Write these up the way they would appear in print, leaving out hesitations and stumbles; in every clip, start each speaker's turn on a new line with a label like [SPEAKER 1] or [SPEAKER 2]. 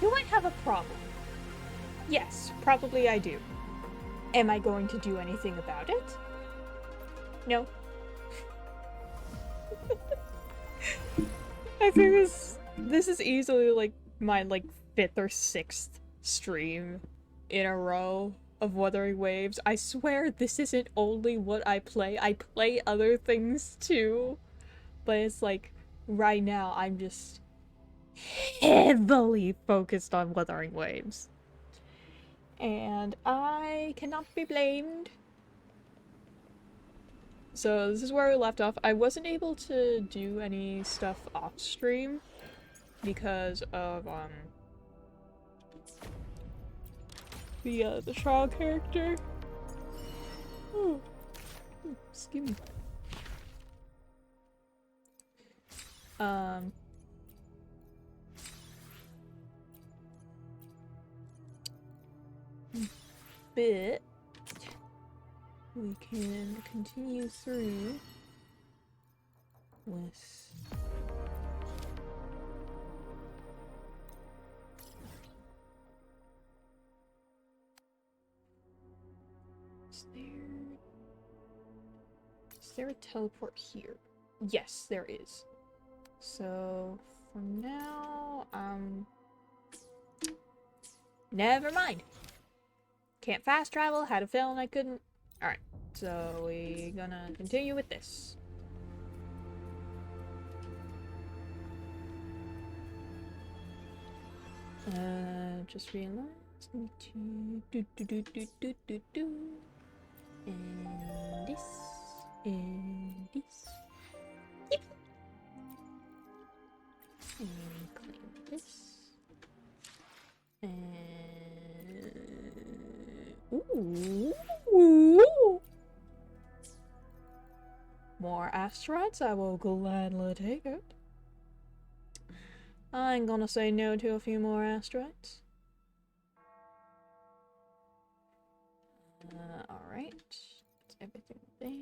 [SPEAKER 1] Do I have a problem? Yes, probably I do. Am I going to do anything about it? No. I think this is easily like my like 5th or 6th stream in a row of Wuthering Waves. I swear this isn't only what I play other things too. But it's like, right now I'm just heavily focused on Wuthering Waves. And I cannot be blamed. So this is where we left off. I wasn't able to do any stuff off stream because of the trial character. Oh, excuse me. But we can continue through with is there a teleport here? Yes, there is. So for now, never mind. Can't fast travel, had a feeling I couldn't. Alright, so we're gonna continue with this. Just realized I need to do. And this. And this. Yep. And claim this. And ooh. More asteroids, I will gladly take it. I ain't gonna say no to a few more asteroids. Alright. That's everything there.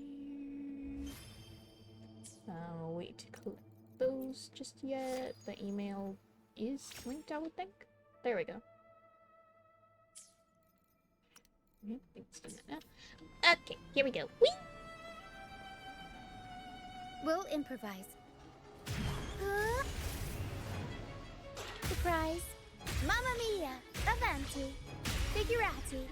[SPEAKER 1] I'll wait to collect those just yet. The email is linked, I would think. There we go. Okay, here we go. Whee!
[SPEAKER 2] We'll improvise. Surprise! Mamma mia! Avanti! Figurati!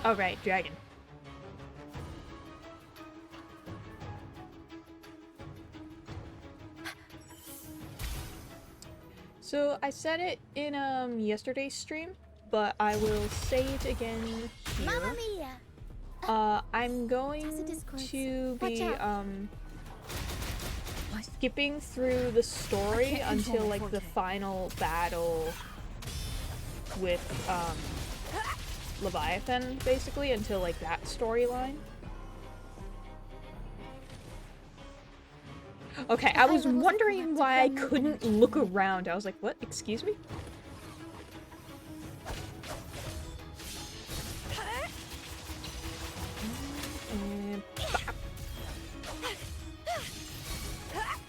[SPEAKER 1] Alright, dragon. So I said it in yesterday's stream, but I will say it again here.
[SPEAKER 2] Mamma mia!
[SPEAKER 1] I'm going to be skipping through the story until like the final battle with Leviathan, basically, until like that storyline. Okay, I was wondering why I couldn't look around. I was like, what? Excuse me? And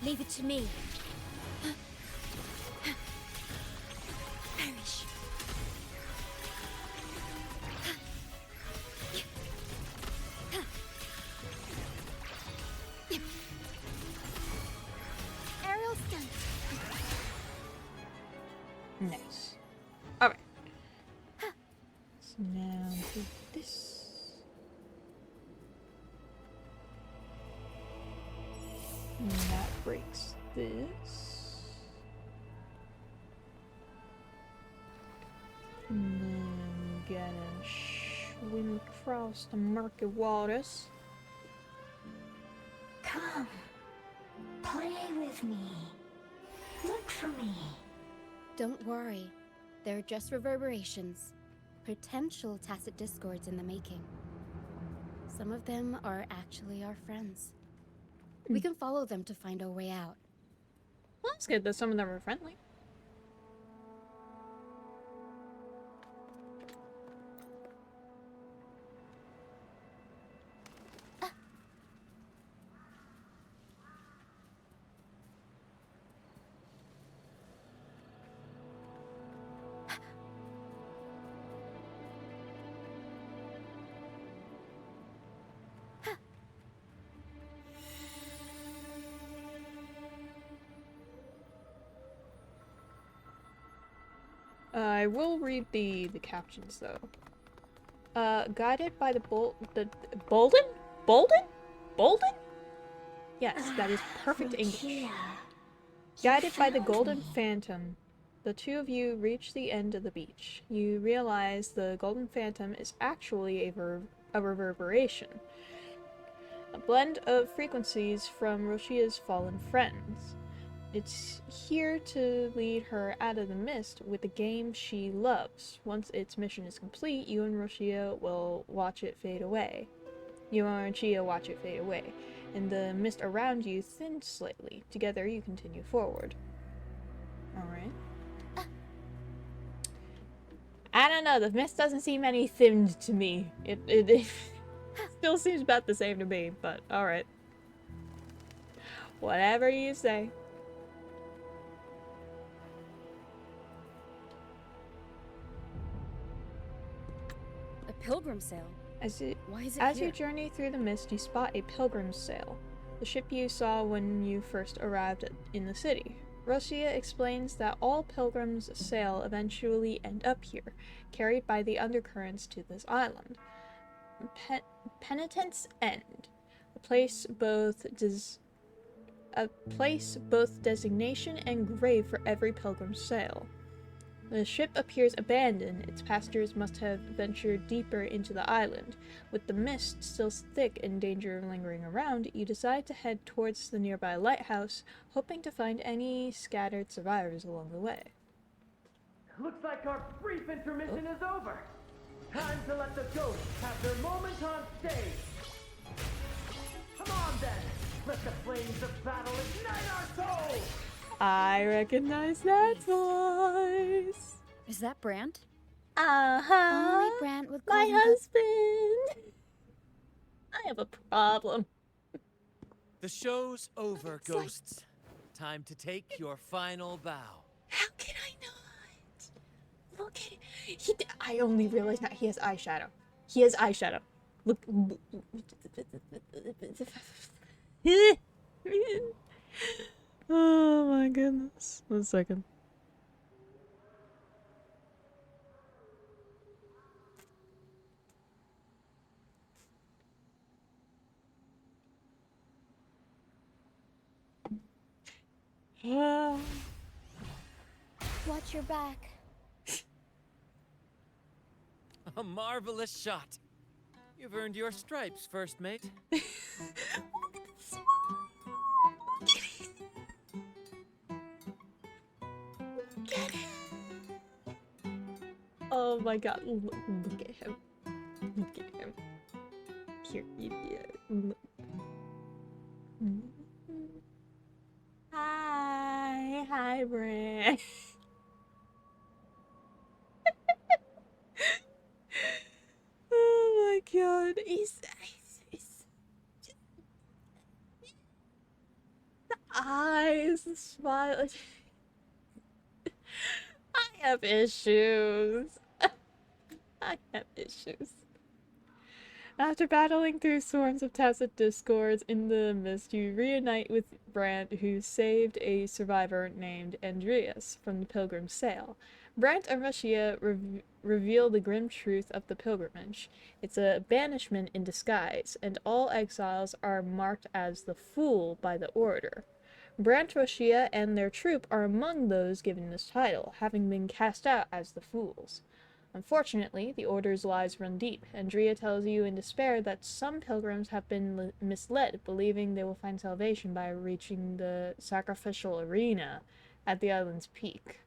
[SPEAKER 2] leave it to me. Perish. Aerial stunt.
[SPEAKER 1] nice. Alright. So now do this. And that breaks this. And then gotta swim across the murky waters.
[SPEAKER 3] Come, play with me. Look for me.
[SPEAKER 2] Don't worry. They're just reverberations. Potential tacit discords in the making. Some of them are actually our friends. We can follow them to find our way out.
[SPEAKER 1] Well, that's good that some of them are friendly. I will read the captions though. Guided by the Bolden? Bolden? Bolden? Yes, that is perfect English.
[SPEAKER 3] Lucia,
[SPEAKER 1] Guided by the
[SPEAKER 3] found
[SPEAKER 1] Golden
[SPEAKER 3] me.
[SPEAKER 1] Phantom, the two of you reach the end of the beach. You realize the Golden Phantom is actually a reverberation, a blend of frequencies from Roshia's fallen friends. It's here to lead her out of the mist with the game she loves. Once its mission is complete, you and Roshia will watch it fade away. You and Chia watch it fade away, and the mist around you thins slightly. Together, you continue forward. Alright. I don't know, the mist doesn't seem any thinned to me. It still seems about the same to me, but alright. Whatever you say.
[SPEAKER 4] A pilgrim sail. Why is it
[SPEAKER 1] As
[SPEAKER 4] here?
[SPEAKER 1] you journey through the mist, you spot a pilgrim's sail, the ship you saw when you first arrived in the city. Rosia explains that all pilgrims sail eventually end up here, carried by the undercurrents to this island. Penitent's End, a place both designation and grave for every pilgrim's sail. The ship appears abandoned. Its passengers must have ventured deeper into the island. With the mist still thick and danger lingering around, you decide to head towards the nearby lighthouse, hoping to find any scattered survivors along the way.
[SPEAKER 5] Looks like our brief intermission is over. Time to let the ghosts have their moment on stage. Come on then, let the flames of battle ignite our souls.
[SPEAKER 1] I recognize that voice.
[SPEAKER 4] Is that Brant?
[SPEAKER 2] Only Brant with
[SPEAKER 1] My
[SPEAKER 2] golden gun-
[SPEAKER 1] husband. I have a problem.
[SPEAKER 6] The show's over,
[SPEAKER 1] It's like-
[SPEAKER 6] ghosts. Time to take your final bow.
[SPEAKER 1] How can I not? Look at it. I only realized that he has eyeshadow. He has eyeshadow. Look. Oh my goodness. 1 second.
[SPEAKER 2] Watch your back.
[SPEAKER 6] A marvelous shot. You've earned your stripes, first mate.
[SPEAKER 1] Oh my god, look at him. Look at him. Here, look. Hi, Bran. Oh my god, he's the eyes, the smile. I have issues. I have issues. After battling through swarms of tacit discords in the mist, you reunite with Brant, who saved a survivor named Andreas from the pilgrim's sail. Brant and Russia reveal the grim truth of the pilgrimage. It's a banishment in disguise, and all exiles are marked as the fool by the Order. Brant, Russia, and their troop are among those given this title, having been cast out as the fools. Unfortunately, the Order's lies run deep. Andrea tells you in despair that some pilgrims have been misled, believing they will find salvation by reaching the sacrificial arena at the island's peak.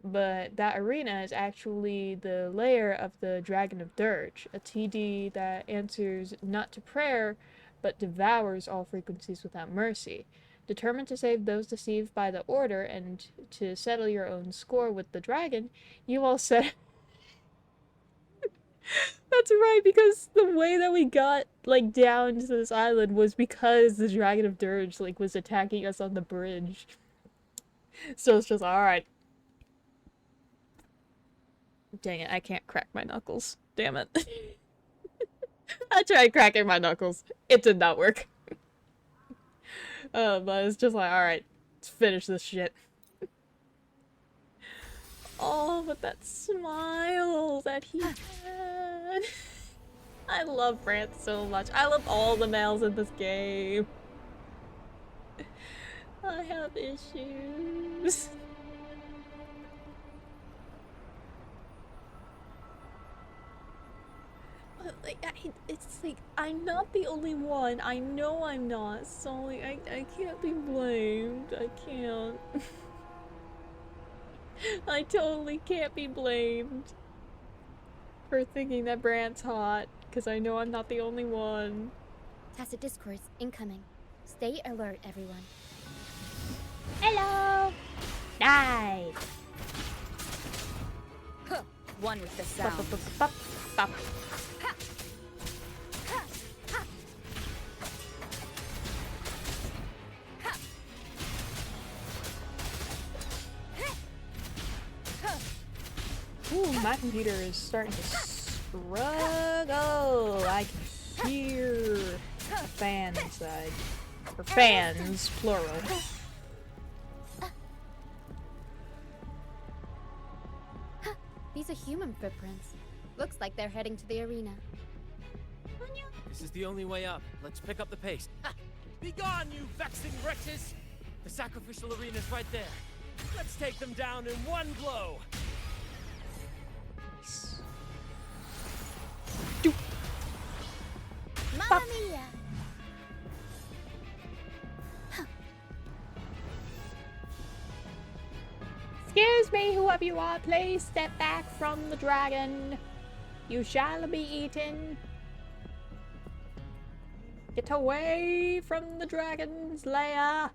[SPEAKER 1] But that arena is actually the lair of the Dragon of Dirge, a TD that answers not to prayer, but devours all frequencies without mercy. Determined to save those deceived by the Order and to settle your own score with the dragon, you all set... That's right, because the way that we got, like, down to this island was because the Dragon of Dirge, like, was attacking us on the bridge. So it's just, alright. Dang it, I can't crack my knuckles. Damn it. I tried cracking my knuckles. It did not work. But it's just like, alright, let's finish this shit. Oh, but that smile that he had. I love Brant so much. I love all the males in this game. I have issues. But like, it's like I'm not the only one. I know I'm not. So like, I can't be blamed. I can't. I totally can't be blamed for thinking that Brant's hot, because I know I'm not the only one.
[SPEAKER 2] Tacit discords incoming. Stay alert, everyone.
[SPEAKER 1] Hello! Nice!
[SPEAKER 4] Huh. One with the sound.
[SPEAKER 1] Bop. Ooh, my computer is starting to struggle. I can hear a fan inside. Or fans, plural.
[SPEAKER 2] These are human footprints. Looks like they're heading to the arena.
[SPEAKER 6] This is the only way up. Let's pick up the pace. Ha! Be gone, you vexing wretches! The sacrificial arena's right there. Let's take them down in one blow.
[SPEAKER 2] Mamma mia!
[SPEAKER 1] Excuse me, whoever you are, please step back from the dragon. You shall be eaten. Get away from the dragon's lair.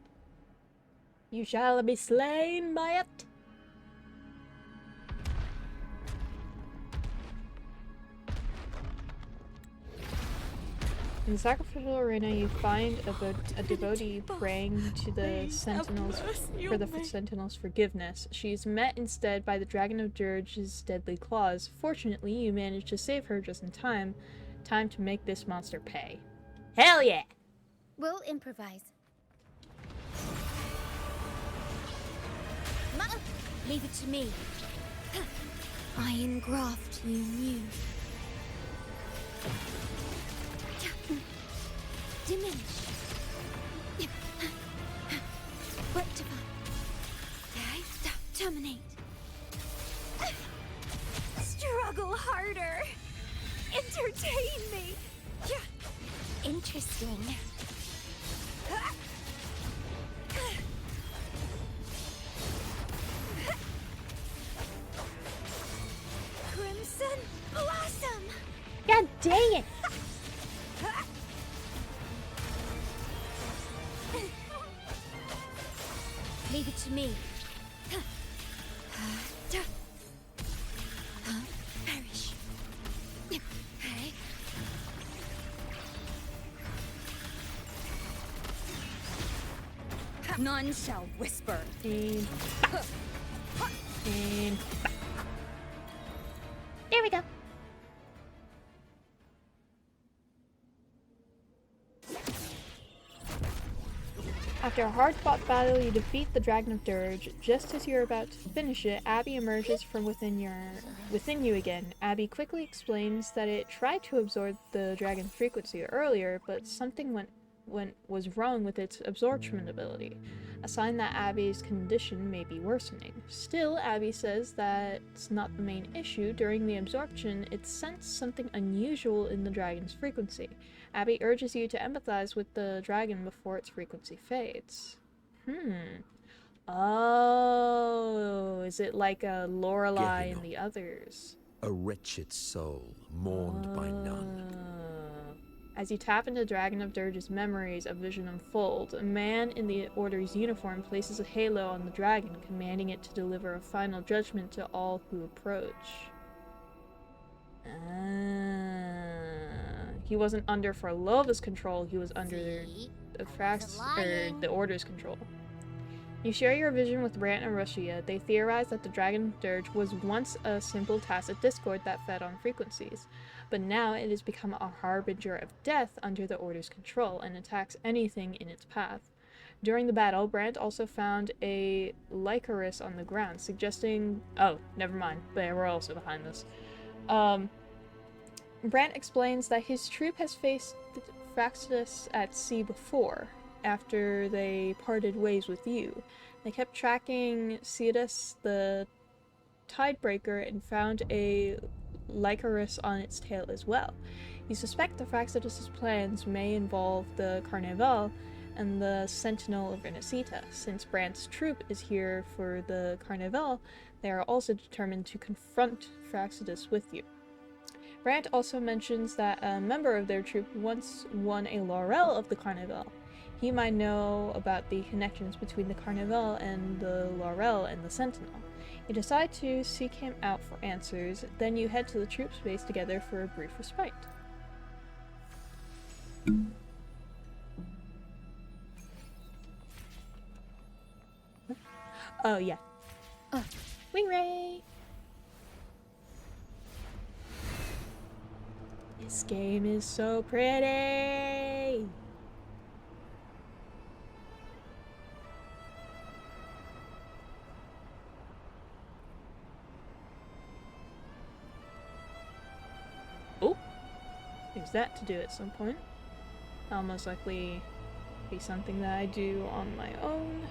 [SPEAKER 1] You shall be slain by it. In the sacrificial arena, you find a devotee praying to the sentinels for the sentinels' forgiveness. She is met instead by the Dragon of Dirge's deadly claws. Fortunately, you manage to save her just in time. Time to make this monster pay. Hell yeah!
[SPEAKER 2] We'll improvise. Leave it to me. Iron graft, you knew. Diminish. Rectify. Terminate. Struggle harder. Entertain me. Interesting. Crimson Blossom.
[SPEAKER 1] God dang it!
[SPEAKER 2] Leave it to me. Perish.
[SPEAKER 4] None shall whisper.
[SPEAKER 1] And there we go. After a hard-fought battle, you defeat the Dragon of Dirge. Just as you're about to finish it, Abby emerges from within you again. Abby quickly explains that it tried to absorb the dragon's frequency earlier, but something was wrong with its absorption ability, a sign that Abby's condition may be worsening. Still, Abby says that's not the main issue. During the absorption, it sensed something unusual in the dragon's frequency. Abby urges you to empathize with the dragon before its frequency fades. Oh, is it like a Lorelei and the others?
[SPEAKER 7] A wretched soul, mourned by none.
[SPEAKER 1] As you tap into Dragon of Dirge's memories, a vision unfolds. A man in the Order's uniform places a halo on the dragon, commanding it to deliver a final judgment to all who approach. He wasn't under Farlova's control, he was under the Order's control. You share your vision with Brant and Russia. They theorize that the Dragon of Dirge was once a simple tacit discord that fed on frequencies, but now it has become a harbinger of death under the Order's control and attacks anything in its path. During the battle, Brant also found a Lycoris on the ground, suggesting... Oh, never mind. They were also behind this. Brant explains that his troop has faced Fraxidus at sea before, after they parted ways with you. They kept tracking Cetus, the Tidebreaker, and found a Lycoris on its tail as well. You suspect the Fraxidus' plans may involve the Carnival and the Sentinel of Renacita. Since Brant's troop is here for the Carnival, they are also determined to confront Fraxidus with you. Brant also mentions that a member of their troop once won a laurel of the Carnival. He might know about the connections between the Carnival and the laurel and the Sentinel. You decide to seek him out for answers, then you head to the troop's base together for a brief respite. Oh, yeah. Wing Ray! This game is so pretty! Oh! There's that to do at some point. That'll most likely be something that I do on my own.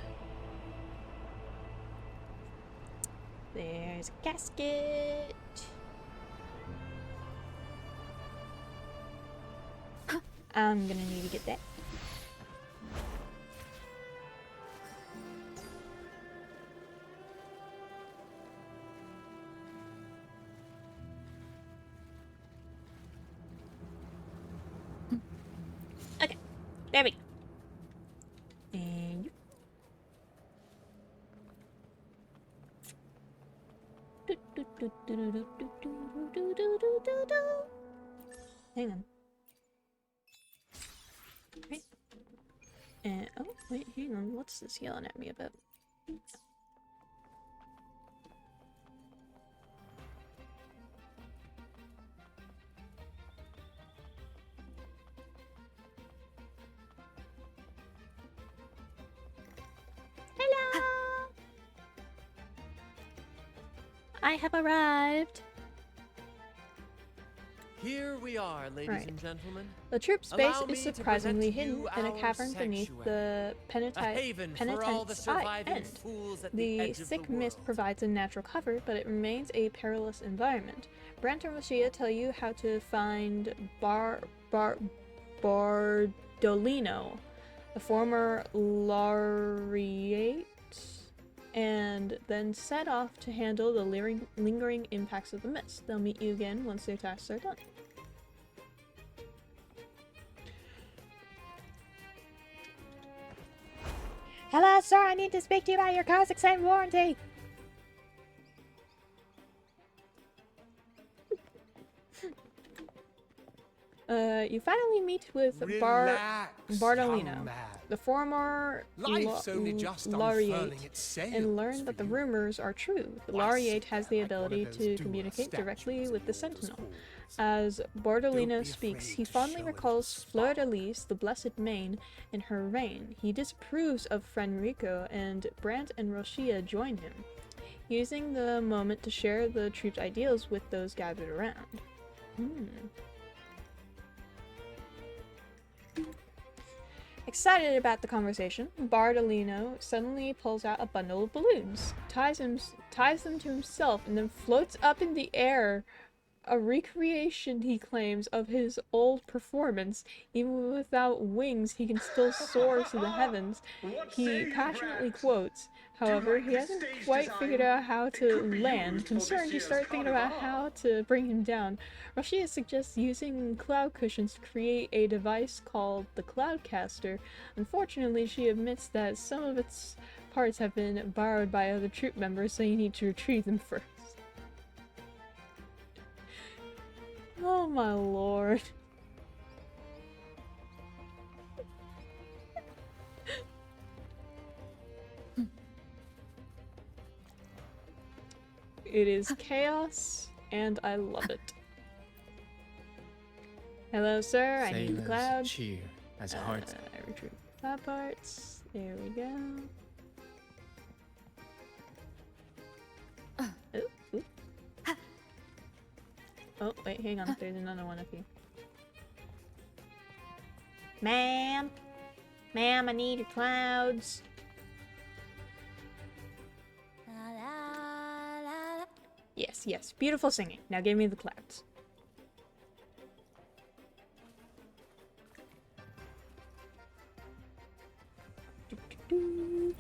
[SPEAKER 1] There's a casket! I'm gonna need to get that. Okay, there we go. And you. Hang on. Right. And oh wait, hang on. What's this yelling at me about? Hello. I have arrived.
[SPEAKER 6] Here we are, ladies and gentlemen.
[SPEAKER 1] The troop's base
[SPEAKER 6] Allow me
[SPEAKER 1] is
[SPEAKER 6] to
[SPEAKER 1] surprisingly
[SPEAKER 6] present
[SPEAKER 1] hidden
[SPEAKER 6] you
[SPEAKER 1] in a
[SPEAKER 6] our
[SPEAKER 1] cavern beneath the
[SPEAKER 6] A haven for all the
[SPEAKER 1] penitent's
[SPEAKER 6] surviving
[SPEAKER 1] end.
[SPEAKER 6] fools at
[SPEAKER 1] The
[SPEAKER 6] edge of
[SPEAKER 1] thick
[SPEAKER 6] the
[SPEAKER 1] mist
[SPEAKER 6] world.
[SPEAKER 1] provides a natural cover, but it remains a perilous environment. Brant and Rashia tell you how to find Bardolino, the former laureate, and then set off to handle the lingering impacts of the mist. They'll meet you again once their tasks are done. Hello, sir. I need to speak to you about your car's extended warranty. You finally meet with Bardolino, the former laureate, and learn that the rumors are true. The laureate has the ability to communicate directly with the Sentinel. As Bardolino speaks, he fondly recalls Fleur-de-Lis, the Blessed Main, in her reign. He disapproves of Fenrico, and Brant and Roshia join him, using the moment to share the troop's ideals with those gathered around. Excited about the conversation, Bardolino suddenly pulls out a bundle of balloons, ties them to himself, and then floats up in the air. A recreation, he claims, of his old performance. Even without wings, he can still soar to the heavens. He passionately quotes. However, he hasn't quite figured out how to land. Concerned, you start thinking about how to bring him down. Rashia suggests using cloud cushions to create a device called the Cloudcaster. Unfortunately, she admits that some of its parts have been borrowed by other troop members, so you need to retrieve them first. Oh my lord. It is chaos, and I love it. Hello, sir. I need the cloud.
[SPEAKER 8] Cheer as hearts.
[SPEAKER 1] I retrieve cloud parts. There we go. Ooh, ooh. Oh, wait, hang on. There's another one up here. Ma'am! Ma'am, I need your clouds. Yes, yes. Beautiful singing. Now give me the clouds. Boop.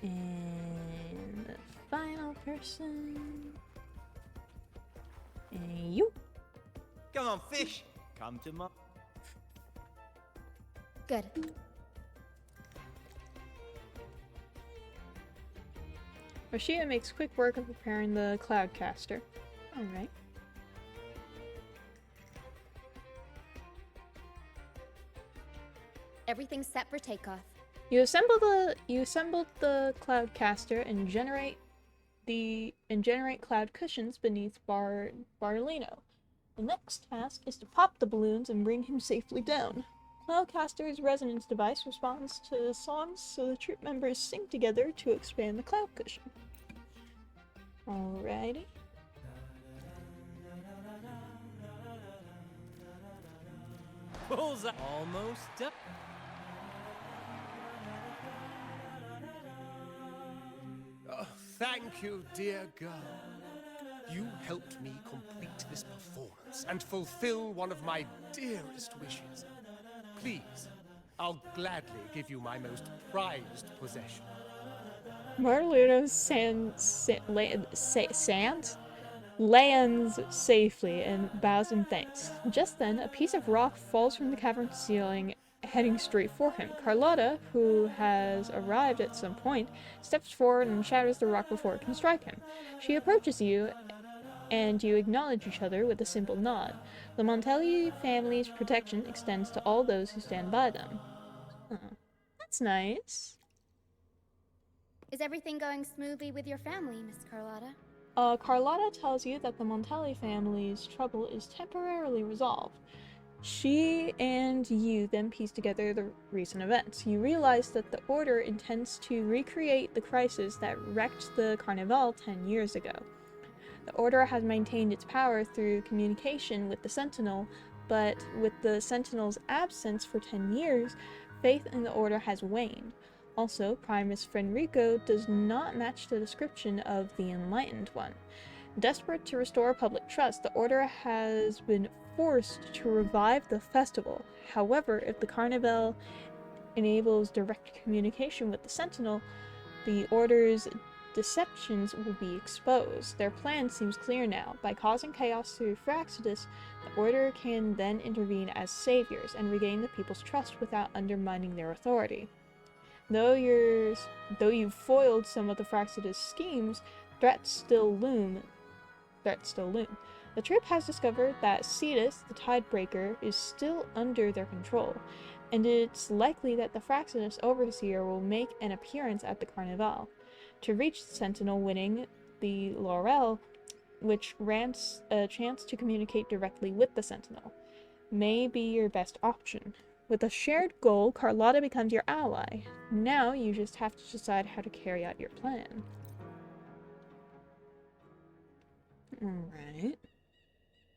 [SPEAKER 1] And the final person. And you.
[SPEAKER 8] Come on, fish. Come to my...
[SPEAKER 2] Good.
[SPEAKER 1] Rashia makes quick work of preparing the Cloudcaster. Alright.
[SPEAKER 2] Everything's set for takeoff.
[SPEAKER 1] You assembled the Cloudcaster and generate cloud cushions beneath Barlino. The next task is to pop the balloons and bring him safely down. Cloudcaster's resonance device responds to songs, so the troop members sing together to expand the cloud cushion. Alrighty.
[SPEAKER 6] Bullseye. Almost up.
[SPEAKER 9] Oh, thank you, dear girl. You helped me complete this performance and fulfill one of my dearest wishes. Please, I'll gladly give you my most prized possession.
[SPEAKER 1] Barlino lands safely and bows in thanks. Just then, a piece of rock falls from the cavern ceiling, heading straight for him. Carlotta, who has arrived at some point, steps forward and shatters the rock before it can strike him. She approaches you, and you acknowledge each other with a simple nod. The Montelli family's protection extends to all those who stand by them. Oh, that's nice.
[SPEAKER 2] Is everything going smoothly with your family, Miss Carlotta?
[SPEAKER 1] Carlotta tells you that the Montelli family's trouble is temporarily resolved. She and you then piece together the recent events. You realize that the Order intends to recreate the crisis that wrecked the Carnival 10 years ago. The Order has maintained its power through communication with the Sentinel, but with the Sentinel's absence for 10 years, faith in the Order has waned. Also, Primus Fenrico does not match the description of the Enlightened One. Desperate to restore public trust, the Order has been forced to revive the festival. However, if the Carnival enables direct communication with the Sentinel, the Order's deceptions will be exposed. Their plan seems clear now. By causing chaos through Fraxidus, the Order can then intervene as saviors and regain the people's trust without undermining their authority. Though you've foiled some of the Fraxidus schemes, threats still loom. The troop has discovered that Cetus, the Tidebreaker, is still under their control, and it's likely that the Fraxidus Overseer will make an appearance at the Carnival. To reach the Sentinel, winning the Laurel, which grants a chance to communicate directly with the Sentinel, may be your best option. With a shared goal, Carlotta becomes your ally. Now you just have to decide how to carry out your plan.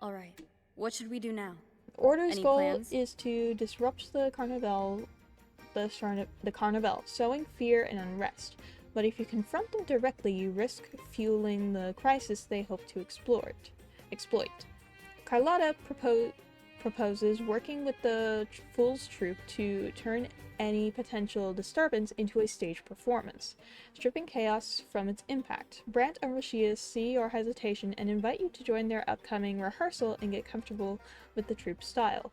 [SPEAKER 4] Alright. What should we do now?
[SPEAKER 1] The Order's
[SPEAKER 4] Any
[SPEAKER 1] goal
[SPEAKER 4] plans?
[SPEAKER 1] is to disrupt the Carnival, sowing fear and unrest. But if you confront them directly, you risk fueling the crisis they hope to exploit. Carlotta proposes working with the Fool's Troop to turn any potential disturbance into a stage performance, stripping chaos from its impact. Brant and Rashia see your hesitation and invite you to join their upcoming rehearsal and get comfortable with the troop's style.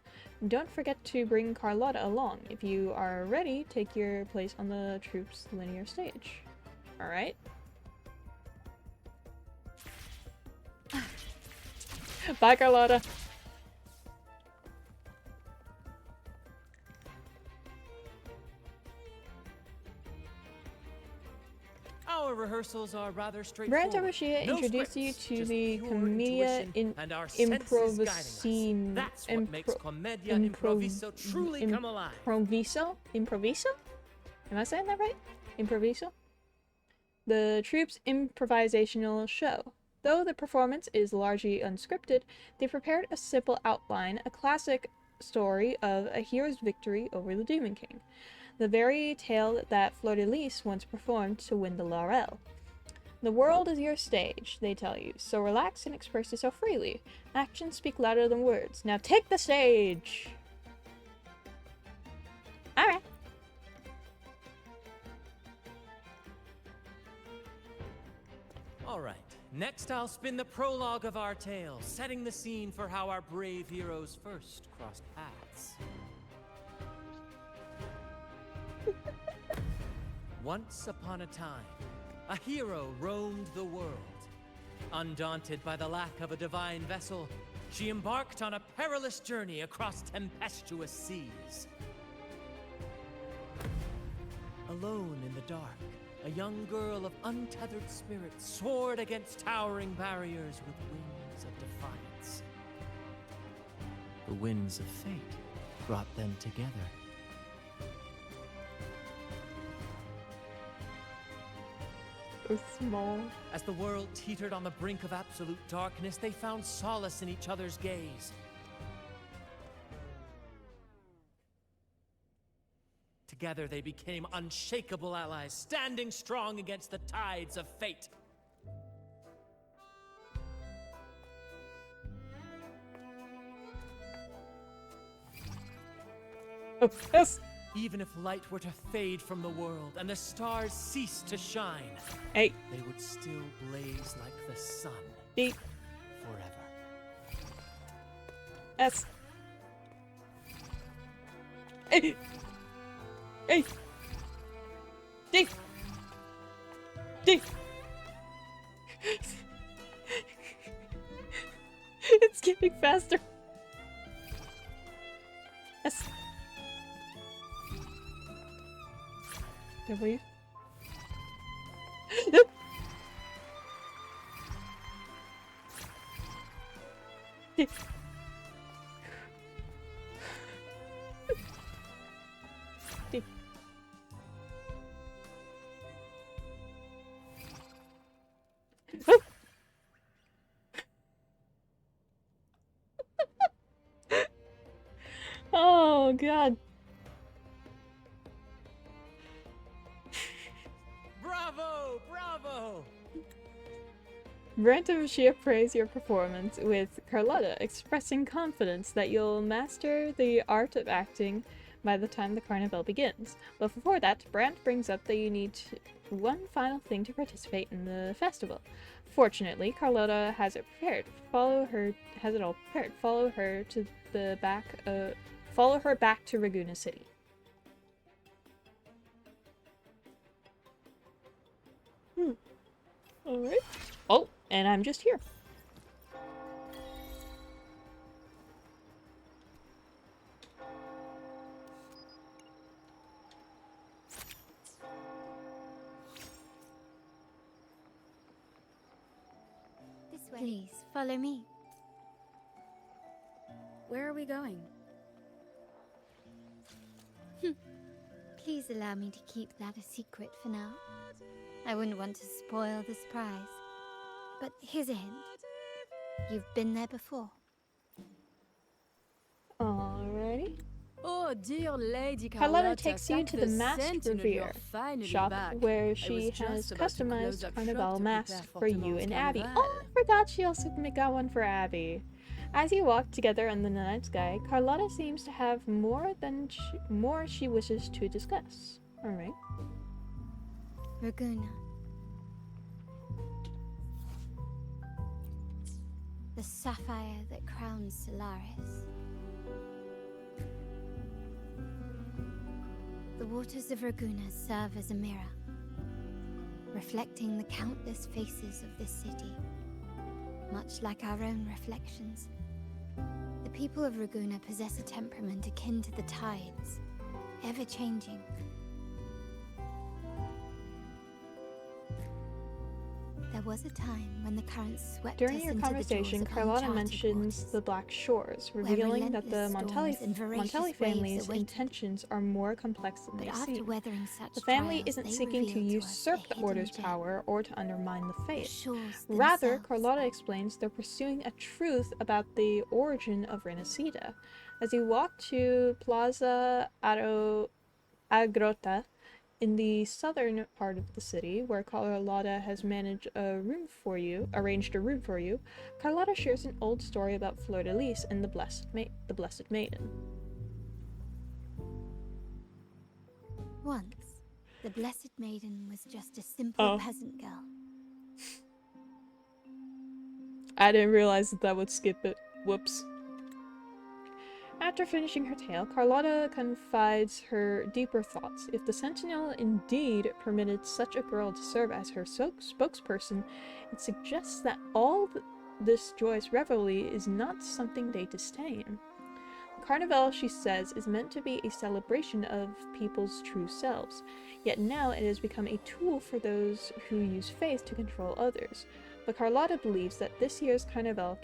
[SPEAKER 1] Don't forget to bring Carlotta along. If you are ready, take your place on the troop's linear stage. Alright? Bye, Carlotta!
[SPEAKER 6] Our rehearsal rehearsals are rather
[SPEAKER 1] Brand
[SPEAKER 6] straightforward.
[SPEAKER 1] Tamashia
[SPEAKER 6] No
[SPEAKER 1] introduced you
[SPEAKER 6] scripts,
[SPEAKER 1] to
[SPEAKER 6] just
[SPEAKER 1] the
[SPEAKER 6] pure
[SPEAKER 1] Commedia
[SPEAKER 6] intuition and our senses guiding us.
[SPEAKER 1] Improvisim.
[SPEAKER 6] That's what makes Commedia Improviso truly come alive.
[SPEAKER 1] Improviso? Am I saying that right? Improviso? The troupe's improvisational show. Though the performance is largely unscripted, they prepared a simple outline, a classic story of a hero's victory over the Demon King. The very tale that Fleur-de-Lis once performed to win the laurel. The world is your stage, they tell you, so relax and express yourself freely. Actions speak louder than words. Now take the stage! Alright.
[SPEAKER 6] All right, next I'll spin the prologue of our tale, setting the scene for how our brave heroes first crossed paths. Once upon a time, a hero roamed the world. Undaunted by the lack of a divine vessel, she embarked on a perilous journey across tempestuous seas. Alone in the dark, a young girl of untethered spirit soared against towering barriers with wings of defiance. The winds of fate brought them together.
[SPEAKER 1] So small.
[SPEAKER 6] As the world teetered on the brink of absolute darkness, they found solace in each other's gaze. Together they became unshakable allies, standing strong against the tides of fate.
[SPEAKER 1] Oh, yes!
[SPEAKER 6] Even if light were to fade from the world and the stars cease to shine,
[SPEAKER 1] Hey.
[SPEAKER 6] they would still blaze like the sun.
[SPEAKER 1] Deep.
[SPEAKER 6] Forever.
[SPEAKER 1] S. Hey. Hey. D. D. It's getting faster. S. W. D. D. Oh god.
[SPEAKER 6] Bravo! Bravo!
[SPEAKER 1] Brent and Rashia praise your performance, with Carlotta expressing confidence that you'll master the art of acting by the time the carnival begins. But before that, Brandt brings up that you need one final thing to participate in the festival. Fortunately, Carlotta has it prepared. Has it all prepared. Follow her back to Ragusa City. Alright. Oh, and I'm just here.
[SPEAKER 2] This way. Please, follow me.
[SPEAKER 4] Where are we going?
[SPEAKER 2] Please allow me to keep that a secret for now. I wouldn't want to spoil the surprise. But here's a hint. You've been there before.
[SPEAKER 1] Alrighty.
[SPEAKER 4] Oh, dear Lady
[SPEAKER 1] Carlotta takes you to the Masked Revere shop, where she has customized carnival masks for you and Abby. Oh, I forgot she also got one for Abby. As you walk together in the night sky, Carlotta seems to have more she wishes to discuss. Alright.
[SPEAKER 2] Ragusa. The sapphire that crowns Solaris. The waters of Ragusa serve as a mirror, reflecting the countless faces of this city, much like our own reflections. The people of Ragusa possess a temperament akin to the tides, ever changing. There was a time when the currents swept
[SPEAKER 1] During
[SPEAKER 2] us
[SPEAKER 1] your
[SPEAKER 2] into
[SPEAKER 1] conversation,
[SPEAKER 2] the jaws of
[SPEAKER 1] Carlotta
[SPEAKER 2] uncharted
[SPEAKER 1] mentions
[SPEAKER 2] waters,
[SPEAKER 1] the Black Shores,
[SPEAKER 2] where
[SPEAKER 1] revealing that the
[SPEAKER 2] relentless storms and voracious
[SPEAKER 1] Montelli
[SPEAKER 2] waves
[SPEAKER 1] family's
[SPEAKER 2] awaited.
[SPEAKER 1] intentions are more complex than
[SPEAKER 2] But
[SPEAKER 1] they
[SPEAKER 2] after
[SPEAKER 1] seem.
[SPEAKER 2] weathering such
[SPEAKER 1] The family
[SPEAKER 2] trials,
[SPEAKER 1] isn't
[SPEAKER 2] they
[SPEAKER 1] seeking to
[SPEAKER 2] revealed to us
[SPEAKER 1] usurp
[SPEAKER 2] a
[SPEAKER 1] the
[SPEAKER 2] hidden
[SPEAKER 1] Order's
[SPEAKER 2] gem,
[SPEAKER 1] power or to undermine the
[SPEAKER 2] the
[SPEAKER 1] faith.
[SPEAKER 2] shores
[SPEAKER 1] Rather,
[SPEAKER 2] themselves.
[SPEAKER 1] Carlotta explains they're pursuing a truth about the origin of Renacida. As you walk to Plaza Agrota, in the southern part of the city, where Carlotta has arranged a room for you, Carlotta shares an old story about Fleur-de-Lis and the Blessed Maiden.
[SPEAKER 2] Once, the Blessed Maiden was just a simple peasant girl.
[SPEAKER 1] I didn't realize that would skip it. Whoops. After finishing her tale, Carlotta confides her deeper thoughts. If the Sentinel indeed permitted such a girl to serve as her spokesperson, it suggests that all this joyous revelry is not something they disdain. Carnival, she says, is meant to be a celebration of people's true selves, yet now it has become a tool for those who use faith to control others. But Carlotta believes that this year's Carnival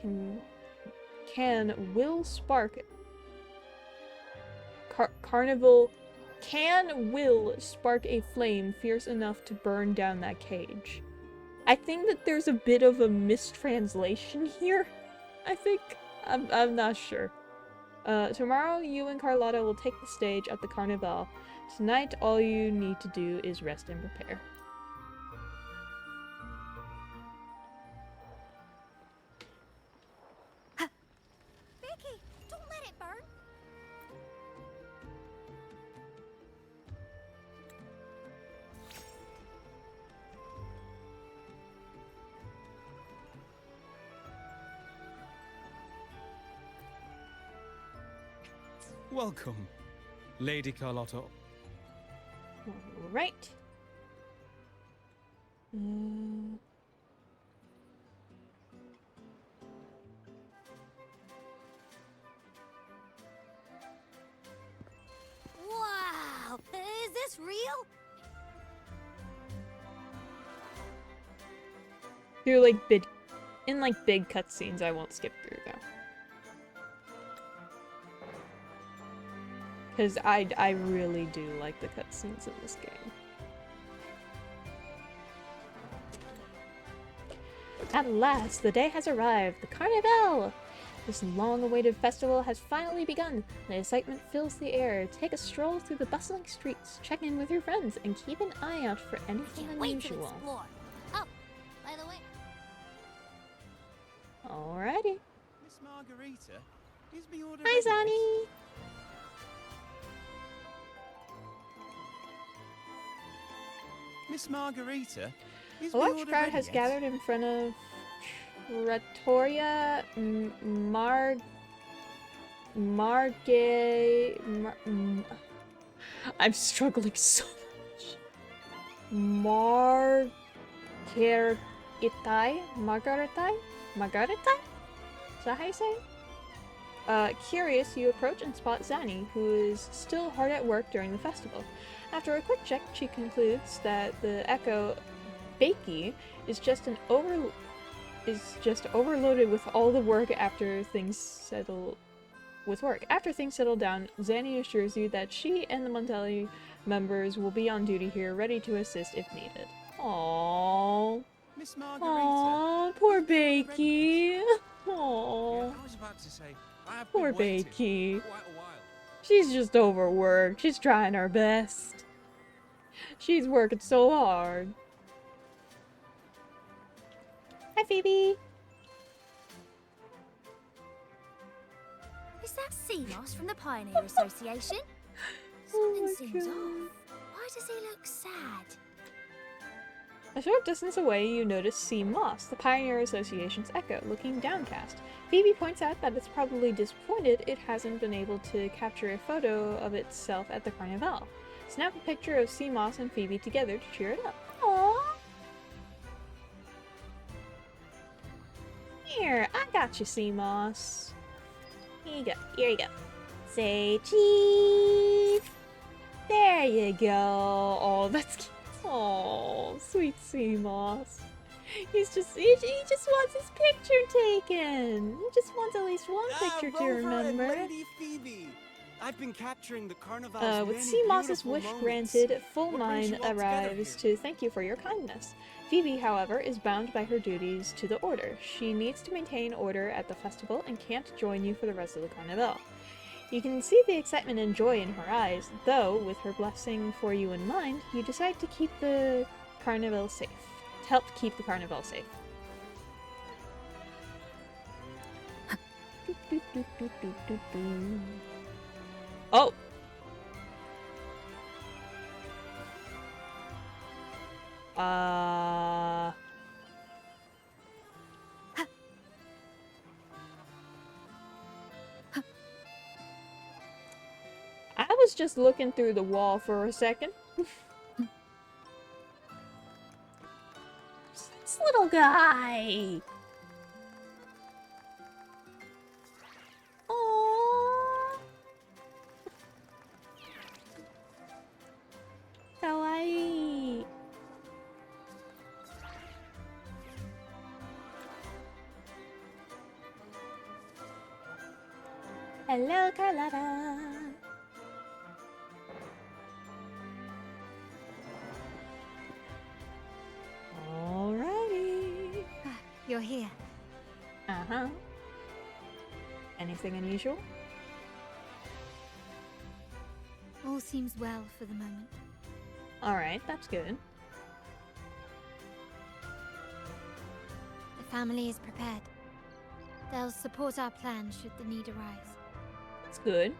[SPEAKER 1] will spark a flame fierce enough to burn down that cage. I think that there's a bit of a mistranslation here. I think. I'm not sure. Tomorrow, you and Carlotta will take the stage at the Carnival. Tonight, all you need to do is rest and prepare.
[SPEAKER 2] Vicky, don't let it burn.
[SPEAKER 10] Welcome, Lady Carlotta.
[SPEAKER 1] Right.
[SPEAKER 2] Wow! Is this real?
[SPEAKER 1] Through like big cutscenes, I won't skip through though. Because I really do like the cutscenes in this game. At last, the day has arrived! The Carnival! This long-awaited festival has finally begun. The excitement fills the air. Take a stroll through the bustling streets, check in with your friends, and keep an eye out for anything unusual.
[SPEAKER 2] Oh, by the way.
[SPEAKER 1] Alrighty.
[SPEAKER 8] Miss Margarita, is me order
[SPEAKER 1] Hi,
[SPEAKER 8] ready yet?
[SPEAKER 1] Zani!
[SPEAKER 8] Miss Margarita, is
[SPEAKER 1] A
[SPEAKER 8] me
[SPEAKER 1] large
[SPEAKER 8] order
[SPEAKER 1] crowd
[SPEAKER 8] ready
[SPEAKER 1] has
[SPEAKER 8] yet?
[SPEAKER 1] gathered in front of Trattoria I'm struggling so much. Margaritai? Margaritai? Margaritai? Is that how you say it? Curious, you approach and spot Zani, who is still hard at work during the festival. After a quick check, she concludes that the Echo Bakey is just overloaded with all the work after things settle After things settle down, Zanny assures you that she and the Montelli members will be on duty here, ready to assist if needed. Aww.
[SPEAKER 8] Miss Margarita.
[SPEAKER 1] Aww, poor
[SPEAKER 8] is me order ready yet?
[SPEAKER 1] Bakey.
[SPEAKER 8] Yeah,
[SPEAKER 1] Aww.
[SPEAKER 8] I was about to say, I have
[SPEAKER 1] Poor
[SPEAKER 8] been waiting
[SPEAKER 1] Bakey.
[SPEAKER 8] for quite a while.
[SPEAKER 1] She's just overworked. She's trying her best. She's working so hard. Hi, Phoebe.
[SPEAKER 11] Is that Seamoss from the Pioneer Association? Something seems off. Why does he look sad?
[SPEAKER 1] A short distance away, you notice C. Moss, the Pioneer Association's Echo, looking downcast. Phoebe points out that it's probably disappointed it hasn't been able to capture a photo of itself at the Carnival. Snap a picture of C. Moss and Phoebe together to cheer it up. Aww! Here, I got you, C. Moss. Here you go. Here you go. Say cheese. There you go. Oh, that's cute. Oh, sweet sea moss. he just wants his picture taken. He just wants at least one picture to
[SPEAKER 8] Rover
[SPEAKER 1] remember.
[SPEAKER 8] and Lady Phoebe. I've been capturing the carnival's
[SPEAKER 1] With
[SPEAKER 8] many
[SPEAKER 1] Sea Moss's
[SPEAKER 8] beautiful
[SPEAKER 1] wish
[SPEAKER 8] moments.
[SPEAKER 1] granted, Full
[SPEAKER 8] What brings
[SPEAKER 1] Mine
[SPEAKER 8] you all together
[SPEAKER 1] arrives
[SPEAKER 8] here?
[SPEAKER 1] to thank you for your kindness. Phoebe, however, is bound by her duties to the Order. She needs to maintain order at the festival and can't join you for the rest of the carnival. You can see the excitement and joy in her eyes, though, with her blessing for you in mind, you decide to keep the carnival safe. To help keep the carnival safe. Oh! I was just looking through the wall for a second. This little guy! Aww! Kawaii! Hello, Carlotta! Alrighty.
[SPEAKER 2] You're here.
[SPEAKER 1] Uh-huh. Anything unusual?
[SPEAKER 2] All seems well for the moment.
[SPEAKER 1] Alright, that's good.
[SPEAKER 2] The family is prepared. They'll support our plan should the need arise.
[SPEAKER 1] That's good.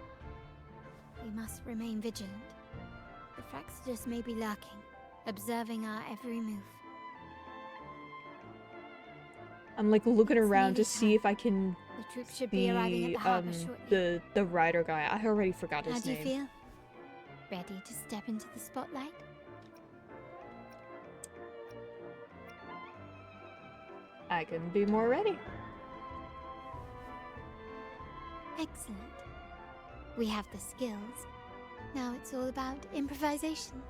[SPEAKER 2] We must remain vigilant. The Fraxidus may be lurking, observing our every move.
[SPEAKER 1] I'm like looking
[SPEAKER 2] It's
[SPEAKER 1] around to
[SPEAKER 2] nearly
[SPEAKER 1] see
[SPEAKER 2] time.
[SPEAKER 1] if I can
[SPEAKER 2] The troops should be arriving at the harbor shortly.
[SPEAKER 1] the rider guy. I already forgot his
[SPEAKER 2] How do you
[SPEAKER 1] name.
[SPEAKER 2] feel? Ready to step into the spotlight?
[SPEAKER 1] I couldn't be more ready.
[SPEAKER 2] Excellent. We have the skills. Now it's all about improvisation.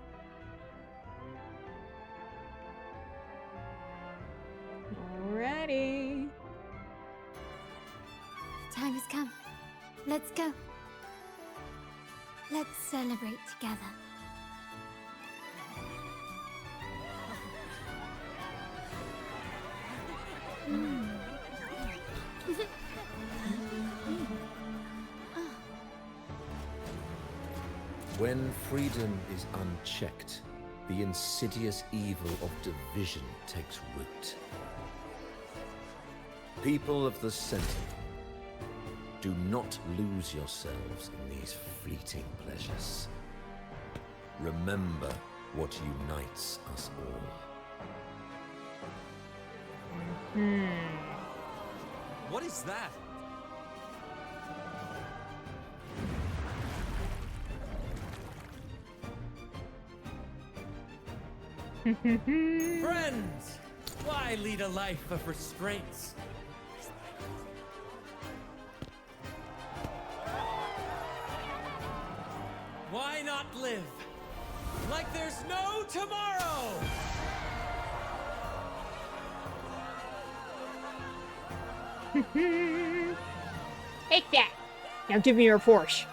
[SPEAKER 1] Alrighty.
[SPEAKER 2] The time has come. Let's go. Let's celebrate together.
[SPEAKER 7] When freedom is unchecked, the insidious evil of division takes root. People of the Sentinel, do not lose yourselves in these fleeting pleasures. Remember what unites us all.
[SPEAKER 6] What is that? Friends! Why lead a life of restraints? Why not live like there's no tomorrow?
[SPEAKER 1] Take that! Now give me your Porsche.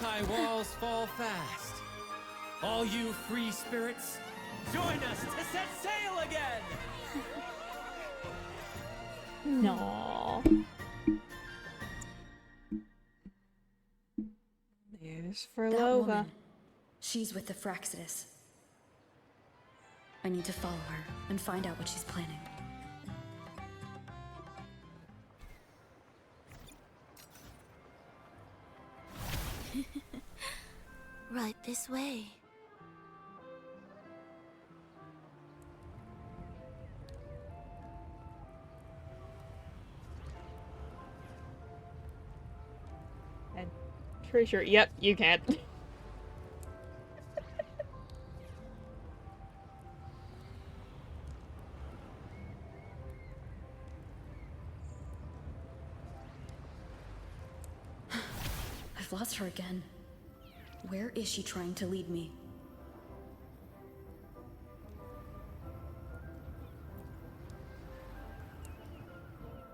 [SPEAKER 6] High walls fall fast. All you free spirits, join us to set sail again!
[SPEAKER 1] No. There's for
[SPEAKER 4] That
[SPEAKER 1] Lova.
[SPEAKER 4] woman, she's with the Fraxidus. I need to follow her and find out what she's planning.
[SPEAKER 2] Right this way.
[SPEAKER 1] I'm pretty sure. Yep, you can.
[SPEAKER 4] I've lost her again. Where is she trying to lead me?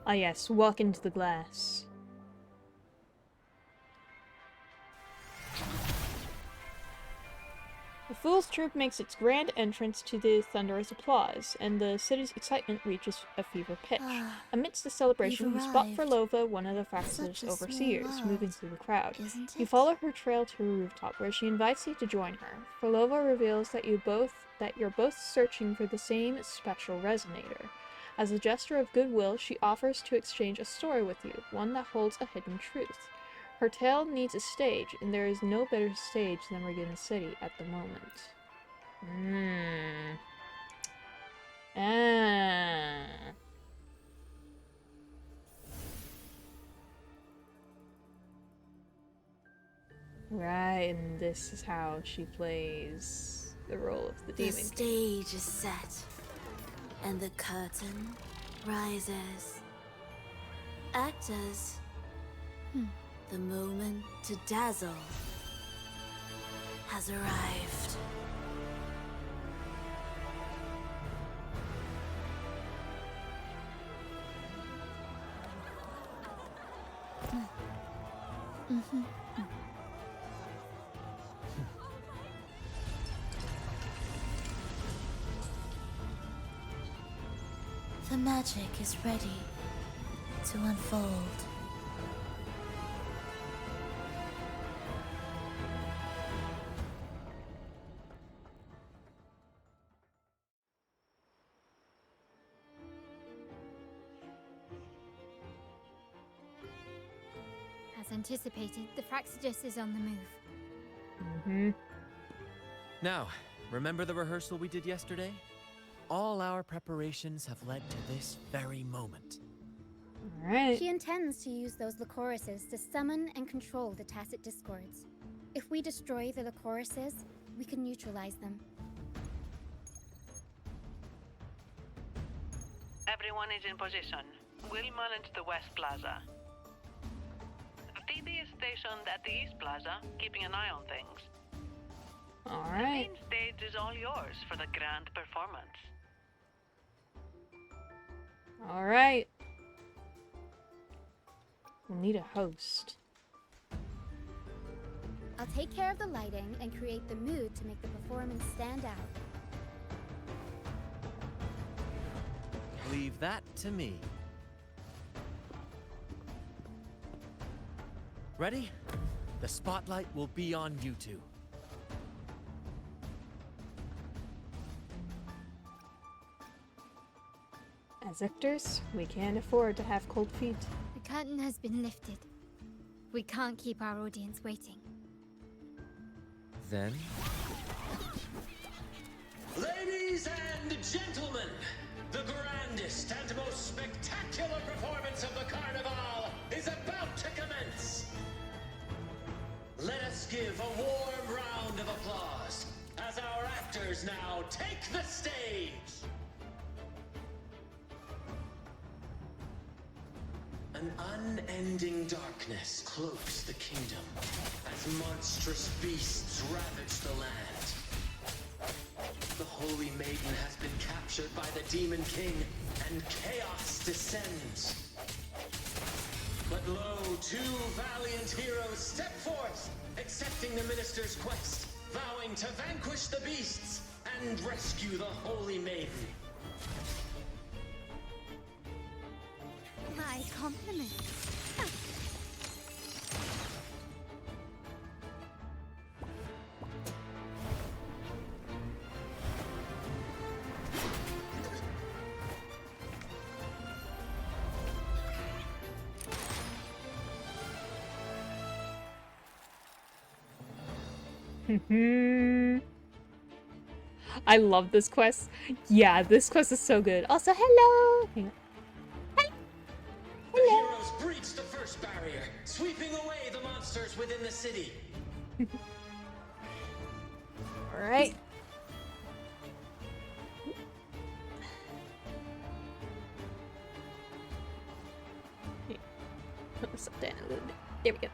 [SPEAKER 1] Ah yes, walk into the glass. The Fool's Troop makes its grand entrance to the thunderous applause, and the city's excitement reaches a fever pitch. Amidst the celebration, you spot Furlova, one of the Frax's overseers, moving through the crowd. You follow her trail to a rooftop, where she invites you to join her. Furlova reveals that you're both searching for the same special resonator. As a gesture of goodwill, she offers to exchange a story with you, one that holds a hidden truth. Her tale needs a stage, and there is no better stage than Regina City at the moment. Right, and this is how she plays the role of the demon.
[SPEAKER 11] The stage is set, and the curtain rises. Actors, the moment to dazzle has arrived. The magic is ready to unfold.
[SPEAKER 2] As anticipated, the Fraxidus is on the move.
[SPEAKER 6] Now, remember the rehearsal we did yesterday? All our preparations have led to this very moment.
[SPEAKER 1] Alright.
[SPEAKER 2] He intends to use those Lycorises to summon and control the Tacit Discords. If we destroy the Lycorises, we can neutralize them.
[SPEAKER 12] Everyone is in position. We'll manage the West Plaza. Phoebe is stationed at the East Plaza, keeping an eye on things.
[SPEAKER 1] Alright.
[SPEAKER 12] The main stage is all yours for the grand performance.
[SPEAKER 1] Alright. We'll need a host.
[SPEAKER 2] I'll take care of the lighting and create the mood to make the performance stand out.
[SPEAKER 6] Leave that to me. Ready? The spotlight will be on you two.
[SPEAKER 1] As actors, we can't afford to have cold feet.
[SPEAKER 2] The curtain has been lifted. We can't keep our audience waiting.
[SPEAKER 6] Then?
[SPEAKER 13] Ladies and gentlemen, the grandest and most spectacular performance of the Carnival is about to commence. Let us give a warm round of applause as our actors now take the stage. An unending darkness cloaks the kingdom as monstrous beasts ravage the land. The Holy Maiden has been captured by the Demon King, and chaos descends. But lo, two valiant heroes step forth, accepting the minister's quest, vowing to vanquish the beasts and rescue the Holy Maiden.
[SPEAKER 2] My compliments.
[SPEAKER 1] I love this quest. Yeah, this quest is so good. Also, hello! Hang on.
[SPEAKER 13] The heroes breach the first barrier, sweeping away the monsters within the city.
[SPEAKER 1] Alright. Step down a little bit. There we go.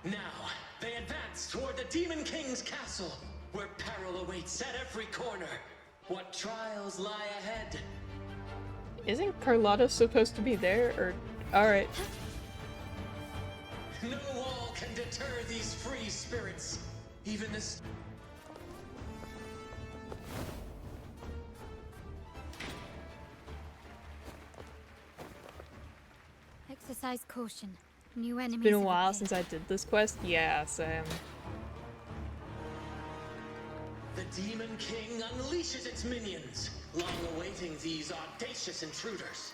[SPEAKER 13] Now, they advance toward the Demon King's castle, where peril awaits at every corner. What trials lie ahead?
[SPEAKER 1] Isn't Carlotta supposed to be there? Or alright.
[SPEAKER 13] No wall can deter these free spirits. Even this.
[SPEAKER 11] Exercise caution. New enemies.
[SPEAKER 1] It's been a
[SPEAKER 11] have
[SPEAKER 1] while
[SPEAKER 11] appeared.
[SPEAKER 1] since I did this quest. Yeah, Sam.
[SPEAKER 13] The Demon King unleashes its minions, long awaiting these audacious intruders.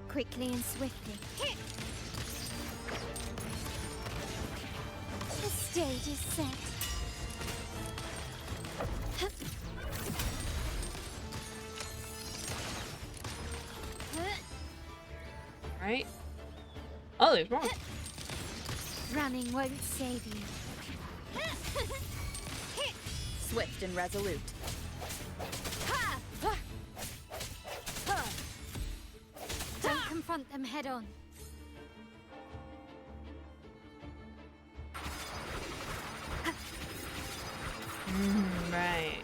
[SPEAKER 11] Quickly and swiftly. The stage is set.
[SPEAKER 1] Right? Oh, there's more.
[SPEAKER 11] Running won't save you.
[SPEAKER 4] Swift and resolute.
[SPEAKER 11] Don't confront them head on.
[SPEAKER 1] Right.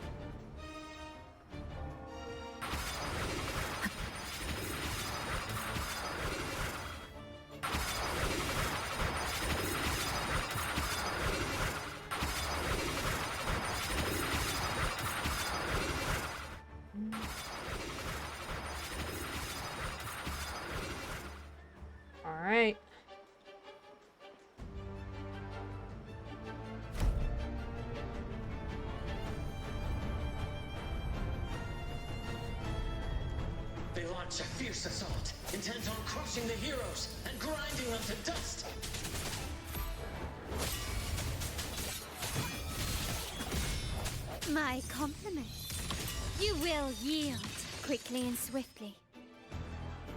[SPEAKER 1] Alright.
[SPEAKER 13] They launch a fierce assault, intent on crushing the heroes and grinding them to dust.
[SPEAKER 11] My compliments. You will yield quickly and swiftly.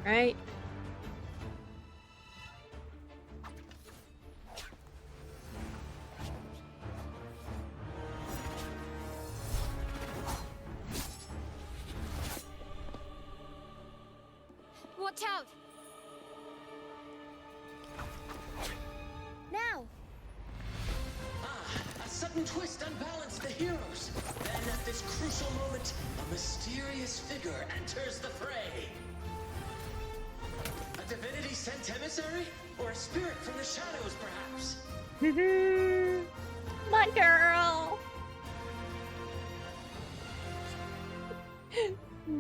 [SPEAKER 1] Right.
[SPEAKER 11] Watch out! Now!
[SPEAKER 13] A sudden twist unbalanced the heroes. Then at this crucial moment, a mysterious figure enters the fray. A divinity sent emissary? Or a spirit from the shadows, perhaps?
[SPEAKER 1] My girl!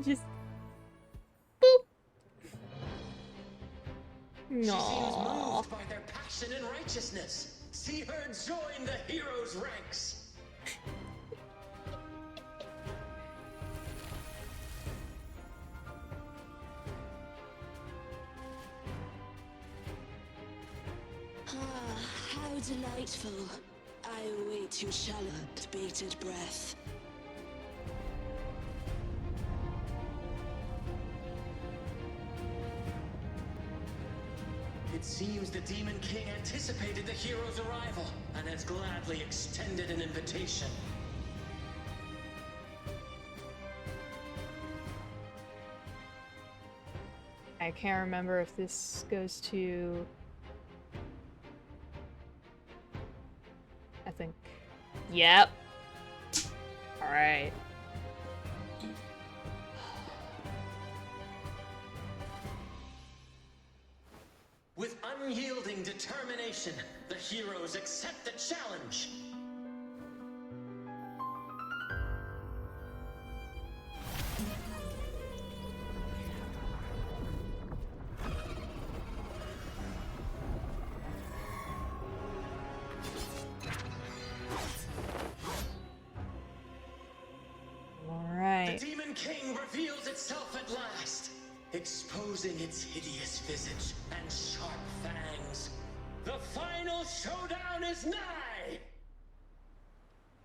[SPEAKER 1] Just boop.
[SPEAKER 13] She seems
[SPEAKER 1] No.
[SPEAKER 13] moved by their passion and righteousness. See her join the heroes' ranks.
[SPEAKER 14] How delightful. I await your shallow, bated breath.
[SPEAKER 13] It seems the Demon King anticipated the hero's arrival and has gladly extended an invitation.
[SPEAKER 1] I can't remember if this goes to... I think... Yep. Alright.
[SPEAKER 13] With unyielding determination, the heroes accept the challenge.
[SPEAKER 1] Alright.
[SPEAKER 13] The Demon King reveals itself at last, exposing its hideous visage and sharp fangs. The final showdown is nigh!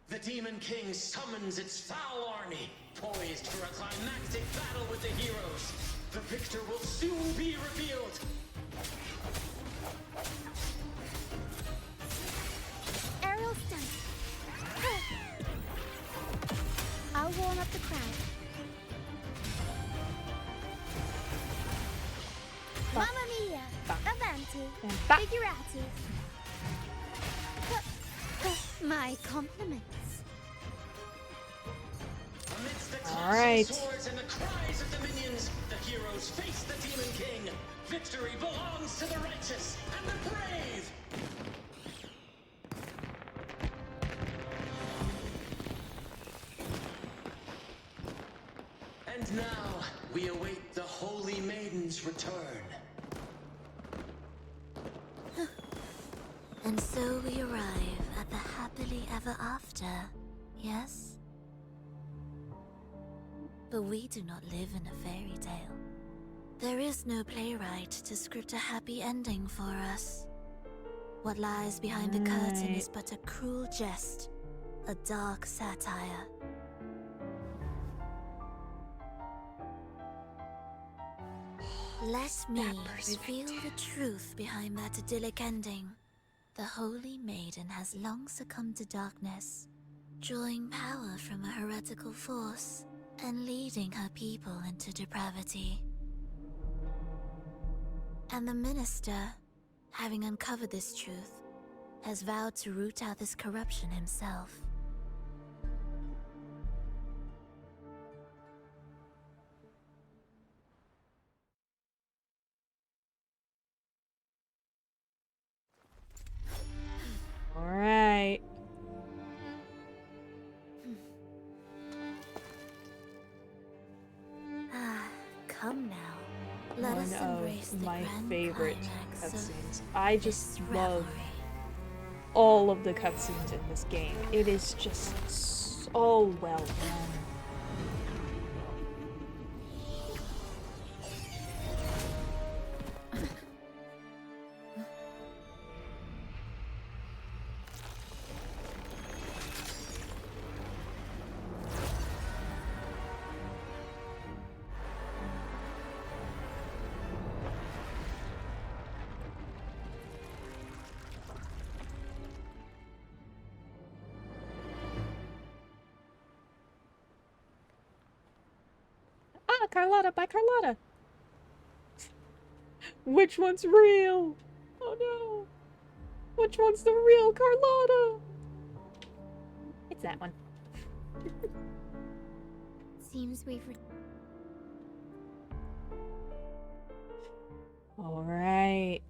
[SPEAKER 13] The Demon King summons its foul army, poised for a climactic battle with the heroes. The victor will soon be revealed.
[SPEAKER 11] Aerial stunt. I'll warm up the crowd. Figurati. My compliments.
[SPEAKER 13] Amidst the
[SPEAKER 1] All
[SPEAKER 13] clashing
[SPEAKER 1] right.
[SPEAKER 13] swords and the cries of the minions, the heroes face the Demon King. Victory belongs to the righteous and the brave! And now, we await the Holy Maiden's return.
[SPEAKER 11] And so we arrive at the happily ever after, yes? But we do not live in a fairy tale. There is no playwright to script a happy ending for us. What lies behind the curtain is but a cruel jest, a dark satire. Let me reveal the truth behind that idyllic ending. The Holy Maiden has long succumbed to darkness, drawing power from a heretical force and leading her people into depravity. And the minister, having uncovered this truth, has vowed to root out this corruption himself.
[SPEAKER 1] All right.
[SPEAKER 11] Come now. Let us embrace the
[SPEAKER 1] my
[SPEAKER 11] grand
[SPEAKER 1] favorite
[SPEAKER 11] climax of
[SPEAKER 1] cutscenes. I just
[SPEAKER 11] this
[SPEAKER 1] love
[SPEAKER 11] revelry.
[SPEAKER 1] all of the cutscenes in this game. It is just so well done. Ah, Carlotta by Carlotta! Which one's real? Oh no! Which one's the real Carlotta? It's that one.
[SPEAKER 11] Seems we've
[SPEAKER 1] Alright.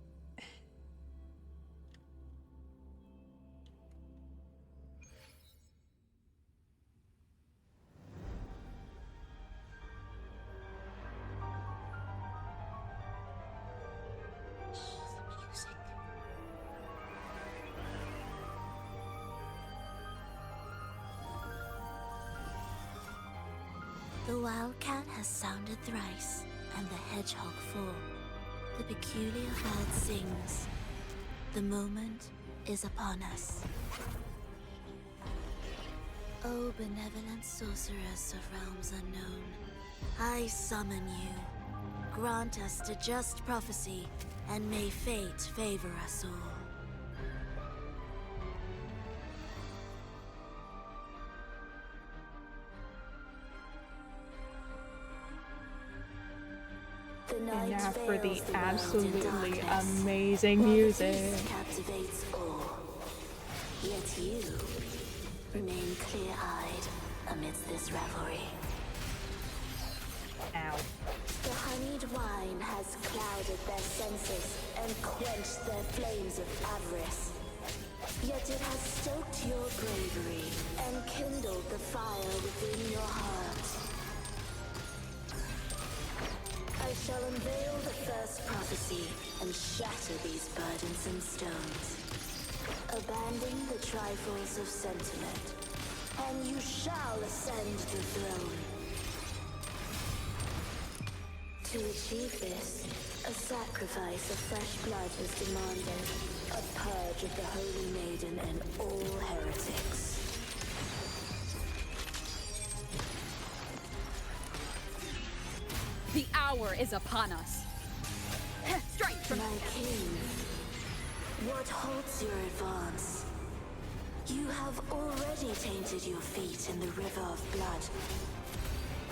[SPEAKER 11] The wildcat has sounded thrice, and the hedgehog four. The peculiar bird sings. The moment is upon us. O benevolent sorceress of realms unknown, I summon you. Grant us the just prophecy, and may fate favor us all.
[SPEAKER 1] And now for the absolutely amazing music.
[SPEAKER 14] Captivates all. Yet you remain clear-eyed amidst this revelry.
[SPEAKER 1] Ow.
[SPEAKER 14] The honeyed wine has clouded their senses and quenched their flames of avarice. Yet it has stoked your bravery and kindled the fire within your heart. I shall unveil the first prophecy and shatter these burdensome stones. Abandon the trifles of sentiment, and you shall ascend the throne. To achieve this, a sacrifice of fresh blood was demanded, a purge of the Holy Maiden and all heretics.
[SPEAKER 15] The hour is upon us. Strike from
[SPEAKER 14] my king. What halts your advance? You have already tainted your feet in the river of blood.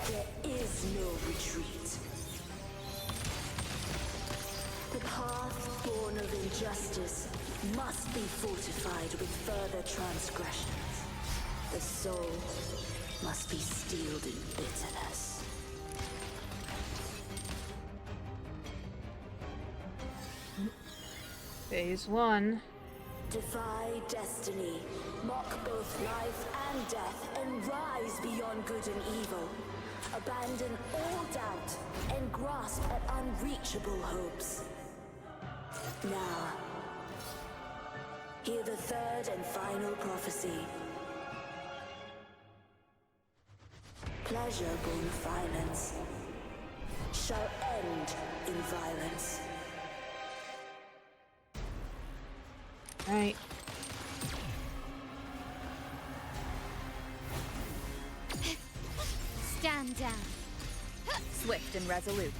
[SPEAKER 14] There is no retreat. The path born of justice must be fortified with further transgressions. The soul must be steeled in bitterness.
[SPEAKER 1] Phase 1.
[SPEAKER 14] Defy destiny, mock both life and death, and rise beyond good and evil. Abandon all doubt and grasp at unreachable hopes. Now, hear the third and final prophecy. Pleasure born of violence shall end in violence.
[SPEAKER 1] Right.
[SPEAKER 15] Stand down. Swift and resolute.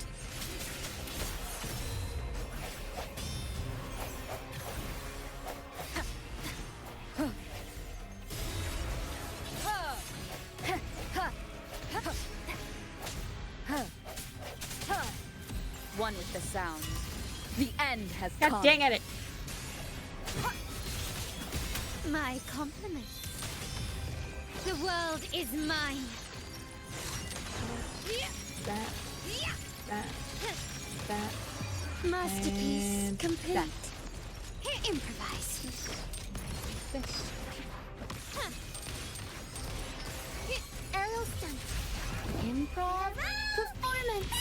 [SPEAKER 15] One with the sound. The end has come.
[SPEAKER 1] God dang it!
[SPEAKER 2] My compliments. The world is mine.
[SPEAKER 1] That.
[SPEAKER 2] Masterpiece
[SPEAKER 1] And
[SPEAKER 2] complete.
[SPEAKER 1] that.
[SPEAKER 2] Improvise.
[SPEAKER 1] This.
[SPEAKER 2] Aerial stunt. Improv performance.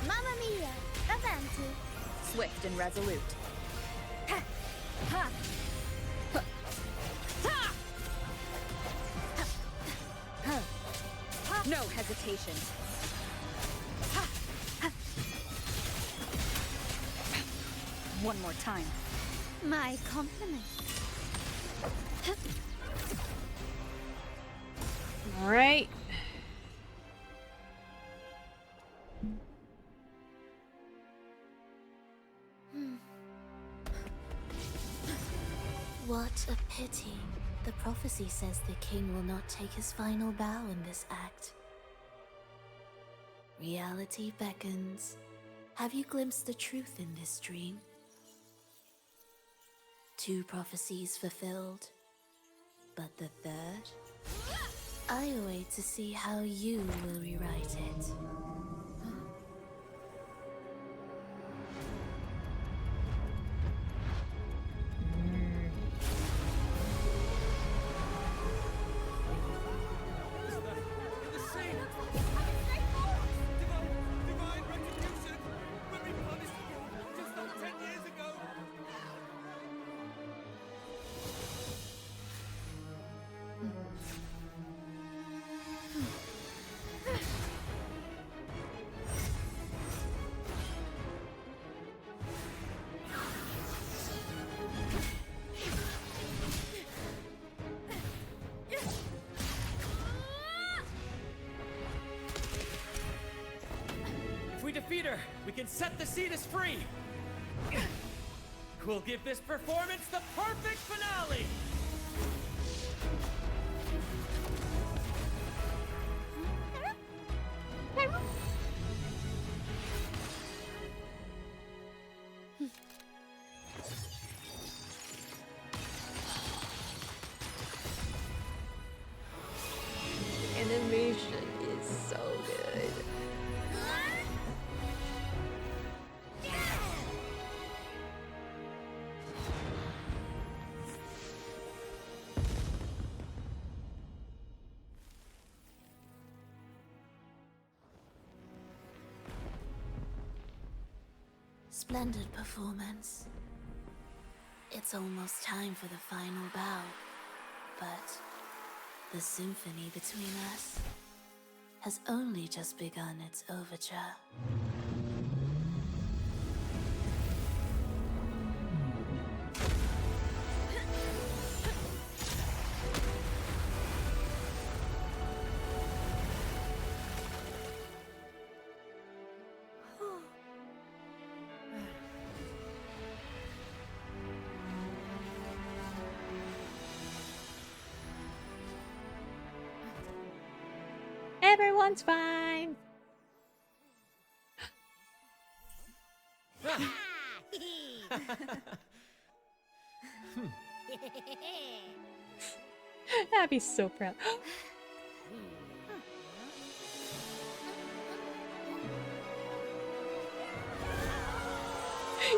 [SPEAKER 2] Mamma mia, avanti.
[SPEAKER 15] Swift and resolute. Ha! Ha! Ha! Ha! Ha! Ha! No hesitation. Ha! Ha! One more time.
[SPEAKER 2] My compliments.
[SPEAKER 1] All right.
[SPEAKER 11] What a pity. The prophecy says the king will not take his final bow in this act. Reality beckons. Have you glimpsed the truth in this dream? 2 prophecies fulfilled, but the third? I await to see how you will rewrite it.
[SPEAKER 6] If we defeat her, we can set the Cetus free! We'll give this performance the perfect finale!
[SPEAKER 1] Animation is so good.
[SPEAKER 11] Splendid performance. It's almost time for the final bow, but the symphony between us has only just begun its overture.
[SPEAKER 1] Everyone's fine. Abby's so proud.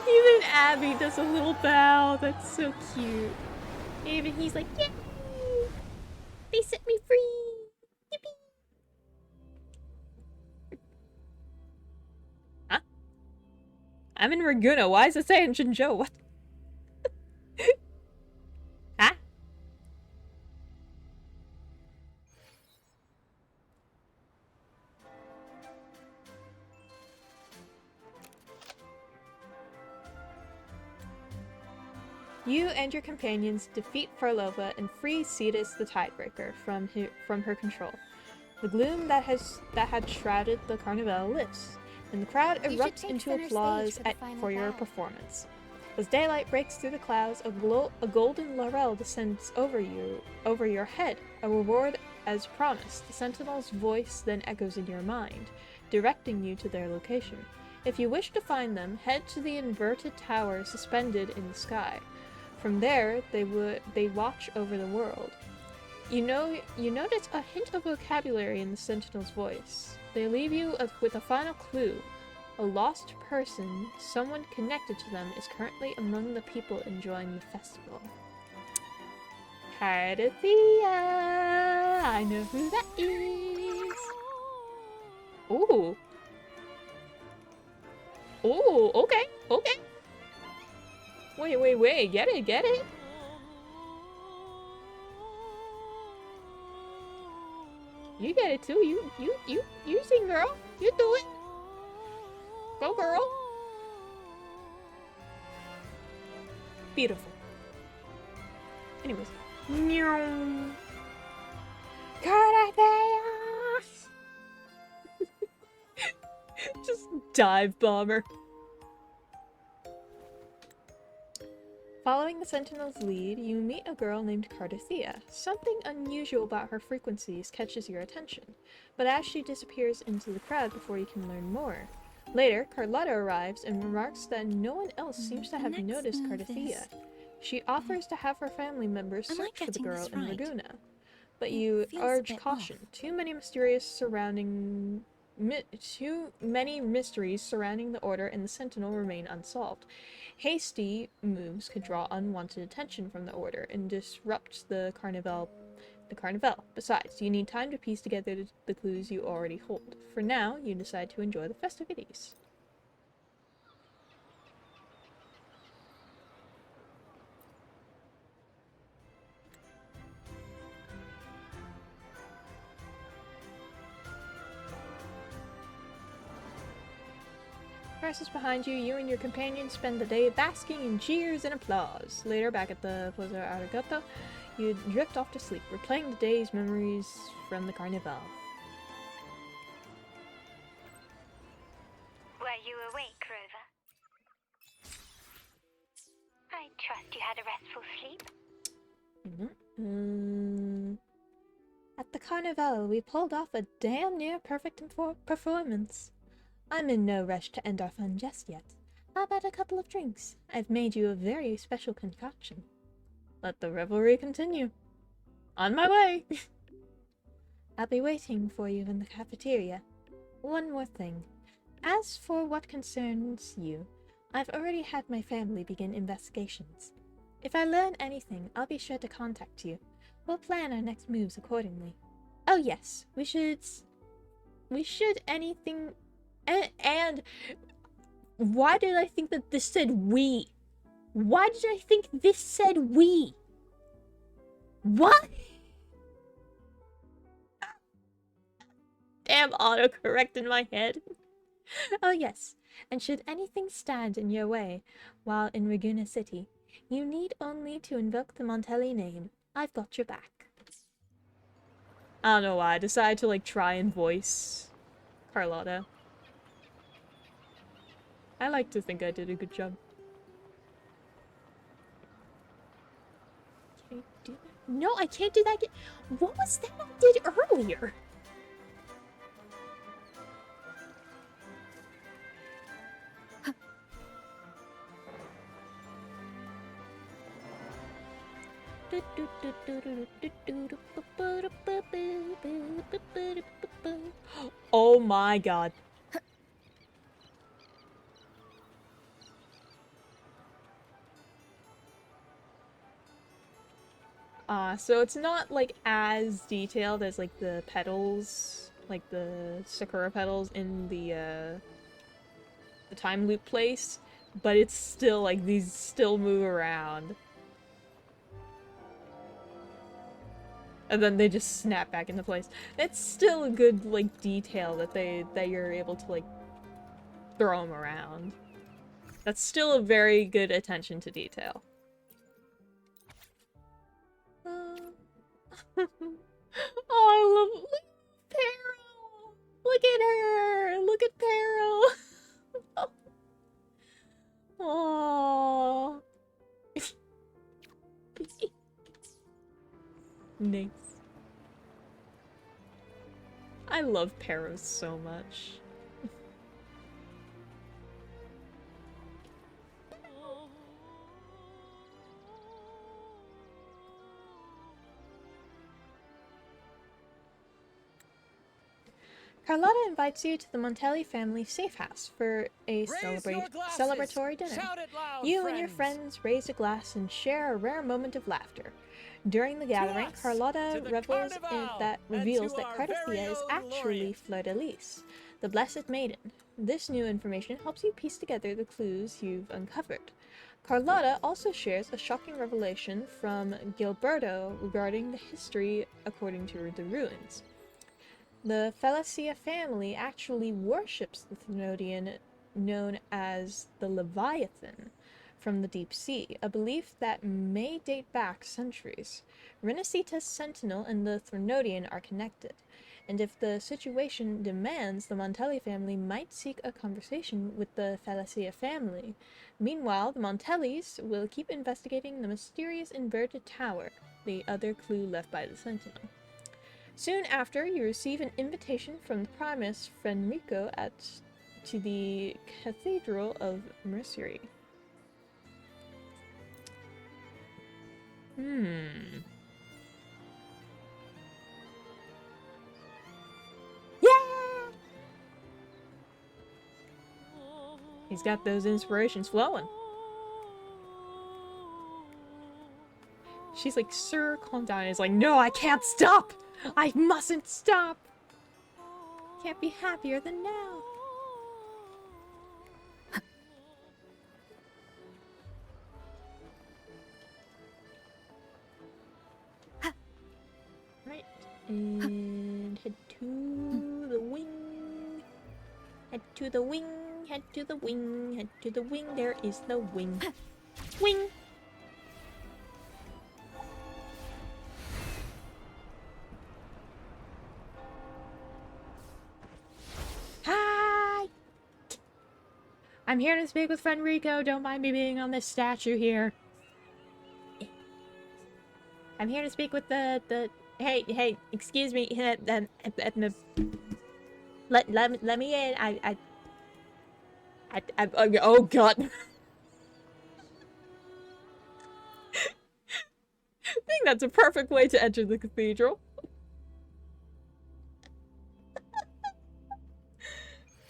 [SPEAKER 1] Even Abby does a little bow. That's so cute. Even he's like, yay! They set me free! Yippee! Huh? I'm in Raguna. Why is it saying Jinzhou? What? Huh? You and your companions defeat Farlova and free Cetus the Tidebreaker from her control. The gloom that had shrouded the Carnival lifts, and the crowd erupts into applause for your performance. As daylight breaks through the clouds, a golden laurel descends over your head, a reward as promised. The sentinel's voice then echoes in your mind, directing you to their location. If you wish to find them, head to the inverted tower suspended in the sky. From there, they watch over the world. You notice a hint of vocabulary in the sentinel's voice. They leave you with a final clue. A lost person, someone connected to them, is currently among the people enjoying the festival. Cardathia! I know who that is! Ooh! Ooh, okay, okay! Wait, get it? You get it too, you sing, girl! You do it! Go, girl! Beautiful. Anyways. Just dive bomber. Following the Sentinel's lead, you meet a girl named Cardathia. Something unusual about her frequencies catches your attention, but as she disappears into the crowd before you can learn more. Later, Carlotta arrives and remarks that no one else seems to have noticed Cardathia. She offers to have her family members search for the girl in Laguna, but you urge caution. Too many mysteries surrounding the Order and the Sentinel remain unsolved. Hasty moves could draw unwanted attention from the Order and disrupt the Carnival. Besides, you need time to piece together the clues you already hold. For now, you decide to enjoy the festivities. Prices behind you, you and your companions spend the day basking in cheers and applause. Later, back at the Plaza Arigato, you drift off to sleep, replaying the day's memories from the Carnival.
[SPEAKER 16] Were you awake, Rover? I trust you had a restful sleep.
[SPEAKER 1] At the Carnival, we pulled off a damn near perfect performance. I'm in no rush to end our fun just yet. How about a couple of drinks? I've made you a very special concoction. Let the revelry continue. On my way! I'll be waiting for you in the cafeteria. One more thing. As for what concerns you, I've already had my family begin investigations. If I learn anything, I'll be sure to contact you. We'll plan our next moves accordingly. Oh yes, we should anything... And why did I think that this said we? Why did I think this said we? What? Damn autocorrect in my head. Oh yes, and should anything stand in your way while in Raguna City, you need only to invoke the Montelli name. I've got your back. I don't know why I decided to try and voice Carlotta. I like to think I did a good job. Can I do that? No, I can't do that again. What was that I did earlier? Oh my god. So it's not like as detailed as like the petals, like the sakura petals in the time loop place, but it's still like these still move around. And then they just snap back into place. It's still a good like detail that you're able to like throw them around. That's still a very good attention to detail. Oh, I love Peril! Look at her! Look at Peril! Oh. Nice. I love Peril so much. Carlotta invites you to the Montelli family safe house for a celebratory dinner. You and your friends raise a glass and share a rare moment of laughter. During the gathering, Carlotta reveals that Cardothea is actually Fleur-de-Lis, the Blessed Maiden. This new information helps you piece together the clues you've uncovered. Carlotta also shares a shocking revelation from Gilberto regarding the history according to the ruins. The Felicia family actually worships the Thenodian known as the Leviathan from the deep sea, a belief that may date back centuries. Renacita's Sentinel and the Thenodian are connected, and if the situation demands, the Montelli family might seek a conversation with the Felicia family. Meanwhile, the Montellis will keep investigating the mysterious inverted tower, the other clue left by the Sentinel. Soon after, you receive an invitation from the Primus Fenrico to the Cathedral of Mercury. Yeah! He's got those inspirations flowing. She's like, sir, calm down. And he's like, no, I can't stop! I mustn't stop! Can't be happier than now. Right. And head to the wing. Head to the wing. Head to the wing. Head to the wing. There is the wing. Wing! Hi! I'm here to speak with Fenrico. Don't mind me being on this statue here. I'm here to speak with the hey, excuse me. Let me in. I oh god. I think that's a perfect way to enter the cathedral.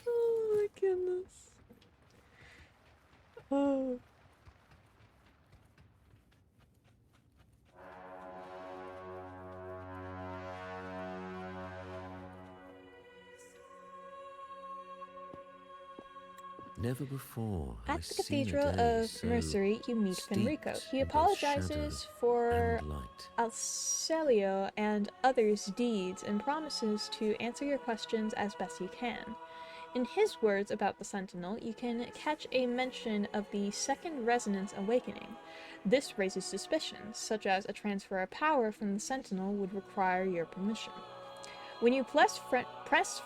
[SPEAKER 1] Oh my goodness. Oh.
[SPEAKER 7] Never before
[SPEAKER 1] At the Cathedral of Mercury, you meet Fenrico. He apologizes for Alcelio and others' deeds and promises to answer your questions as best he can. In his words about the Sentinel, you can catch a mention of the Second Resonance Awakening. This raises suspicions, such as a transfer of power from the Sentinel would require your permission. When you press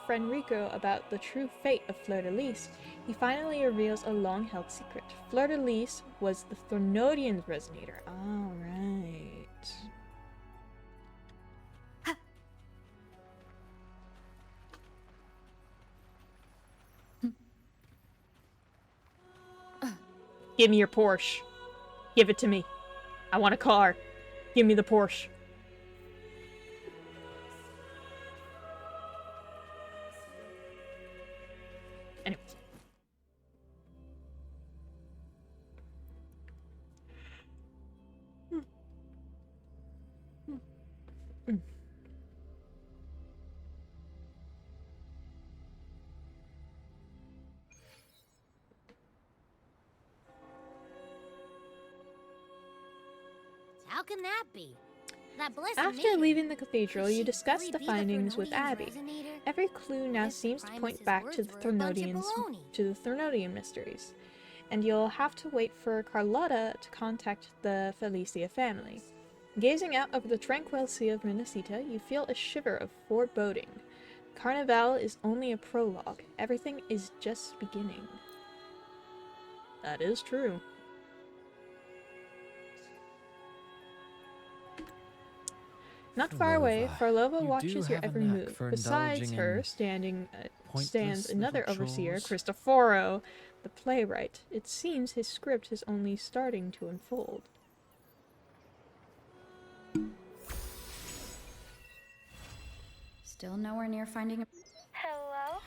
[SPEAKER 1] Fenrico about the true fate of Fleur-de-Lis, he finally reveals a long-held secret. Fleur-de-Lis was the Thenodian's resonator. All right. Give me your Porsche. Give it to me. I want a car. Give me the Porsche. Anyways.
[SPEAKER 2] How can that be? That blessed
[SPEAKER 1] After
[SPEAKER 2] maiden.
[SPEAKER 1] leaving the cathedral,
[SPEAKER 2] Could
[SPEAKER 1] you
[SPEAKER 2] she
[SPEAKER 1] discuss
[SPEAKER 2] really
[SPEAKER 1] the
[SPEAKER 2] be
[SPEAKER 1] findings with
[SPEAKER 2] Threnodian's
[SPEAKER 1] Abby.
[SPEAKER 2] resonator?
[SPEAKER 1] Every clue now
[SPEAKER 2] This
[SPEAKER 1] seems to point
[SPEAKER 2] Primus's
[SPEAKER 1] back to
[SPEAKER 2] words
[SPEAKER 1] the
[SPEAKER 2] were a bunch of
[SPEAKER 1] Threnodian mysteries, and you'll have to wait for Carlotta to contact the Felicia family. Gazing out over the tranquil sea of Minnesota, you feel a shiver of foreboding. Carnival is only a prologue. Everything is just beginning. That is true. Not far away, Farlova watches your every move. Besides her, stands another overseer, Cristoforo, the playwright. It seems his script is only starting to unfold.
[SPEAKER 4] Still nowhere near finding a...
[SPEAKER 16] Hello?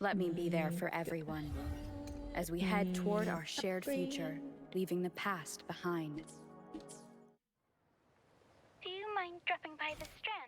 [SPEAKER 4] Let me be there for everyone. As we head toward our shared future, leaving the past behind.
[SPEAKER 16] Do you mind dropping by the Strand?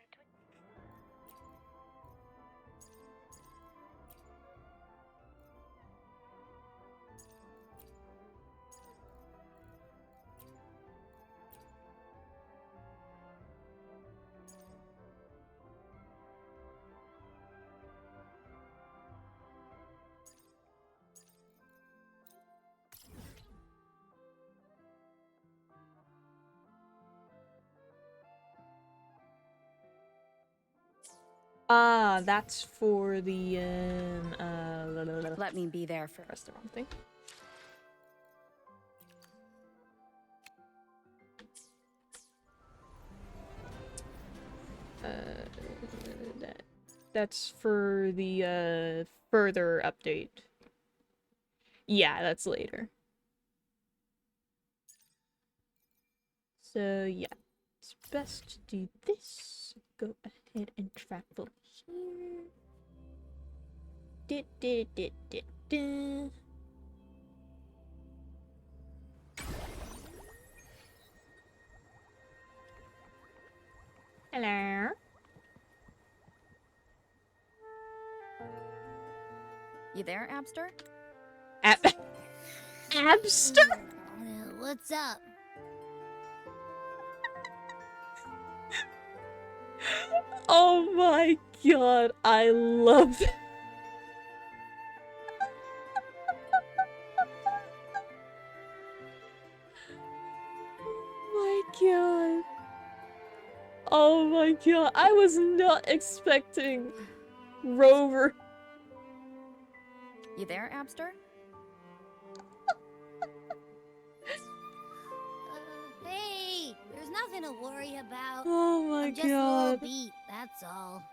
[SPEAKER 1] Ah, that's for the,
[SPEAKER 4] Let me be there for...
[SPEAKER 1] Press the wrong thing. That's for the, further update. Yeah, that's later. So, yeah. It's best to do this. Go ahead and travel here. Hello?
[SPEAKER 4] You there, Abster?
[SPEAKER 1] Abster?
[SPEAKER 2] What's up?
[SPEAKER 1] Oh my god, I love that. Oh my god. Oh my god, I was not expecting Rover.
[SPEAKER 4] You there, Abster?
[SPEAKER 2] Hey, there's nothing to worry about.
[SPEAKER 1] Oh my
[SPEAKER 2] I'm just a little
[SPEAKER 1] god.
[SPEAKER 2] beat, that's all.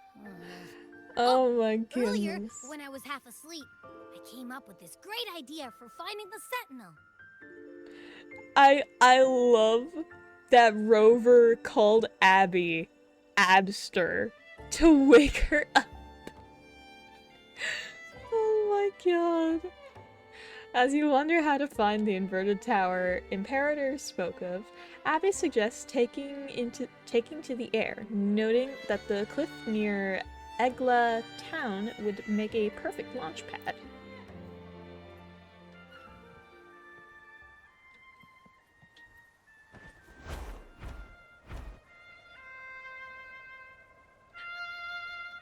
[SPEAKER 1] Oh my
[SPEAKER 2] Earlier,
[SPEAKER 1] goodness.
[SPEAKER 2] when I was half asleep, I came up with this great idea for finding the Sentinel.
[SPEAKER 1] I love that Rover called Abby Abster to wake her up. Oh my god. As you wonder how to find the inverted tower Imperator spoke of, Abby suggests taking to the air, noting that the cliff near Egla town would make a perfect launch pad.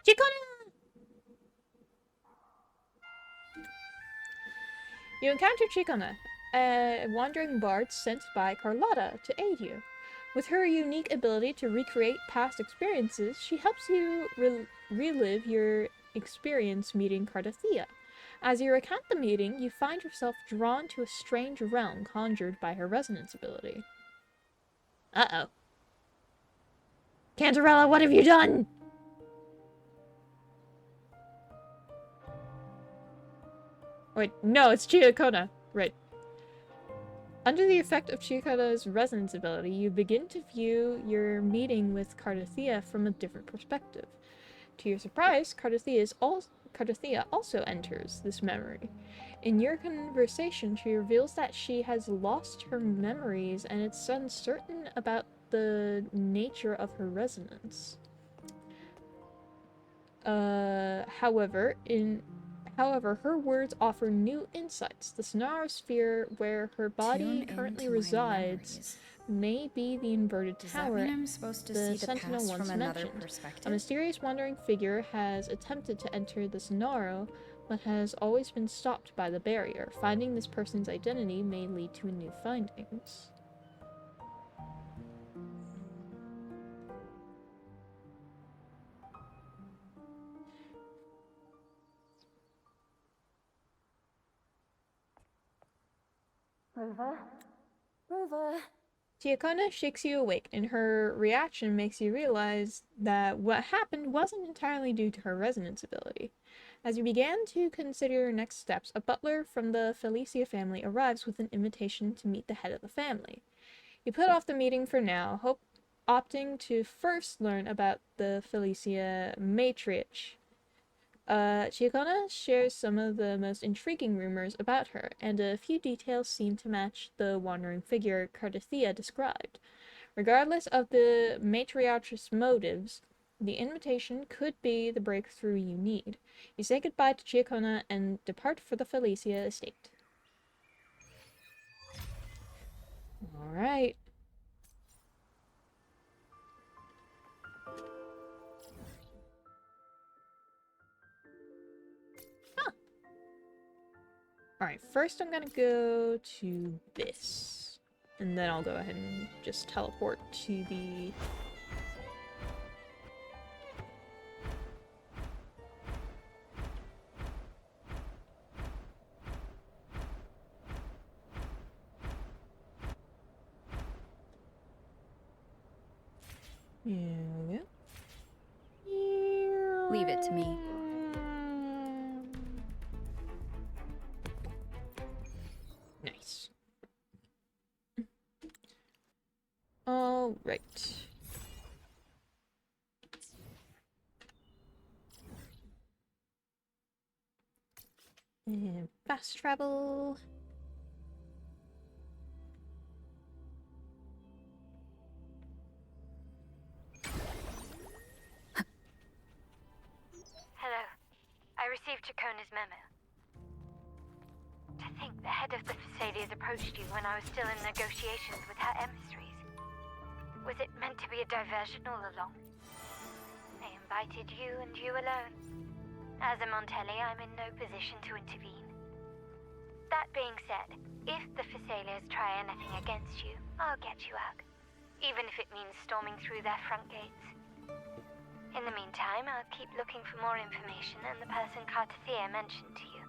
[SPEAKER 1] Chicona! You encounter Chicona, a wandering bard sent by Carlotta to aid you. With her unique ability to recreate past experiences, she helps you relive your experience meeting Cardathia. As you recount the meeting, you find yourself drawn to a strange realm conjured by her resonance ability. Uh-oh. Cantarella, what have you done? Wait, no, it's Chicona. Right. Under the effect of Chiyokona's resonance ability, you begin to view your meeting with Cardothea from a different perspective. To your surprise, Cardothea also enters this memory. In your conversation, she reveals that she has lost her memories and it's uncertain about the nature of her resonance. However, her words offer new insights. The Sonaro sphere where her body currently resides may be the inverted tower
[SPEAKER 4] I'm supposed to
[SPEAKER 1] the
[SPEAKER 4] see the
[SPEAKER 1] Sentinel
[SPEAKER 4] past
[SPEAKER 1] once
[SPEAKER 4] from another
[SPEAKER 1] mentioned. A
[SPEAKER 4] perspective?
[SPEAKER 1] mysterious wandering figure has attempted to enter the Sonaro, but has always been stopped by the barrier. Finding this person's identity may lead to new findings.
[SPEAKER 2] Rover? Rover?
[SPEAKER 1] Chiokona shakes you awake, and her reaction makes you realize that what happened wasn't entirely due to her resonance ability. As you began to consider your next steps, a butler from the Felicia family arrives with an invitation to meet the head of the family. You put off the meeting for now, opting to first learn about the Felicia matriarch. Chiokona shares some of the most intriguing rumors about her, and a few details seem to match the wandering figure Cardothea described. Regardless of the matriarch's motives, the invitation could be the breakthrough you need. You say goodbye to Chiokona and depart for the Felicia estate. Alright. Alright, first I'm gonna go to this. And then I'll go ahead and just teleport to the... Yeah.
[SPEAKER 4] Leave it to me.
[SPEAKER 1] Nice. All right. And fast travel.
[SPEAKER 16] Hello. I received Chacona's memo. To think the head of the Thessalias approached you when I was still in negotiations with her emissaries. Was it meant to be a diversion all along? They invited you and you alone. As a Montelli, I'm in no position to intervene. That being said, if the Thessalias try anything against you, I'll get you out. Even if it means storming through their front gates. In the meantime, I'll keep looking for more information and the person Cardothea mentioned to you.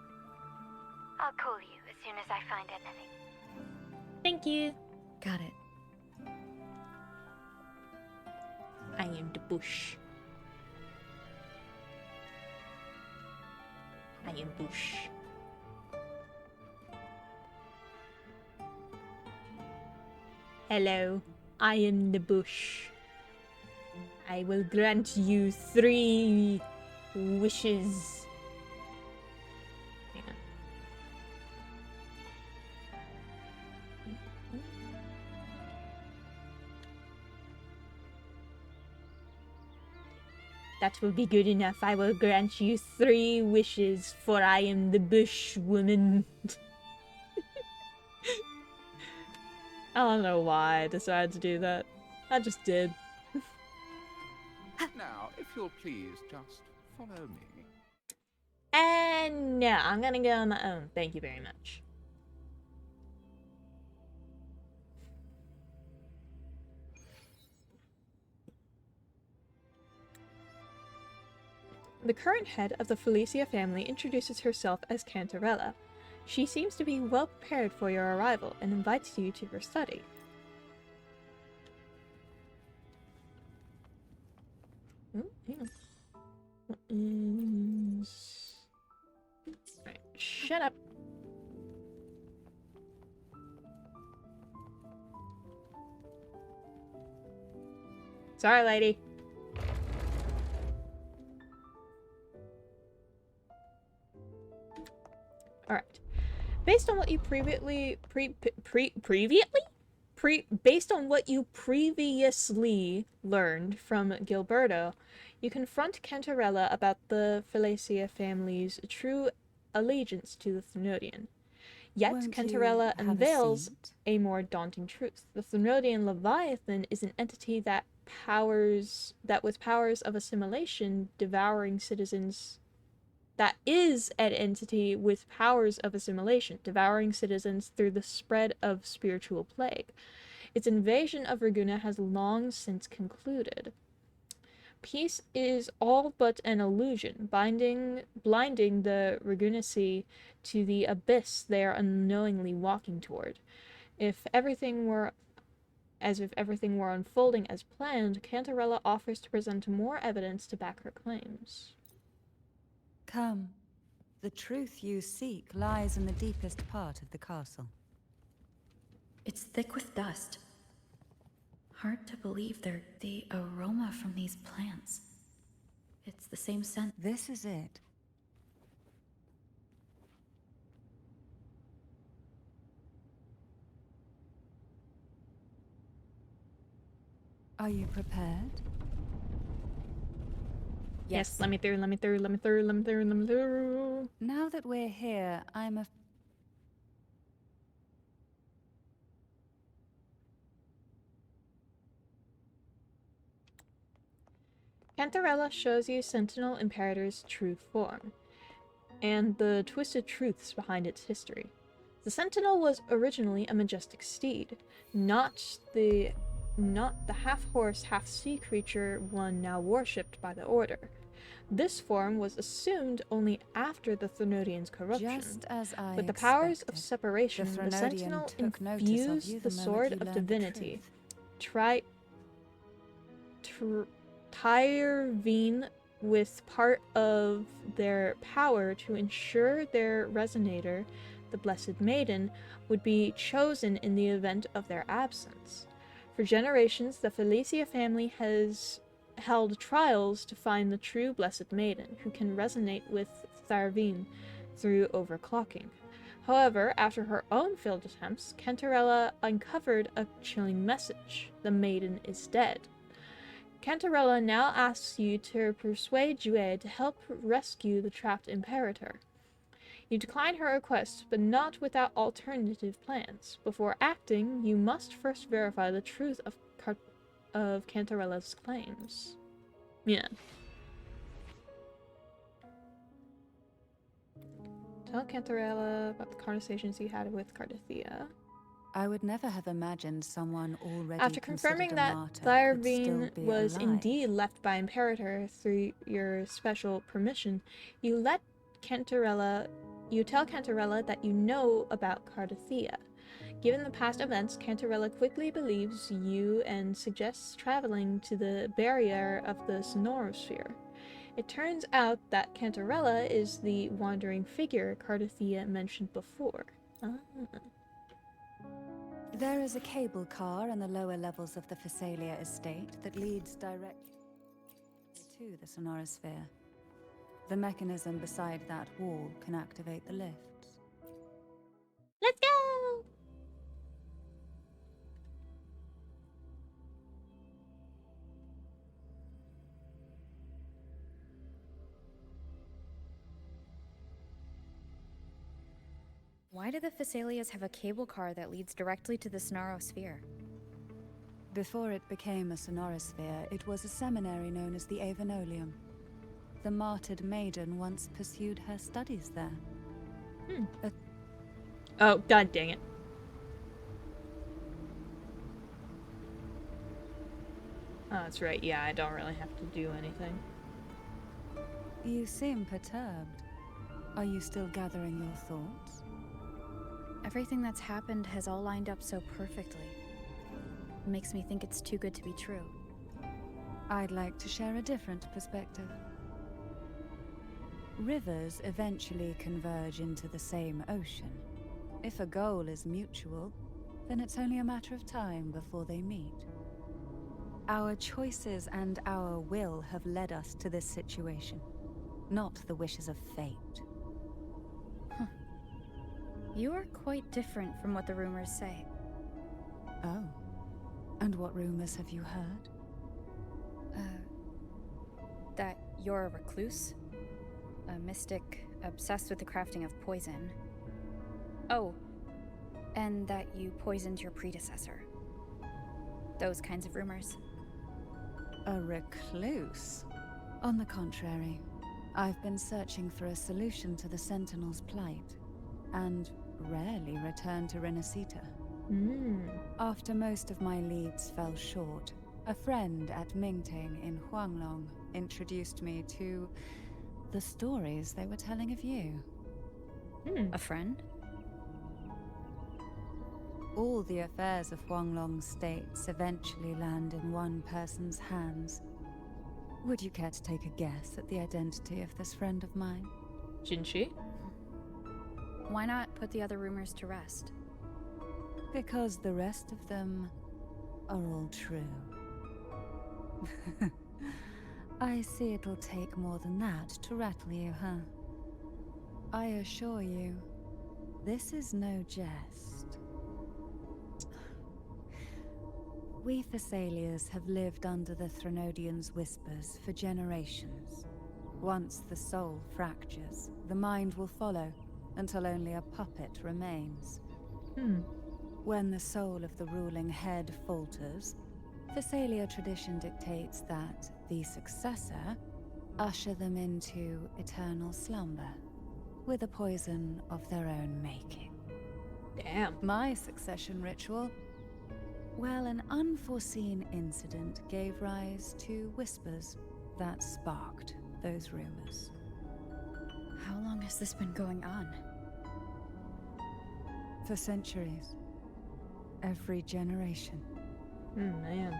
[SPEAKER 16] I'll call you as soon as I find anything.
[SPEAKER 1] Thank you.
[SPEAKER 4] Got it.
[SPEAKER 1] I am the bush. I am bush. Hello, I am the bush. I will grant you 3 wishes. Hang on. That will be good enough. I will grant you 3 wishes, for I am the bush woman. I don't know why I decided to do that. I just did.
[SPEAKER 17] Now, if you'll please just follow me.
[SPEAKER 1] And no, I'm gonna go on my own. Thank you very much. The current head of the Felicia family introduces herself as Cantarella. She seems to be well prepared for your arrival and invites you to her study. Oh, hang on. What is... Right, shut up. Sorry, lady. Alright. Based on what you based on what you previously learned from Gilberto, you confront Cantarella about the Falacia family's true allegiance to the Thenodian. Yet,
[SPEAKER 4] Won't
[SPEAKER 1] Cantarella
[SPEAKER 4] you have a
[SPEAKER 1] unveils
[SPEAKER 4] seat?
[SPEAKER 1] a more daunting truth. The Thenodian Leviathan is an entity that with powers of assimilation devouring citizens through the spread of spiritual plague. Its invasion of Raguna has long since concluded. Peace is all but an illusion, blinding the Ragunacy to the abyss they are unknowingly walking toward. If everything were unfolding as planned, Cantarella offers to present more evidence to back her claims.
[SPEAKER 4] Come. The truth you seek lies in the deepest part of the castle.
[SPEAKER 18] It's thick with dust. Hard to believe they're the aroma from these plants. It's the same scent.
[SPEAKER 4] This is it. Are you prepared?
[SPEAKER 1] Yes, let me through.
[SPEAKER 4] Now that we're here,
[SPEAKER 1] Cantarella shows you Sentinel Imperator's true form, and the twisted truths behind its history. The Sentinel was originally a majestic steed, not the half-horse, half-sea creature one now worshipped by the Order. This form was assumed only after the Thenodian's corruption.
[SPEAKER 4] just as I
[SPEAKER 1] With the powers of
[SPEAKER 4] expected,
[SPEAKER 1] separation, the Sentinel
[SPEAKER 4] took notice of you
[SPEAKER 1] infused the
[SPEAKER 4] moment
[SPEAKER 1] Sword
[SPEAKER 4] you
[SPEAKER 1] of
[SPEAKER 4] learned the
[SPEAKER 1] Divinity,
[SPEAKER 4] truth.
[SPEAKER 1] Tyrvine, with part of their power to ensure their resonator, the Blessed Maiden, would be chosen in the event of their absence. For generations, the Falacia family has held trials to find the true Blessed Maiden, who can resonate with Tharvine through overclocking. However, after her own failed attempts, Cantarella uncovered a chilling message. The Maiden is dead. Cantarella now asks you to persuade Jue to help rescue the trapped Imperator. You decline her request, but not without alternative plans. Before acting, you must first verify the truth of Cantarella's claims. Yeah. Tell Cantarella about the conversations you had with Cardathia.
[SPEAKER 4] I would never have imagined someone already
[SPEAKER 1] After confirming that Tyrvine was indeed left by Imperator through your special permission, you tell Cantarella that you know about Cardathia. Given the past events, Cantarella quickly believes you and suggests traveling to the barrier of the Sonorosphere. It turns out that Cantarella is the wandering figure Cardathia mentioned before.
[SPEAKER 4] There is a cable car in the lower levels of the Phasalia estate that leads directly to the Sonorosphere. The mechanism beside that wall can activate the lifts.
[SPEAKER 1] Let's go!
[SPEAKER 18] Why do the Phasalias have a cable car that leads directly to the Sonorosphere?
[SPEAKER 4] Before it became a Sonorosphere, it was a seminary known as the Avenolium. The martyred maiden once pursued her studies there.
[SPEAKER 1] Oh, god dang it. Oh, that's right. Yeah, I don't really have to do anything.
[SPEAKER 4] You seem perturbed. Are you still gathering your thoughts?
[SPEAKER 18] Everything that's happened has all lined up so perfectly. It makes me think it's too good to be true.
[SPEAKER 4] I'd like to share a different perspective. Rivers eventually converge into the same ocean. If a goal is mutual, then it's only a matter of time before they meet. Our choices and our will have led us to this situation, not the wishes of fate.
[SPEAKER 18] You are quite different from what the rumors say.
[SPEAKER 4] Oh. And what rumors have you heard?
[SPEAKER 18] That you're a recluse, a mystic obsessed with the crafting of poison. Oh, and that you poisoned your predecessor. Those kinds of rumors.
[SPEAKER 4] A recluse? On the contrary, I've been searching for a solution to the Sentinel's plight, and rarely return to Renacita. After most of my leads fell short, a friend at Mingting in Huanglong introduced me to the stories they were telling of you.
[SPEAKER 18] A friend?
[SPEAKER 4] All the affairs of Huanglong states eventually land in one person's hands. Would you care to take a guess at the identity of this friend of mine?
[SPEAKER 1] Jinshi?
[SPEAKER 18] Why not put the other rumors to rest?
[SPEAKER 4] Because the rest of them are all true. I see it'll take more than that to rattle you, huh? I assure you, this is no jest. We Thessalians have lived under the Threnodians' whispers for generations. Once the soul fractures, the mind will follow, until only a puppet remains. When the soul of the ruling head falters, Thessalia tradition dictates that the successor usher them into eternal slumber, with a poison of their own making.
[SPEAKER 1] Damn.
[SPEAKER 4] My succession ritual? Well, an unforeseen incident gave rise to whispers that sparked those rumors.
[SPEAKER 18] How long has this been going on?
[SPEAKER 4] For centuries. Every generation.
[SPEAKER 1] Man.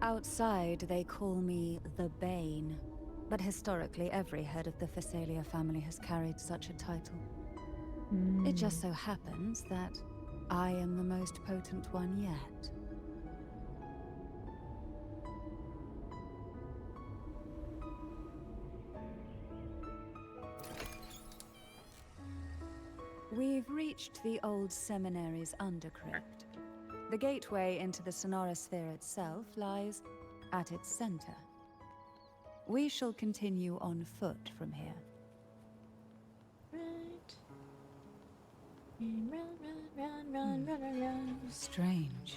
[SPEAKER 4] Outside, they call me the Bane. But historically, every head of the Thessalia family has carried such a title. It just so happens that I am the most potent one yet. We've reached the old seminary's undercrypt. The gateway into the Sonorosphere itself lies at its center. We shall continue on foot from here.
[SPEAKER 1] Run.
[SPEAKER 4] Strange.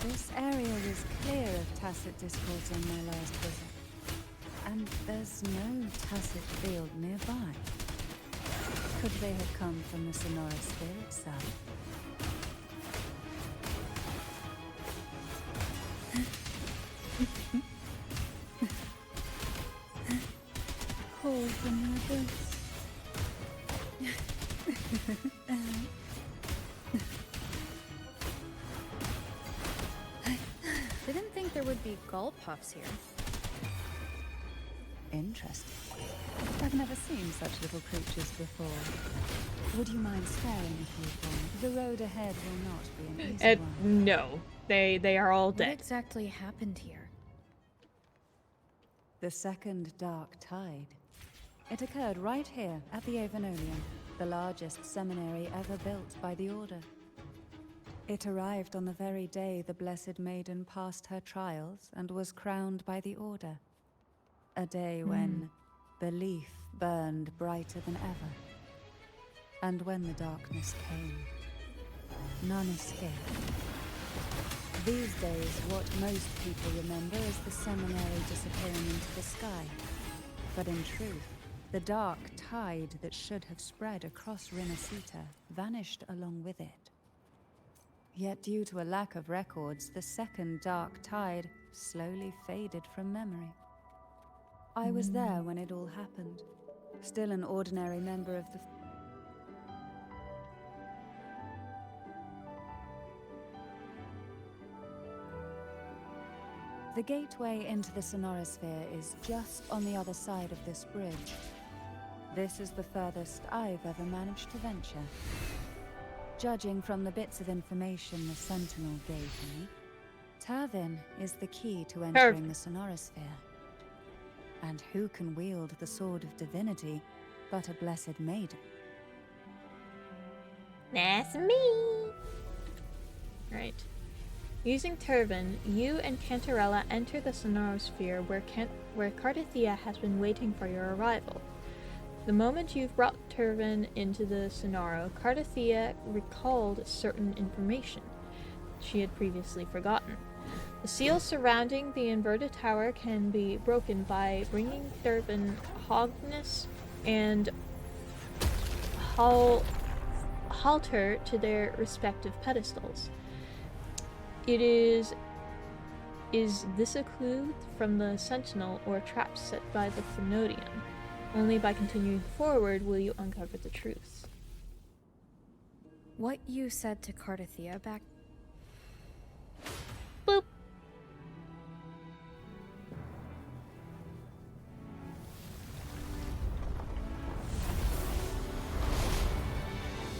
[SPEAKER 4] This area was clear of tacit discords on my last visit. And there's no tacit field nearby. Could they have come from the Sonorosphere itself? Call from the abyss.
[SPEAKER 18] Didn't think there would be gull puffs here.
[SPEAKER 4] Interesting. I've never seen such little creatures before. Would you mind sparing a few for me? The road ahead will not be an easy one.
[SPEAKER 1] No. They are all dead.
[SPEAKER 18] What exactly happened here?
[SPEAKER 4] The second dark tide. It occurred right here at the Avenolium, the largest seminary ever built by the Order. It arrived on the very day the Blessed Maiden passed her trials and was crowned by the Order. A day when belief burned brighter than ever. And when the darkness came, none escaped. These days, what most people remember is the seminary disappearing into the sky. But in truth, the dark tide that should have spread across Renacita vanished along with it. Yet due to a lack of records, the second dark tide slowly faded from memory. I was there when it all happened, still an ordinary member of the... The gateway into the Sonorosphere is just on the other side of this bridge. This is the furthest I've ever managed to venture. Judging from the bits of information the Sentinel gave me, Tervin is the key to entering the Sonorosphere. And who can wield the Sword of Divinity but a blessed maiden?
[SPEAKER 1] That's me! Right. Using Tervin, you and Cantarella enter the Sonorosphere where Cardathia has been waiting for your arrival. The moment you've brought Tervin into the Sonoro, Cardathia recalled certain information she had previously forgotten. The seals surrounding the inverted tower can be broken by bringing Tervin, Hogness, and Halter to their respective pedestals. Is this a clue from the Sentinel or a trap set by the Thenodian? Only by continuing forward will you uncover the truth.
[SPEAKER 18] What you said to Cardathia back...
[SPEAKER 1] Boop!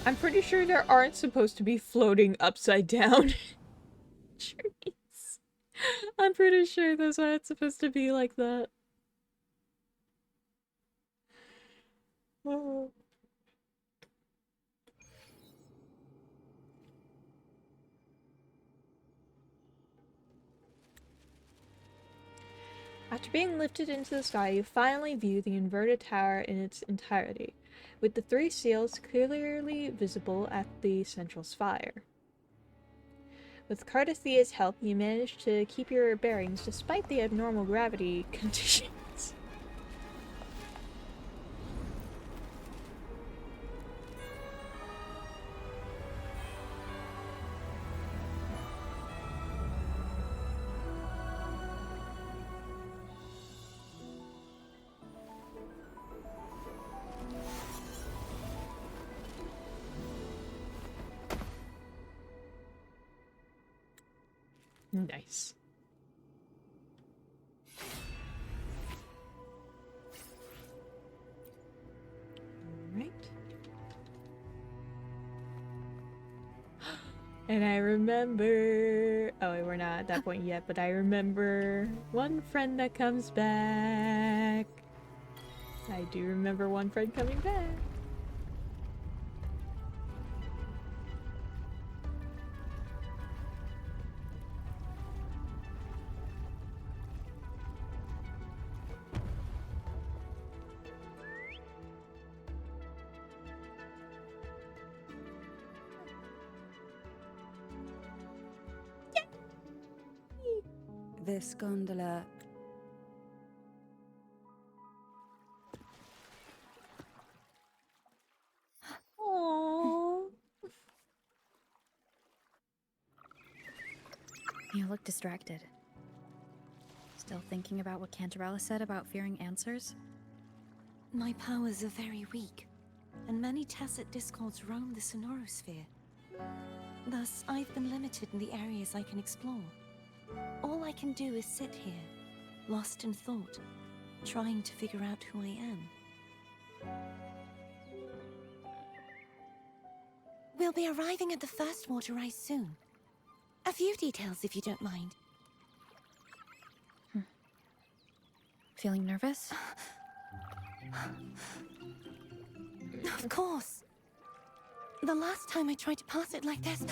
[SPEAKER 1] I'm pretty sure there aren't supposed to be floating upside down trees. I'm pretty sure those aren't supposed to be like that. Oh. After being lifted into the sky, you finally view the inverted tower in its entirety, with the three seals clearly visible at the central spire. With Cardathia's help, you manage to keep your bearings despite the abnormal gravity conditions. Nice. Alright. And I remember... Oh, we're not at that point yet, but I remember one friend that comes back. I do remember one friend coming back.
[SPEAKER 4] This gondola...
[SPEAKER 1] Aww.
[SPEAKER 18] You look distracted. Still thinking about what Cantarella said about fearing answers?
[SPEAKER 19] My powers are very weak, and many tacit discords roam the Sonorosphere. Thus, I've been limited in the areas I can explore. All I can do is sit here, lost in thought, trying to figure out who I am. We'll be arriving at the first water rise soon. A few details, if you don't mind.
[SPEAKER 18] Feeling nervous?
[SPEAKER 19] Of course. The last time I tried to pass it like this...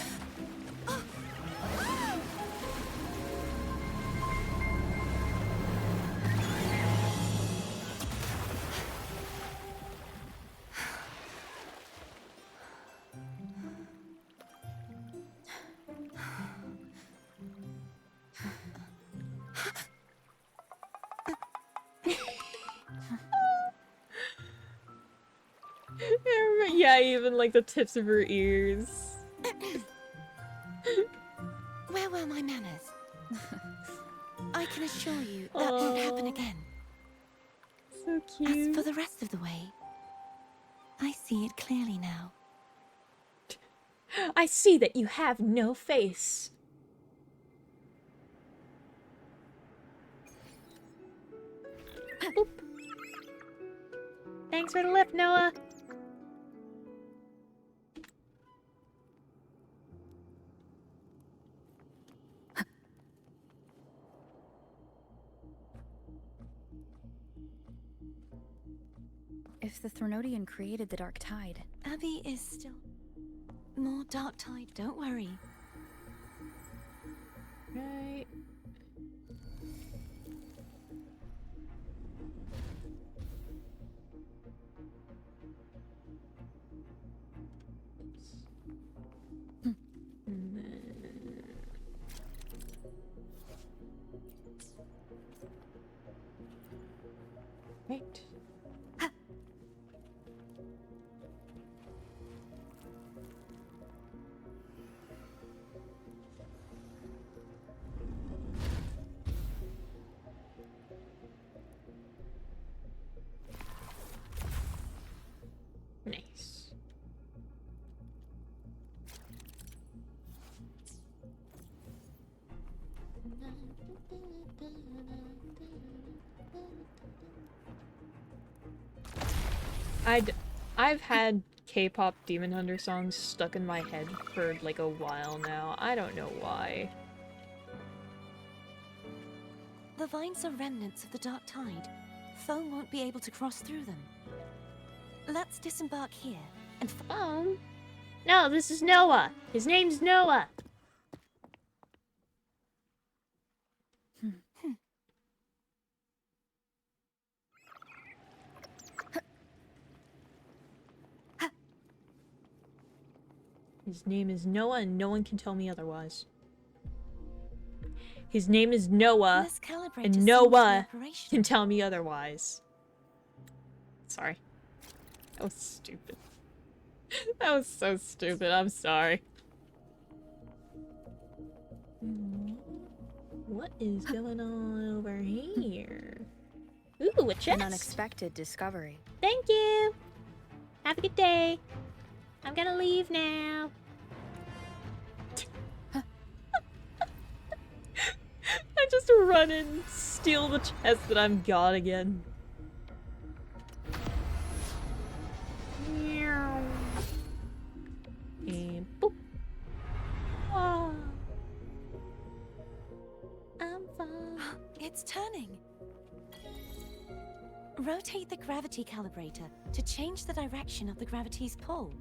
[SPEAKER 1] Yeah, even like the tips of her ears.
[SPEAKER 19] Where were my manners? I can assure you that won't happen again.
[SPEAKER 1] So cute.
[SPEAKER 19] As for the rest of the way, I see it clearly now.
[SPEAKER 1] I see that you have no face. Boop. Thanks for the lift, Noah.
[SPEAKER 18] If the Threnodian created the Dark Tide...
[SPEAKER 19] Abby is still... more Dark Tide, don't worry.
[SPEAKER 1] Right. Right. Nice. I've had K-pop Demon Hunter songs stuck in my head for like a while now. I don't know why.
[SPEAKER 19] The vines are remnants of the Dark Tide. Foam won't be able to cross through them. Let's disembark here and...
[SPEAKER 1] Foam? No, this is Noah. His name's Noah. His name is Noah, and no one can tell me otherwise. His name is Noah, and Noah can tell me otherwise. Sorry. That was stupid. That was so stupid. I'm sorry. What is going on over here? Ooh, a chest!
[SPEAKER 18] An unexpected discovery.
[SPEAKER 1] Thank you! Have a good day. I'm gonna leave now. I just run in, steal the chest, and I'm gone again. And boop. Oh. I'm fine.
[SPEAKER 19] It's turning. Rotate the gravity calibrator to change the direction of the gravity's pull.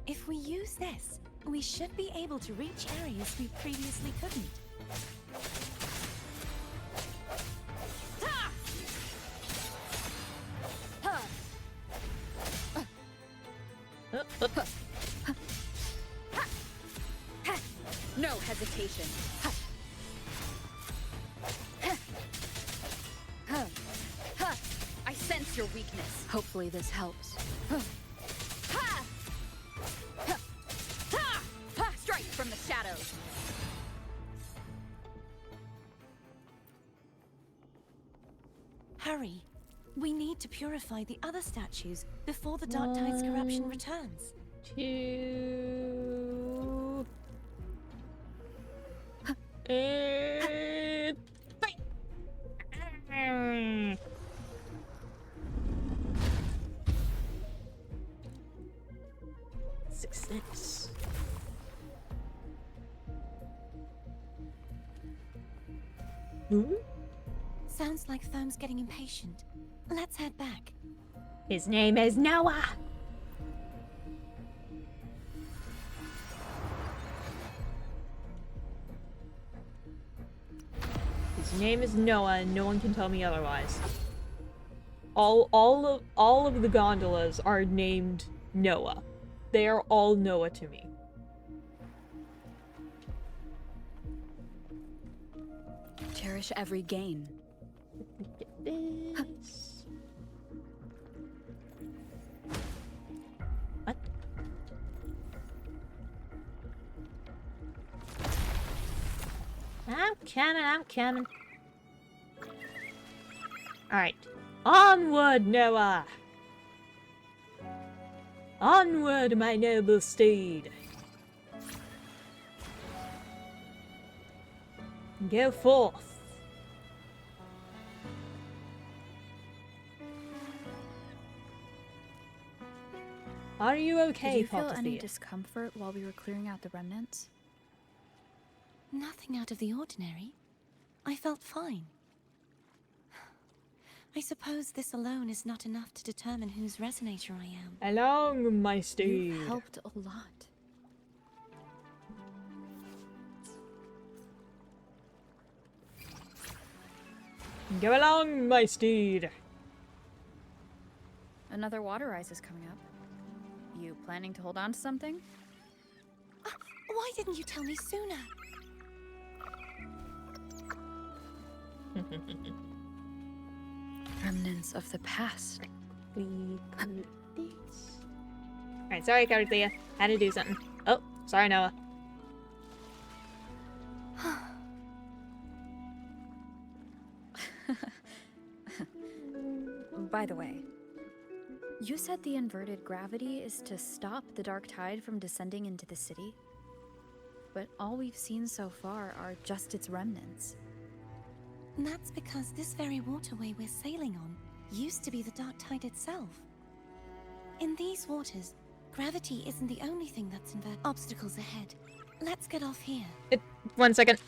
[SPEAKER 19] If we use this, we should be able to reach areas we previously couldn't.
[SPEAKER 18] No hesitation. I sense your weakness. Hopefully this helps. Strike from the shadows.
[SPEAKER 19] Hurry. We need to purify the other statues before the Dark Tide's corruption returns.
[SPEAKER 1] 2 and 3. 6.
[SPEAKER 19] Sounds like Foam's getting impatient. Let's head back.
[SPEAKER 1] His name is Noah. His name is Noah, and no one can tell me otherwise. All of the gondolas are named Noah. They are all Noah to me.
[SPEAKER 18] Cherish every gain.
[SPEAKER 1] Get this. What? I'm coming. Alright. Onward, Noah! Onward, my noble steed! Go forth! Are you okay,
[SPEAKER 18] Did you feel any
[SPEAKER 1] Paltathea?
[SPEAKER 18] discomfort while we were clearing out the remnants?
[SPEAKER 19] Nothing out of the ordinary. I felt fine. I suppose this alone is not enough to determine whose resonator I am.
[SPEAKER 1] Along, my steed.
[SPEAKER 18] You've helped a lot.
[SPEAKER 1] Go along, my steed.
[SPEAKER 18] Another water rise is coming up. You planning to hold on to something?
[SPEAKER 19] Why didn't you tell me sooner?
[SPEAKER 18] Remnants of the past.
[SPEAKER 1] We could this. Alright, sorry, Paltathea. Had to do something. Oh, sorry, Noah.
[SPEAKER 18] By the way, you said the inverted gravity is to stop the dark tide from descending into the city? But all we've seen so far are just its remnants.
[SPEAKER 19] That's because this very waterway we're sailing on used to be the dark tide itself. In these waters, gravity isn't the only thing that's inverted. Obstacles ahead. Let's get off here.
[SPEAKER 1] 1 second.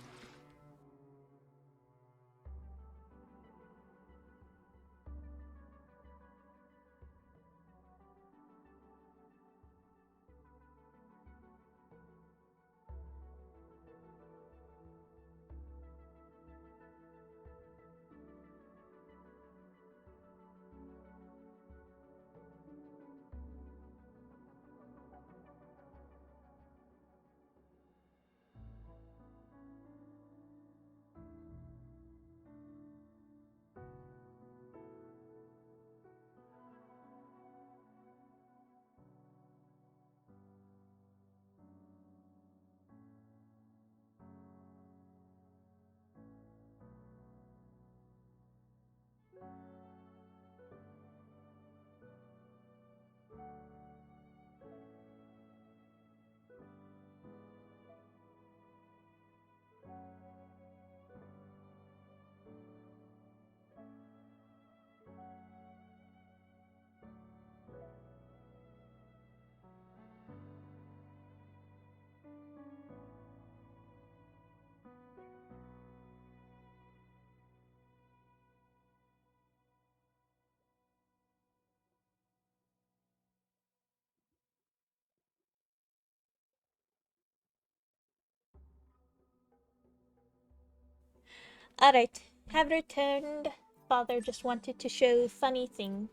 [SPEAKER 1] Alright, have returned. Father just wanted to show funny thing.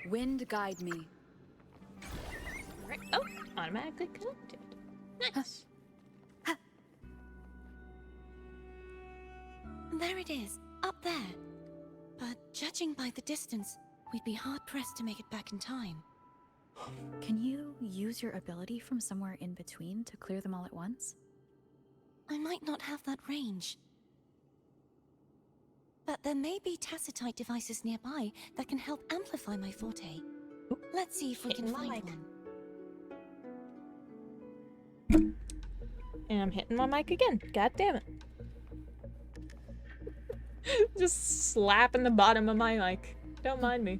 [SPEAKER 18] Wind guide me.
[SPEAKER 1] Right. Oh, automatically connected. Nice.
[SPEAKER 19] There it is, up there. But judging by the distance, we'd be hard-pressed to make it back in time.
[SPEAKER 18] Can you use your ability from somewhere in between to clear them all at once?
[SPEAKER 19] I might not have that range. But there may be tacitite devices nearby that can help amplify my forte. Let's see if we can find one.
[SPEAKER 1] And I'm hitting my mic again. God damn it. Just slapping the bottom of my mic. Don't mind me.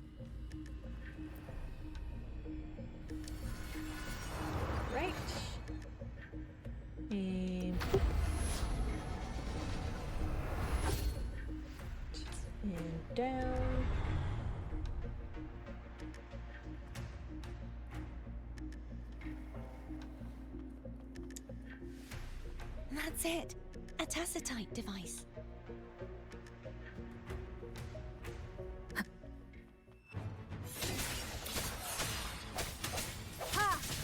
[SPEAKER 1] Right. And down.
[SPEAKER 19] That's it. A tacitite device.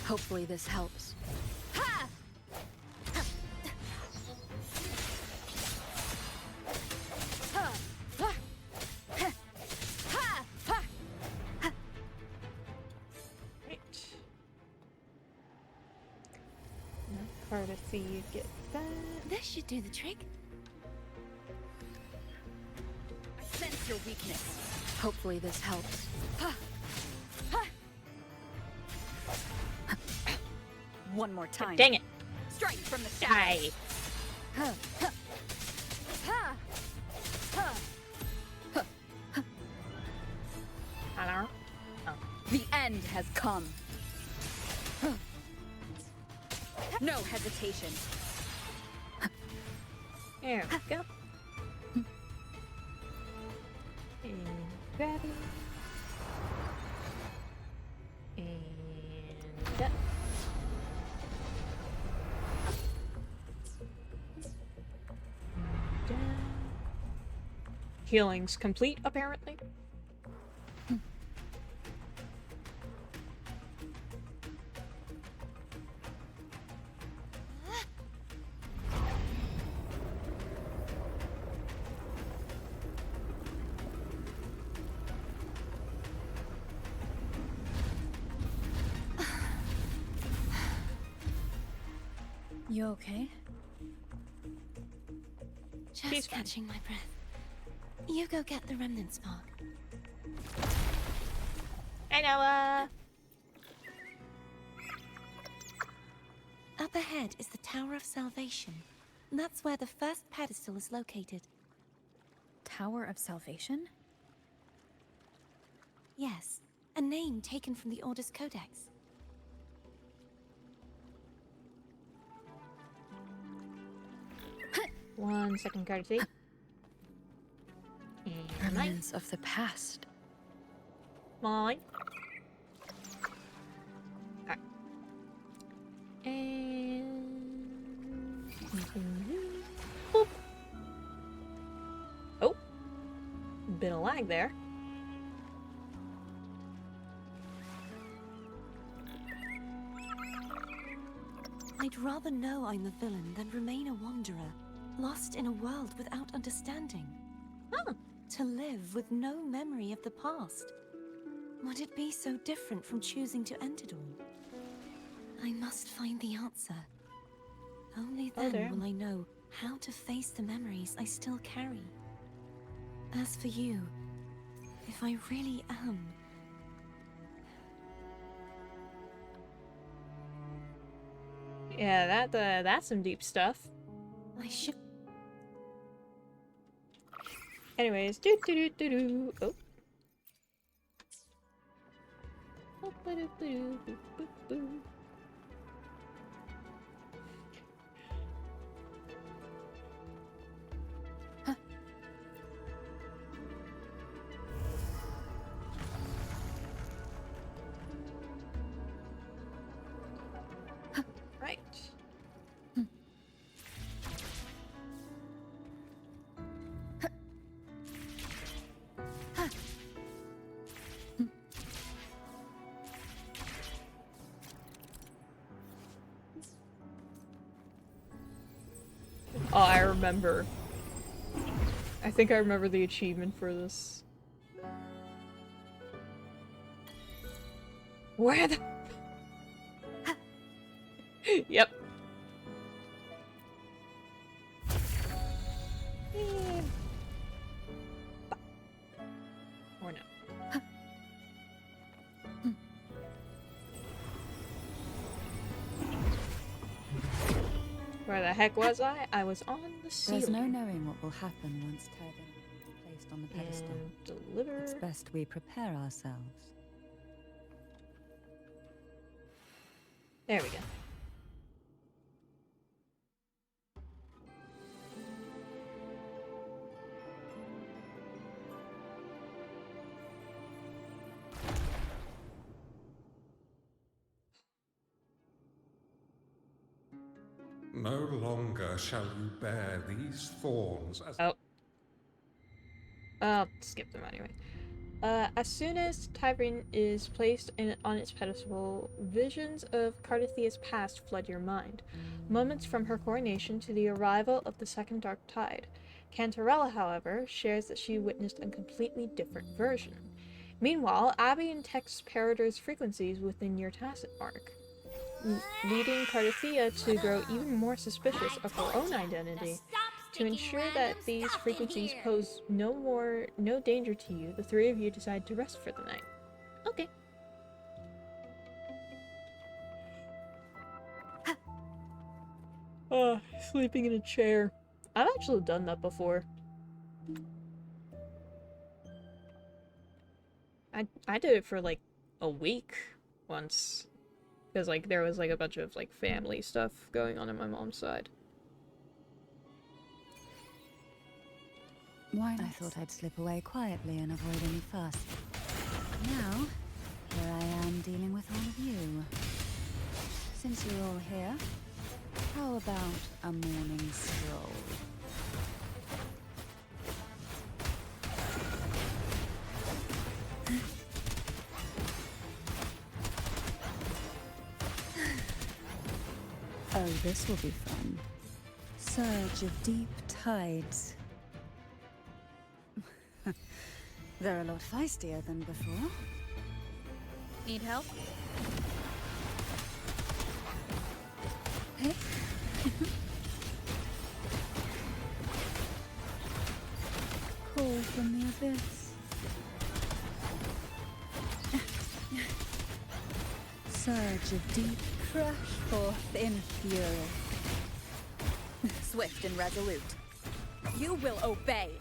[SPEAKER 18] Hopefully this helps.
[SPEAKER 1] Courtesy, get that.
[SPEAKER 19] This should do the trick.
[SPEAKER 18] I sense your weakness. Hopefully this helps. One more time.
[SPEAKER 1] Dang it.
[SPEAKER 18] Strike from the
[SPEAKER 1] Die.
[SPEAKER 18] moment has come. No hesitation.
[SPEAKER 1] There we go. And grab it. And that. Down. Healing's complete, apparently.
[SPEAKER 18] You okay?
[SPEAKER 19] Just catching my breath. You go get the remnant spark.
[SPEAKER 1] Hi, Noah.
[SPEAKER 19] Up ahead is the Tower of Salvation. That's where the first pedestal is located.
[SPEAKER 18] Tower of Salvation?
[SPEAKER 19] Yes, a name taken from the Order's Codex.
[SPEAKER 1] 1 second, courtesy. And
[SPEAKER 18] Remnants of the past.
[SPEAKER 1] mine. Okay. And boop. Oh, bit of lag there.
[SPEAKER 19] I'd rather know I'm a villain than remain a wanderer, lost in a world without understanding.
[SPEAKER 1] Huh.
[SPEAKER 19] To live with no memory of the past. Would it be so different from choosing to end it all? I must find the answer. Only then will I know how to face the memories I still carry. As for you, if I really am...
[SPEAKER 1] Yeah, that's some deep stuff.
[SPEAKER 19] I should...
[SPEAKER 1] Anyways, do do do do do. Oh. Right. Oh, I remember. I think I remember the achievement for this. Where the... Yep. Or no. Where the heck was I? I was on the ceiling.
[SPEAKER 4] There's no knowing what will happen once Terbin is placed on the pedestal.
[SPEAKER 1] And deliver.
[SPEAKER 4] It's best we prepare ourselves.
[SPEAKER 1] There we go.
[SPEAKER 20] No longer shall you bear these thorns as...
[SPEAKER 1] Oh. I'll skip them anyway. As soon as Tyrion is placed on its pedestal, visions of Cardathia's past flood your mind. Moments from her coronation to the arrival of the Second Dark Tide. Cantarella, however, shares that she witnessed a completely different version. Meanwhile, Abian texts Parader's frequencies within your tacit mark, leading Cardathia to grow even more suspicious of her own identity. To ensure that these frequencies pose no danger to you, the three of you decide to rest for the night. Okay. Sleeping in a chair. I've actually done that before. I did it for like a week once. Because, like, there was, like, a bunch of, like, family stuff going on my mom's side.
[SPEAKER 4] Why not? I thought I'd slip away quietly and avoid any fuss. Now, here I am dealing with all of you. Since you're all here, how about a morning stroll? Oh, this will be fun. Surge of deep tides. They're a lot feistier than before.
[SPEAKER 18] Need help?
[SPEAKER 4] Hey? Call from the abyss. Surge of deep crush forth in fury.
[SPEAKER 18] Swift and resolute. You will obey.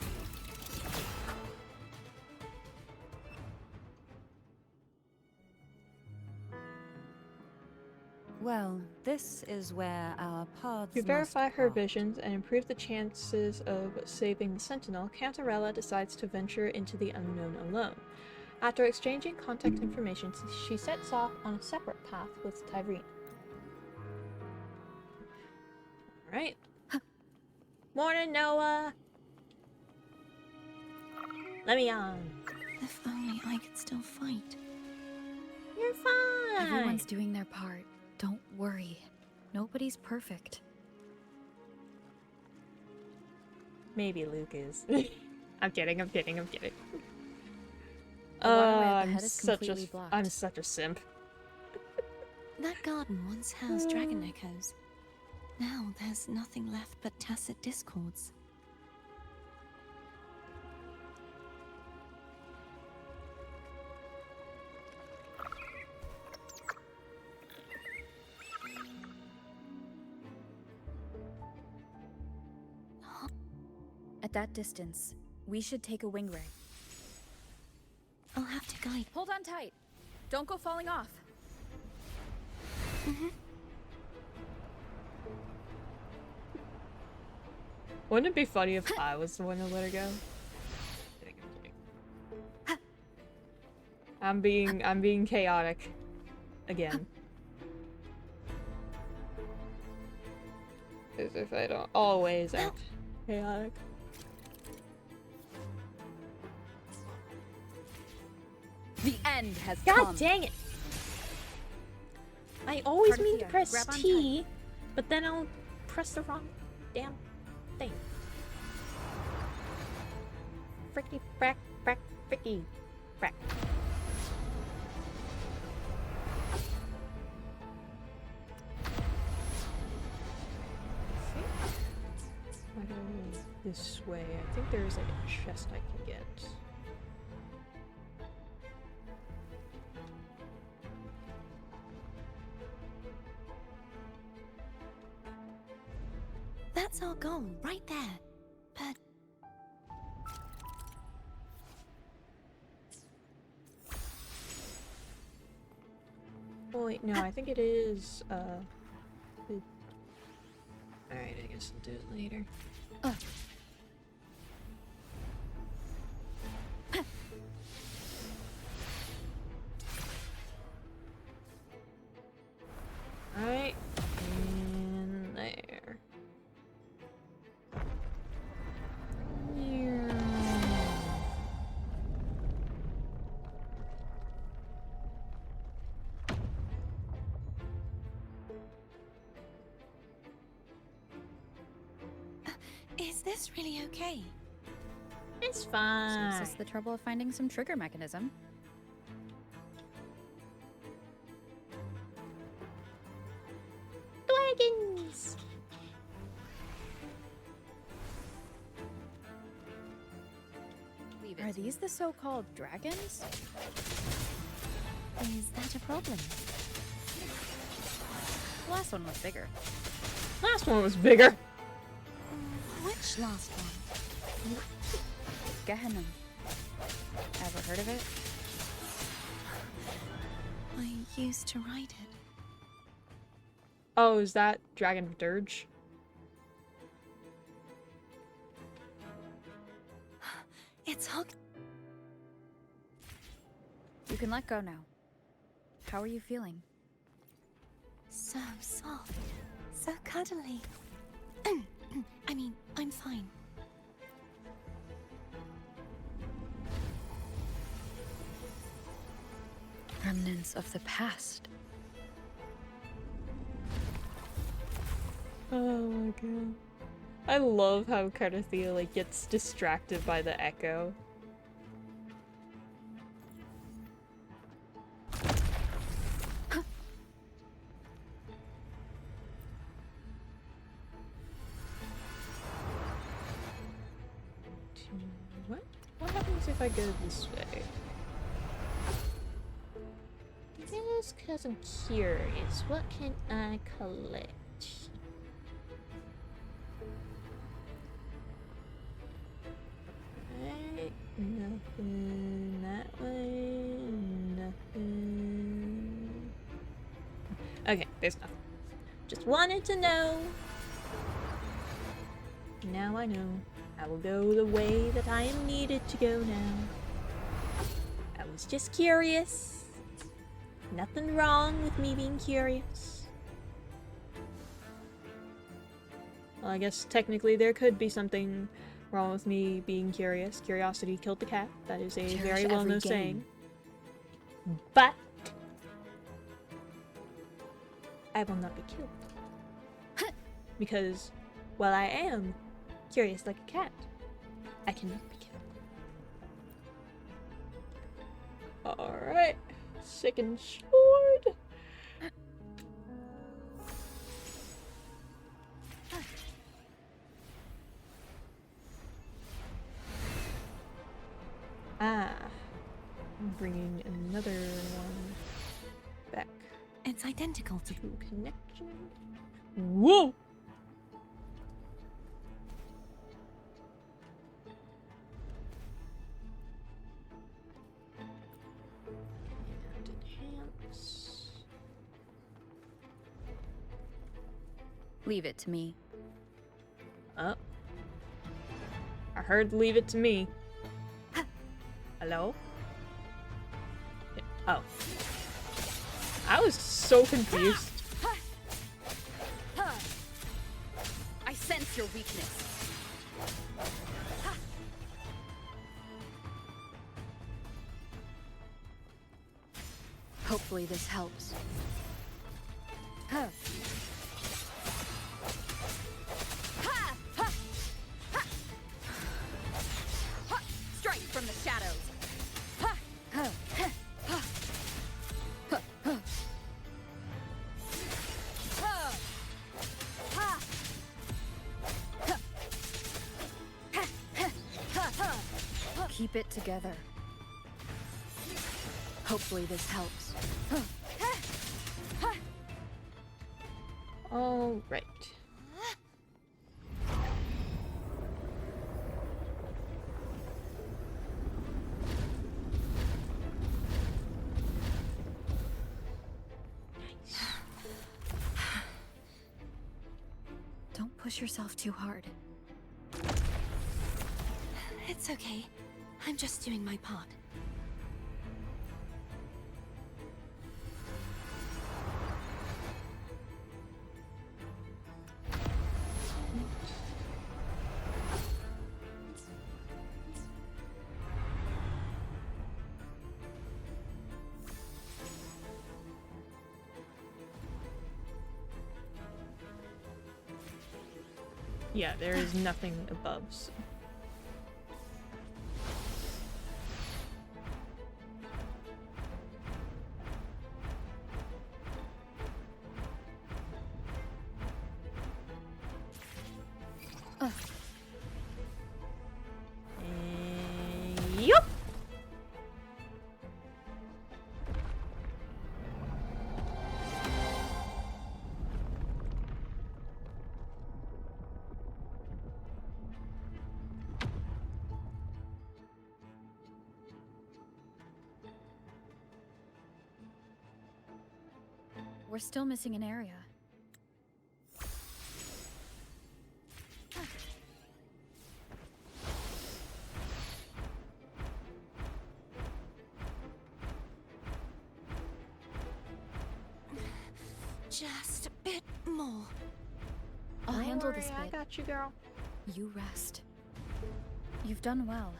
[SPEAKER 4] Well, this is where our paths
[SPEAKER 1] To verify
[SPEAKER 4] must
[SPEAKER 1] her
[SPEAKER 4] part.
[SPEAKER 1] visions and improve the chances of saving the Sentinel, Cantarella decides to venture into the unknown alone. After exchanging contact information, she sets off on a separate path with Tyrene. Alright. Morning, Noah! Let me on.
[SPEAKER 19] If only I could still fight.
[SPEAKER 1] You're fine!
[SPEAKER 18] Everyone's doing their part. Don't worry. Nobody's perfect.
[SPEAKER 1] Maybe Luke is. I'm kidding, I'm kidding, I'm kidding.
[SPEAKER 18] The waterway at the
[SPEAKER 1] I'm
[SPEAKER 18] head is completely blocked.
[SPEAKER 1] I'm such a simp.
[SPEAKER 19] That garden once housed dragon echoes. Now there's nothing left but tacit discords.
[SPEAKER 18] At that distance, we should take a wing ray.
[SPEAKER 19] I'll have to guide.
[SPEAKER 18] Hold on tight. Don't go falling off.
[SPEAKER 1] Wouldn't it be funny if I was the one to let her go? I'm being chaotic. Again. As if I don't always act chaotic.
[SPEAKER 18] The end has
[SPEAKER 1] God
[SPEAKER 18] come.
[SPEAKER 1] dang it! I always mean to
[SPEAKER 18] Parthia,
[SPEAKER 1] press
[SPEAKER 18] grab on
[SPEAKER 1] T, but then I'll press the wrong damn thing. Fricky frack frack fricky frack. I go this way. I think there's like a chest I can get.
[SPEAKER 19] That's our goal, right there. But
[SPEAKER 1] Oh wait, no, I think it is, Alright, I guess I'll do it later. Alright, and there.
[SPEAKER 19] is this really okay?
[SPEAKER 1] It's fine.
[SPEAKER 18] Saves us the trouble of finding some trigger mechanism.
[SPEAKER 1] Dragons!
[SPEAKER 18] Are these the so-called dragons?
[SPEAKER 19] Is that a problem?
[SPEAKER 18] The last one was bigger.
[SPEAKER 1] Last one was bigger.
[SPEAKER 19] Which last one?
[SPEAKER 18] Gehenna. Ever heard of it?
[SPEAKER 19] I used to ride it.
[SPEAKER 1] Oh, is that Dragon of Dirge?
[SPEAKER 19] It's hooked.
[SPEAKER 18] You can let go now. How are you feeling?
[SPEAKER 19] So soft. So cuddly. I mean, I'm fine.
[SPEAKER 18] Remnants of the past.
[SPEAKER 1] Oh my god. I love how Cardothea like gets distracted by the echo. What happens if I go this way? Just because I'm curious, what can I collect? Right, nothing that way, nothing. Okay, there's nothing. Just wanted to know. Now I know. I will go the way that I am needed to go now. I was just curious. Nothing wrong with me being curious. Well, I guess technically there could be something wrong with me being curious. Curiosity killed the cat. That is a very well-known saying. But I will not be killed. Because while I am curious like a cat, I cannot be killed. Alright. Second sword. Ah. I'm bringing another one back.
[SPEAKER 19] It's identical to
[SPEAKER 1] connection. Whoa! And enhance.
[SPEAKER 18] Leave it to me.
[SPEAKER 1] Oh. I heard leave it to me. Hello? Oh. I was so confused.
[SPEAKER 18] I sense your weakness. Hopefully this helps. Strike from the shadows. Keep it together. Hopefully this helps.
[SPEAKER 1] All right.
[SPEAKER 19] Don't push yourself too hard. It's okay. I'm just doing my part.
[SPEAKER 1] Yeah, there is nothing above. So. Yup.
[SPEAKER 18] we're still missing an area.
[SPEAKER 19] Just a bit more.
[SPEAKER 18] I'll
[SPEAKER 1] Don't
[SPEAKER 18] handle
[SPEAKER 1] worry,
[SPEAKER 18] this
[SPEAKER 1] I
[SPEAKER 18] bit.
[SPEAKER 1] got you, girl.
[SPEAKER 18] You rest. You've done well.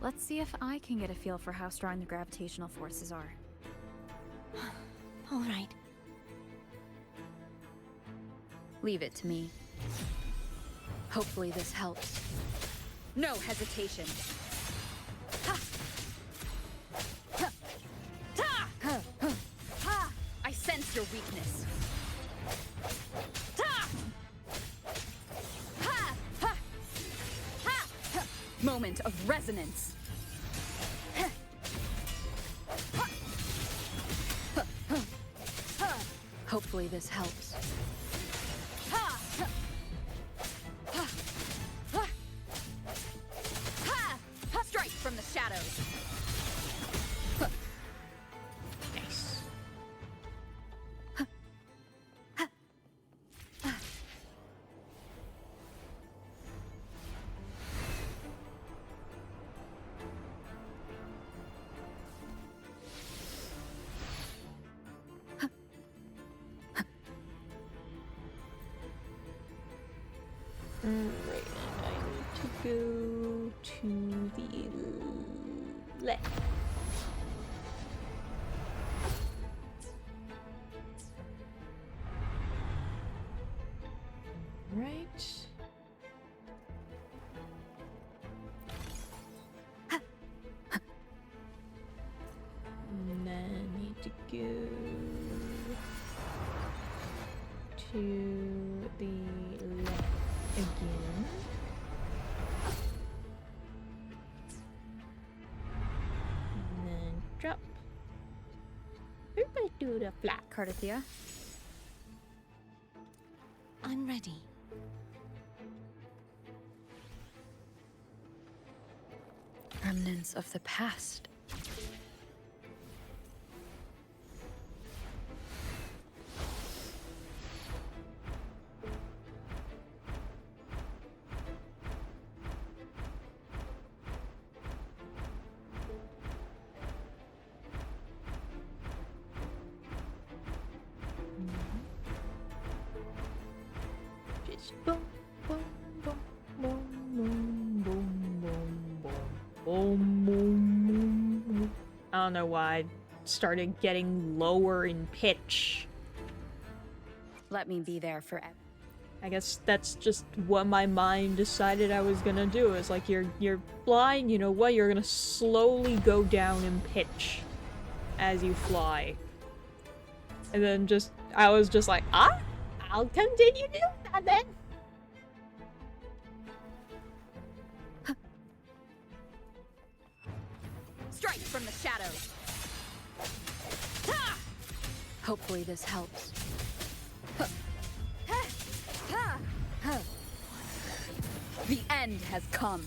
[SPEAKER 18] Let's see if I can get a feel for how strong the gravitational forces are.
[SPEAKER 19] All right.
[SPEAKER 18] Leave it to me. Hopefully this helps. No hesitation. Ha! Ha! Ta! Ha! Ha! Ha! I sense your weakness. Ta! Ha! Ha! Ha! Ha! Moment of resonance. Ha! Ha! Ha! Ha! Ha! Hopefully this helps. Ha! Ha! Ha! Ha! Ha! Ha! Strike from the shadows. Ha!
[SPEAKER 1] Nice. Right, I need to go to the left. Right. And then I need to go to the left again. And then drop. Everybody do the flat.
[SPEAKER 18] Cardathea?
[SPEAKER 19] I'm ready.
[SPEAKER 18] Remnants of the past.
[SPEAKER 1] Just boom, boom, boom, boom, boom, boom, boom, boom, boom, boom, boom. I don't know why I started getting lower in pitch.
[SPEAKER 18] Let me be there forever.
[SPEAKER 1] I guess that's just what my mind decided I was gonna do. Is like you're flying, you know what? You're gonna slowly go down in pitch as you fly. And then I was just like, I'll continue doing that then.
[SPEAKER 18] Strike from the shadows. Ha! Hopefully this helps. Ha! Ha! Ha! Ha! The end has come.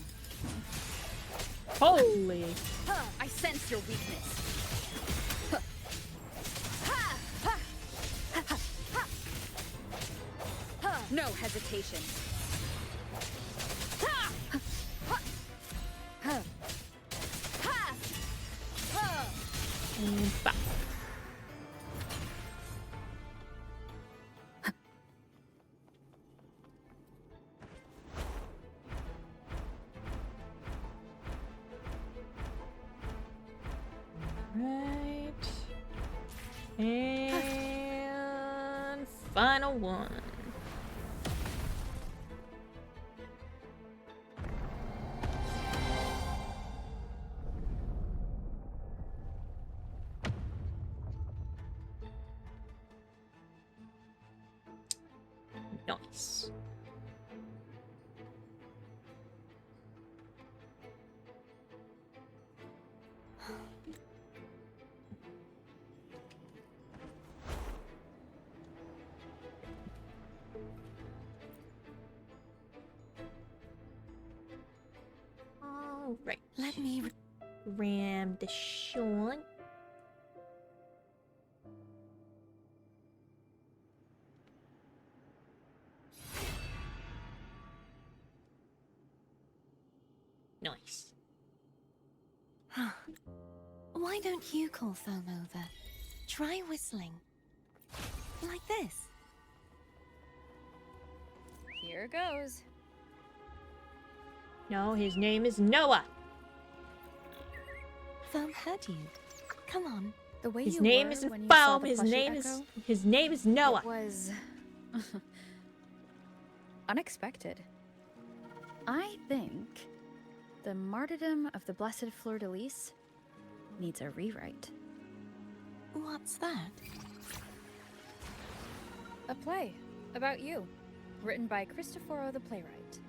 [SPEAKER 1] Holy.
[SPEAKER 18] Ha! I sense your weakness. Ha! Ha! Ha! Ha! Ha! Ha! No hesitation. Ha! Ha! Ha! Ha! Ha!
[SPEAKER 1] And back. Right. And final one. Nice. All right.
[SPEAKER 19] Let me
[SPEAKER 1] ram the Sean.
[SPEAKER 19] Why don't you call Foam over? Try whistling. Like this.
[SPEAKER 18] Here goes.
[SPEAKER 1] No, his name is Noah.
[SPEAKER 19] Foam heard you. Come on.
[SPEAKER 18] The way
[SPEAKER 1] His
[SPEAKER 18] you
[SPEAKER 1] name
[SPEAKER 18] were
[SPEAKER 1] isn't
[SPEAKER 18] when you saw
[SPEAKER 1] Foam.
[SPEAKER 18] the
[SPEAKER 1] His
[SPEAKER 18] plushie
[SPEAKER 1] name
[SPEAKER 18] echo,
[SPEAKER 1] is Noah.
[SPEAKER 18] It was unexpected. I think the martyrdom of the Blessed Fleur-de-Lis needs a rewrite.
[SPEAKER 19] What's that?
[SPEAKER 18] A play about you, written by Cristoforo the playwright.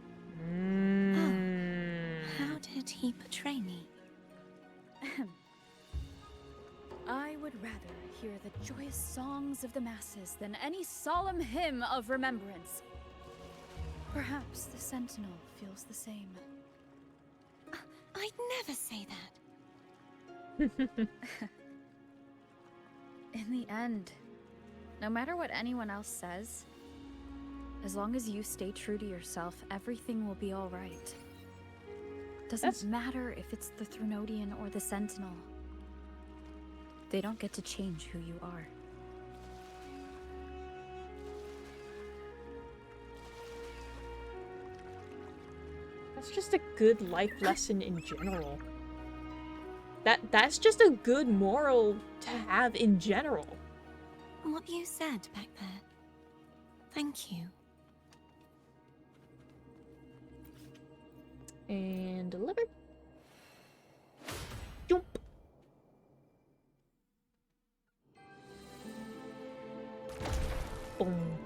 [SPEAKER 19] How did he portray me?
[SPEAKER 18] I would rather hear the joyous songs of the masses than any solemn hymn of remembrance. Perhaps the Sentinel feels the same.
[SPEAKER 19] I'd never say that.
[SPEAKER 18] In the end, no matter what anyone else says, as long as you stay true to yourself, everything will be alright. Doesn't matter if it's the Threnodian or the Sentinel. They don't get to change who you are.
[SPEAKER 1] That's just a good life lesson in general. That's just a good moral to have in general.
[SPEAKER 19] What you said back there. Thank you.
[SPEAKER 1] And delivered. Jump. Boom.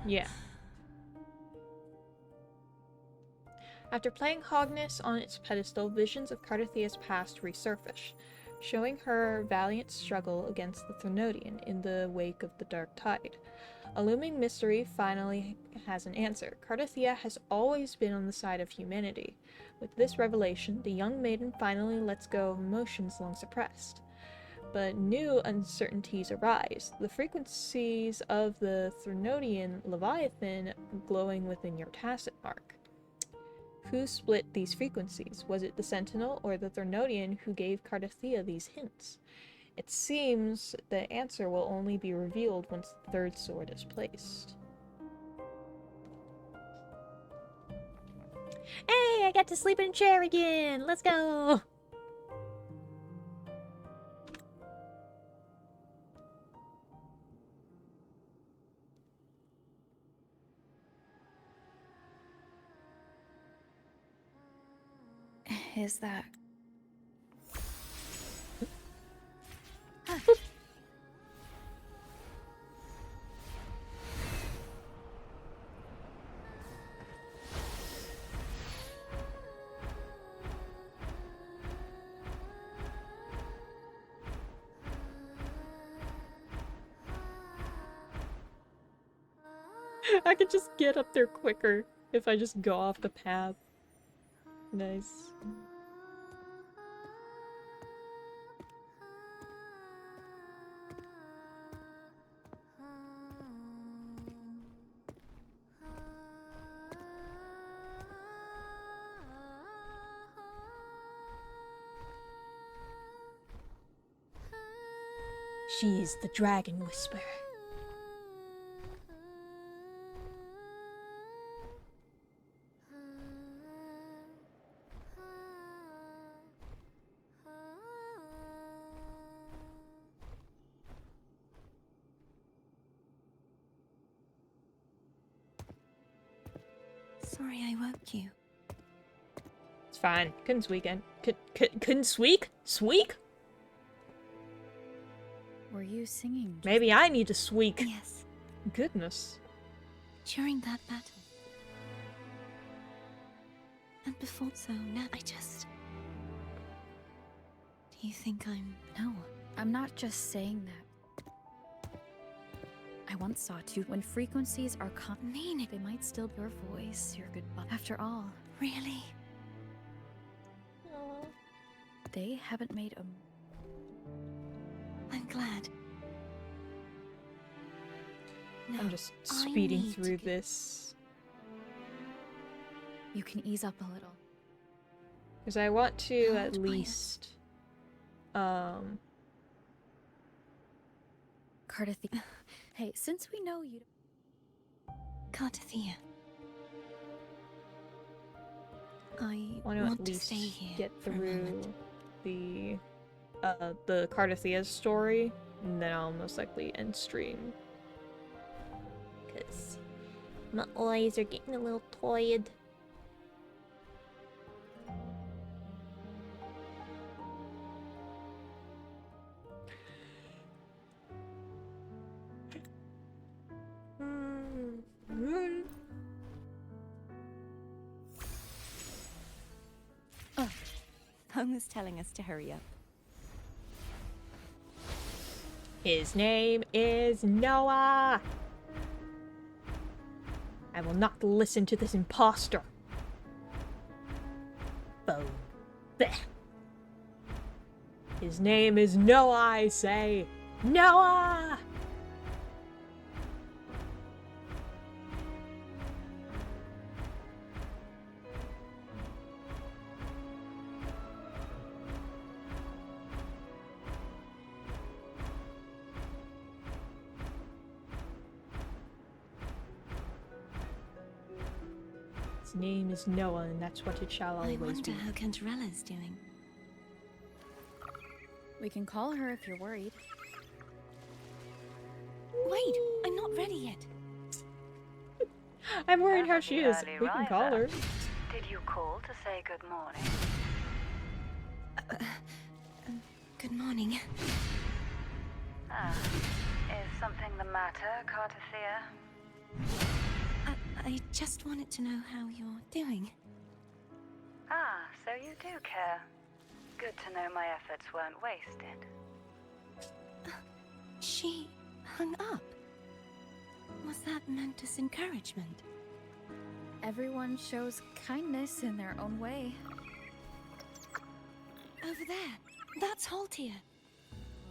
[SPEAKER 1] Yeah. After playing Hogness on its pedestal, visions of Cardathia's past resurface, showing her valiant struggle against the Threnodian in the wake of the Dark Tide. A looming mystery finally has an answer. Cardathia has always been on the side of humanity. With this revelation, the young maiden finally lets go of emotions long suppressed. But new uncertainties arise. The frequencies of the Threnodian Leviathan glowing within your tacit mark. Who split these frequencies? Was it the Sentinel or the Threnodian who gave Cardathia these hints? It seems the answer will only be revealed once the third sword is placed. Hey, I got to sleep in a chair again! Let's go!
[SPEAKER 18] Is that...
[SPEAKER 1] I could just get up there quicker if I just go off the path. Nice. She is the Dragon Whisperer.
[SPEAKER 19] Sorry I woke you.
[SPEAKER 1] It's fine. Couldn't squeak in. Couldn't squeak? Squeak?
[SPEAKER 18] Were you singing?
[SPEAKER 1] Maybe I need to squeak.
[SPEAKER 19] Yes.
[SPEAKER 1] Goodness.
[SPEAKER 19] During that battle. And before, so now I just... Do you think I'm...
[SPEAKER 18] No, I'm not just saying that. I once saw too, when frequencies are mean, they might still be your voice, your goodbye. After all,
[SPEAKER 19] Really?
[SPEAKER 18] they haven't made a...
[SPEAKER 19] I'm glad.
[SPEAKER 1] I'm just speeding through this.
[SPEAKER 18] You can ease up a little.
[SPEAKER 1] Because I want to at least...
[SPEAKER 18] Cardathia. Hey, since we know you...
[SPEAKER 19] Cardathia. I
[SPEAKER 1] want
[SPEAKER 19] want
[SPEAKER 1] to
[SPEAKER 19] to stay here
[SPEAKER 1] get
[SPEAKER 19] for a
[SPEAKER 1] through
[SPEAKER 19] moment.
[SPEAKER 1] the Cardathia's story, and then I'll most likely end stream. Because my eyes are getting a little tired.
[SPEAKER 19] Oh, Home is telling us to hurry up.
[SPEAKER 1] His name is Noah! I will not listen to this imposter. Boom. Blech. His name is Noah, I say! Noah! His name is Noah, and that's what it shall
[SPEAKER 19] I
[SPEAKER 1] always
[SPEAKER 19] wonder
[SPEAKER 1] be.
[SPEAKER 19] how Cantarella's doing.
[SPEAKER 18] We can call her if you're worried.
[SPEAKER 19] Wait, I'm not ready yet.
[SPEAKER 1] I'm worried how she is.
[SPEAKER 21] Early
[SPEAKER 1] We can call
[SPEAKER 21] riser.
[SPEAKER 1] her.
[SPEAKER 21] Did you call to say good morning?
[SPEAKER 19] Good morning.
[SPEAKER 21] Ah, is something the matter, Cartathea?
[SPEAKER 19] I just wanted to know how you're doing.
[SPEAKER 21] Ah, so you do care. Good to know my efforts weren't wasted.
[SPEAKER 19] She hung up. Was that meant as encouragement?
[SPEAKER 18] Everyone shows kindness in their own way.
[SPEAKER 19] Over there. That's Haltia.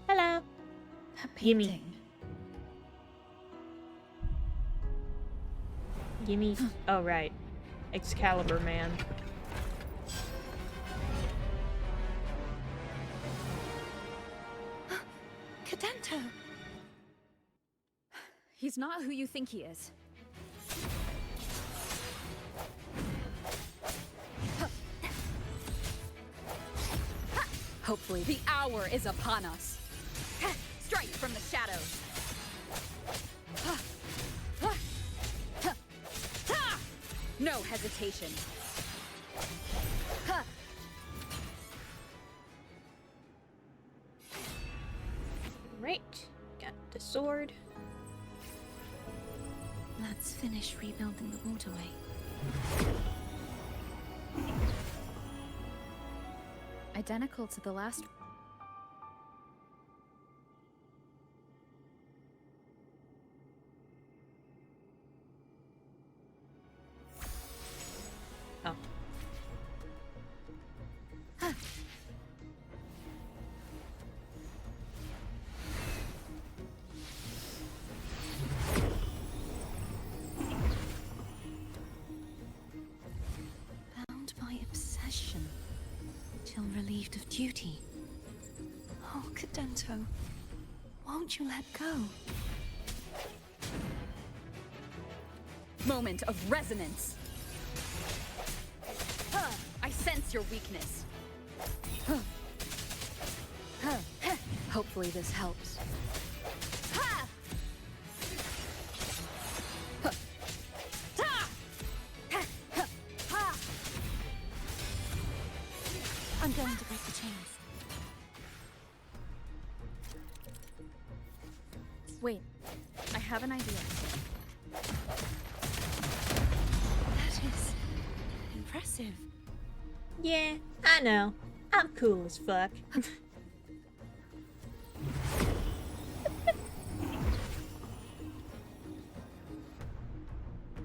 [SPEAKER 1] Hello.
[SPEAKER 18] A
[SPEAKER 1] Gimme.
[SPEAKER 18] painting.
[SPEAKER 1] Gimme. Oh, right. Excalibur man.
[SPEAKER 19] Cadento!
[SPEAKER 18] He's not who you think he is. Hopefully the hour is upon us. Strike from the shadows. No hesitation.
[SPEAKER 1] Right. Got the sword.
[SPEAKER 19] Let's finish rebuilding the waterway.
[SPEAKER 18] Identical to the last.
[SPEAKER 1] Oh.
[SPEAKER 19] Bound by obsession, till relieved of duty. Oh, Cadento, won't you let go?
[SPEAKER 18] Moment of resonance. I sense your weakness. Hopefully this helps.
[SPEAKER 19] I'm going to break the chains.
[SPEAKER 18] Wait, I have an idea.
[SPEAKER 19] That is impressive.
[SPEAKER 1] Yeah, I know. I'm cool as fuck.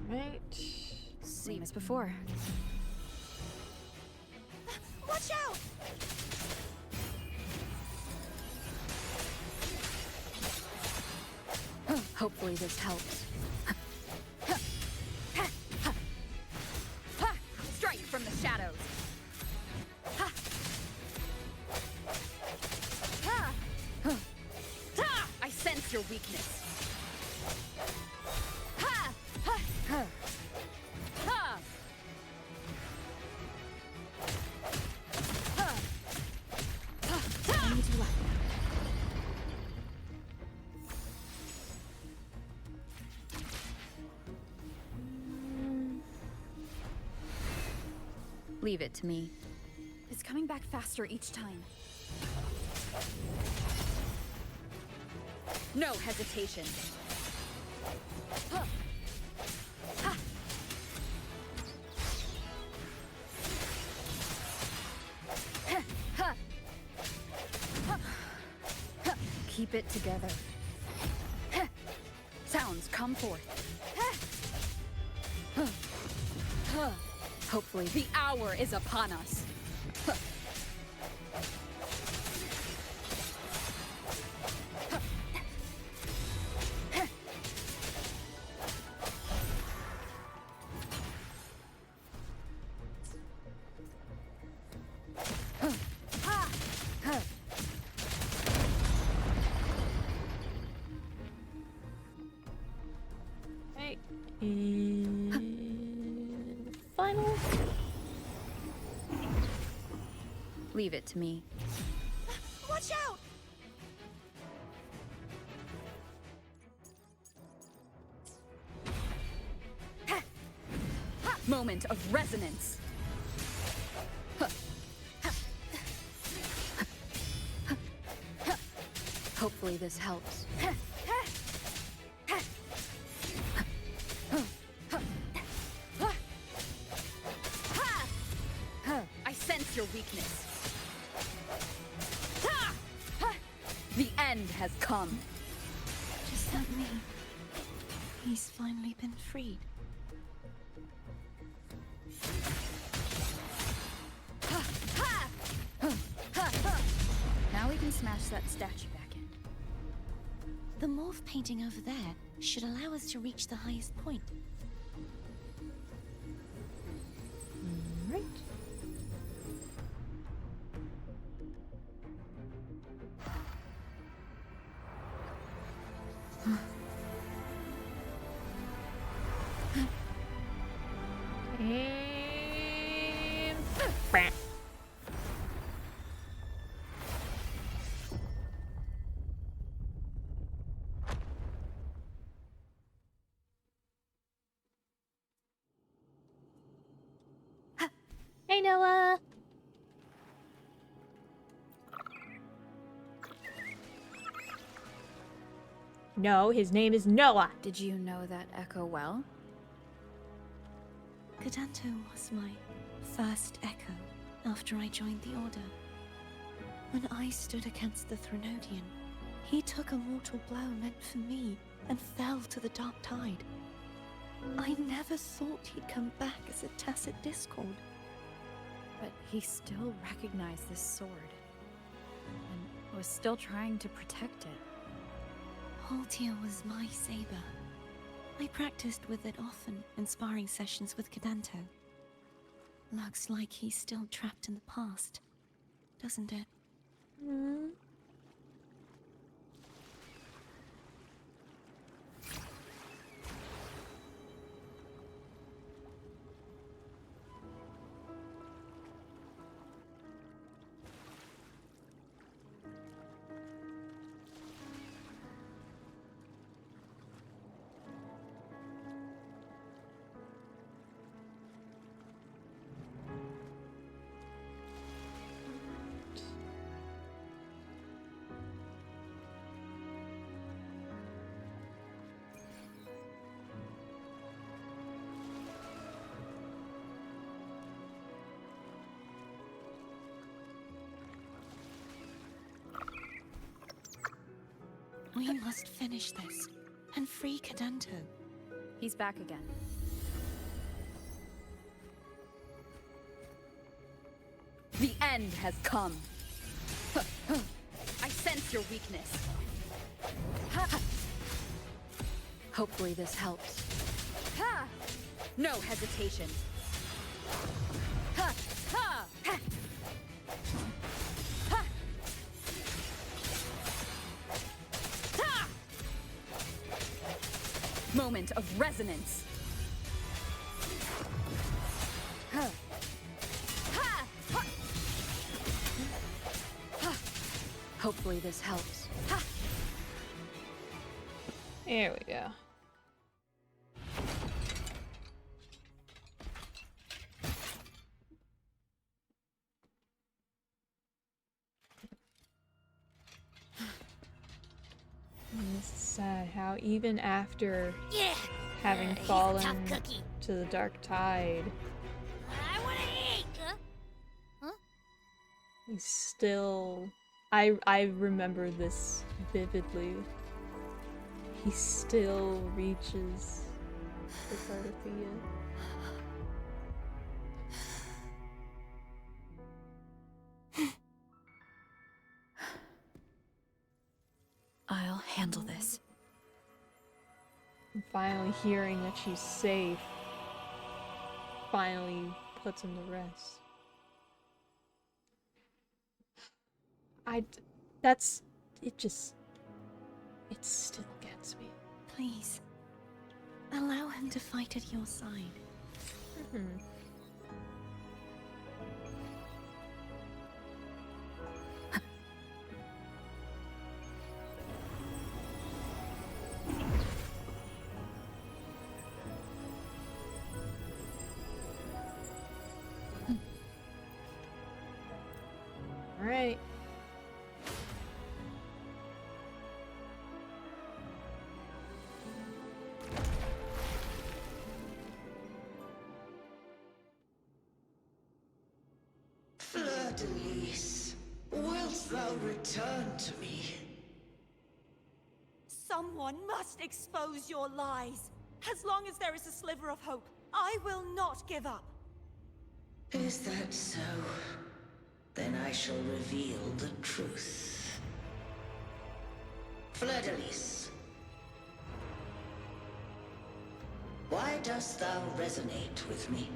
[SPEAKER 1] Right.
[SPEAKER 18] Same as before.
[SPEAKER 19] Watch out!
[SPEAKER 18] Hopefully this helps. Strike from the shadows. I sense your weakness. I need to left now. Leave it to me. It's coming back faster each time. No hesitation. Keep it together. Sounds, come forth. Hopefully the hour is upon us.
[SPEAKER 1] Hey. And final.
[SPEAKER 18] Leave it to me.
[SPEAKER 19] Watch out!
[SPEAKER 18] Moment of resonance. Hopefully this helps. I sense your weakness. The end has come.
[SPEAKER 19] Does that mean he's finally been freed?
[SPEAKER 18] Now we can smash that statue back in.
[SPEAKER 19] The morph painting over there should allow us to reach the highest point.
[SPEAKER 1] Right. And bam. Hey, Noah. No, his name is Noah.
[SPEAKER 18] Did you know that echo well?
[SPEAKER 19] Cadanto was my first echo after I joined the Order. When I stood against the Threnodian, he took a mortal blow meant for me and fell to the Dark Tide. I never thought he'd come back as a tacit discord.
[SPEAKER 18] But he still recognized this sword. And was still trying to protect it.
[SPEAKER 19] Haltia was my saber. I practiced with it often in sparring sessions with Cadanto. Looks like he's still trapped in the past, doesn't it? We must finish this and free Cadanto.
[SPEAKER 18] He's back again. The end has come. I sense your weakness.
[SPEAKER 15] Hopefully this helps. Ha! No hesitation. Ha! Ha! Ha! Ha! Ha! Moment of resonance. Ha! Ha! Ha! Ha! Hopefully this helps. Ha!
[SPEAKER 1] There we go. It's sad how even after having fallen to the dark tide, he's still... I remember this vividly. He still reaches the Cardathia.
[SPEAKER 15] I'll handle this.
[SPEAKER 1] And finally hearing that she's safe finally puts him to rest. It still gets me.
[SPEAKER 19] Please, allow him to fight at your side.
[SPEAKER 1] Alright.
[SPEAKER 13] Fleur-de-Lis, wilt thou return to me?
[SPEAKER 3] Someone must expose your lies. As long as there is a sliver of hope, I will not give up.
[SPEAKER 13] Is that so? Then I shall reveal the truth. Fleur-de-Lis, why dost thou resonate with me?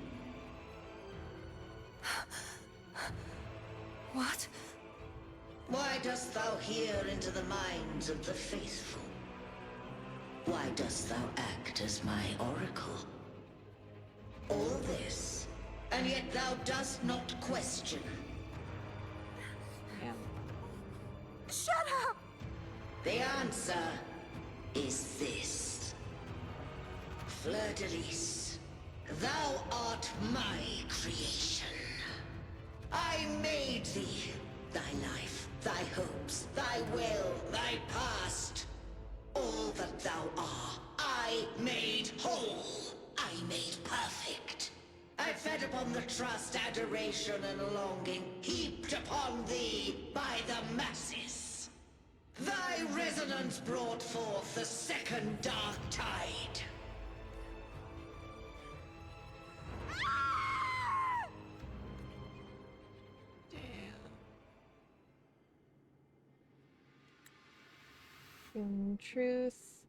[SPEAKER 19] What?
[SPEAKER 13] Why dost thou hear into the minds of the faithful? Why dost thou act as my oracle? All this, and yet thou dost not question.
[SPEAKER 3] Shut up!
[SPEAKER 13] The answer is this. Fleur-de-Lis, thou art my creation. I made thee, thy life, thy hopes, thy will, thy past. All that thou art, I made whole. I made perfect. I fed upon the trust, adoration, and longing heaped upon thee by the masses. Thy resonance brought forth the second dark tide.
[SPEAKER 1] In truth,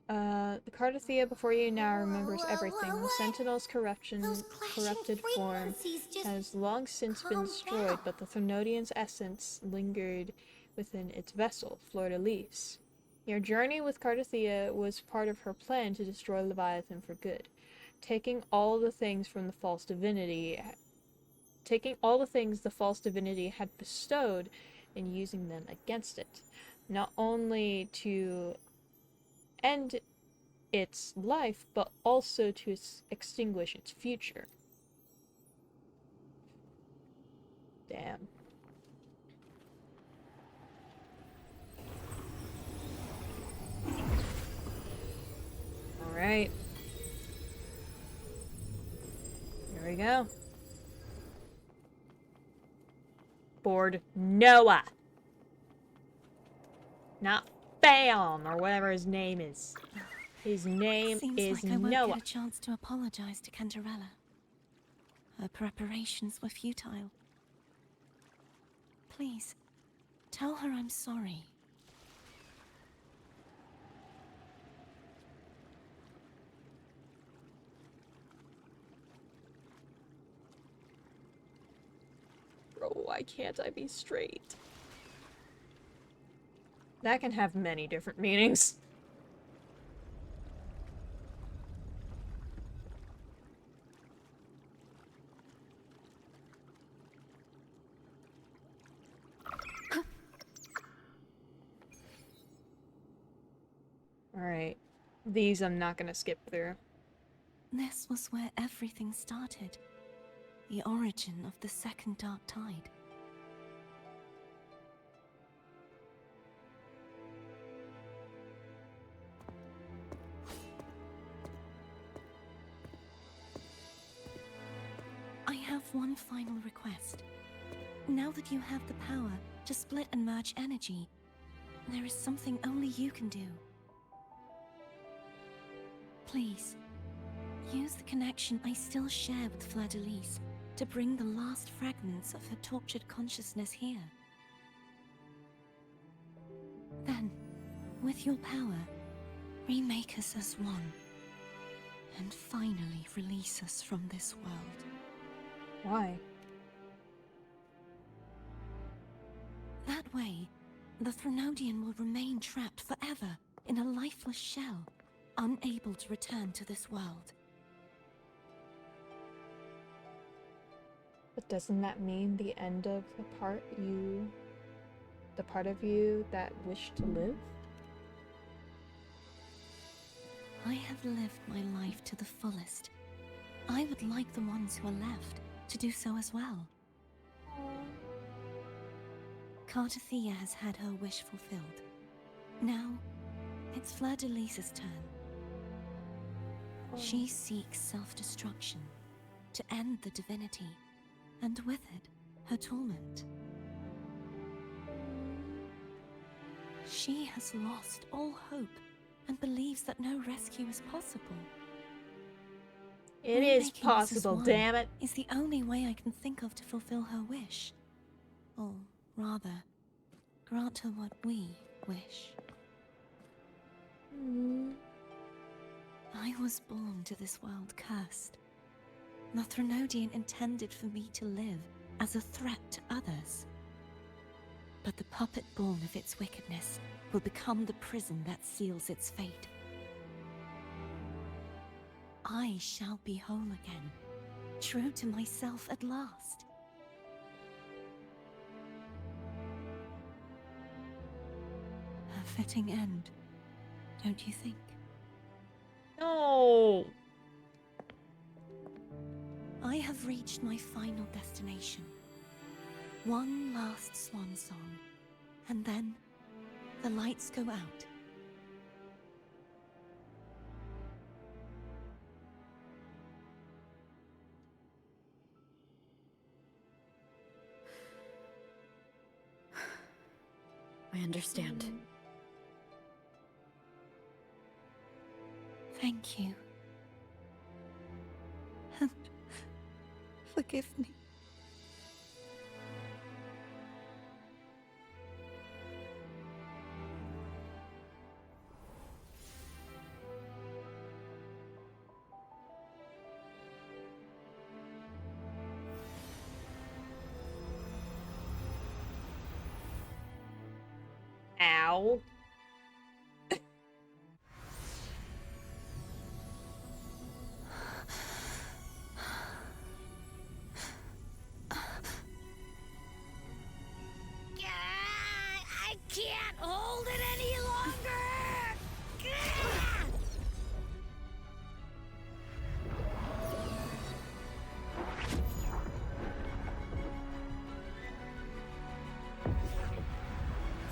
[SPEAKER 1] the Cardathia before you now remembers everything. The Sentinel's corrupted form has long since been destroyed, but the Thermodian's essence lingered within its vessel, Fleur-de-Lis. Your journey with Cardathia was part of her plan to destroy Leviathan for good, taking all the things the false divinity had bestowed and using them against it, not only to end its life, but also to extinguish its future. Damn. Alright. Here we go. Board Noah. Not Bayon, or whatever his name is. His name is
[SPEAKER 19] Seems like I won't
[SPEAKER 1] Noah.
[SPEAKER 19] get a chance to apologize to Cantarella. Her preparations were futile. Please, tell her I'm sorry.
[SPEAKER 1] Why can't I be straight? That can have many different meanings. Alright. These I'm not gonna skip through.
[SPEAKER 19] This was where everything started. The origin of the second dark tide. I have one final request. Now that you have the power to split and merge energy, there is something only you can do. Please, use the connection I still share with Fleur-de-Lis to bring the last fragments of her tortured consciousness here. Then, with your power, remake us as one, and finally release us from this world.
[SPEAKER 1] Why?
[SPEAKER 19] That way, the Threnodian will remain trapped forever in a lifeless shell, unable to return to this world.
[SPEAKER 1] But doesn't that mean the end of the part of you that wished to live?
[SPEAKER 19] I have lived my life to the fullest. I would like the ones who are left to do so as well. Cartathea has had her wish fulfilled. Now, it's Fleur-de-Lis's turn. She seeks self-destruction to end the divinity, and with it, her torment. She has lost all hope and believes that no rescue is possible.
[SPEAKER 1] It is
[SPEAKER 19] Remaking us as
[SPEAKER 1] possible,
[SPEAKER 19] one
[SPEAKER 1] damn it.
[SPEAKER 19] Is the only way I can think of to fulfill her wish. Or rather, grant her what we wish. I was born to this world cursed. The Threnodian intended for me to live as a threat to others. But the puppet born of its wickedness will become the prison that seals its fate. I shall be whole again, true to myself at last. A fitting end, don't you think?
[SPEAKER 1] No!
[SPEAKER 19] I have reached my final destination. One last swan song, and then the lights go out.
[SPEAKER 18] I understand.
[SPEAKER 19] Thank you. And forgive me.
[SPEAKER 1] Ow.
[SPEAKER 11] I can't hold it any longer!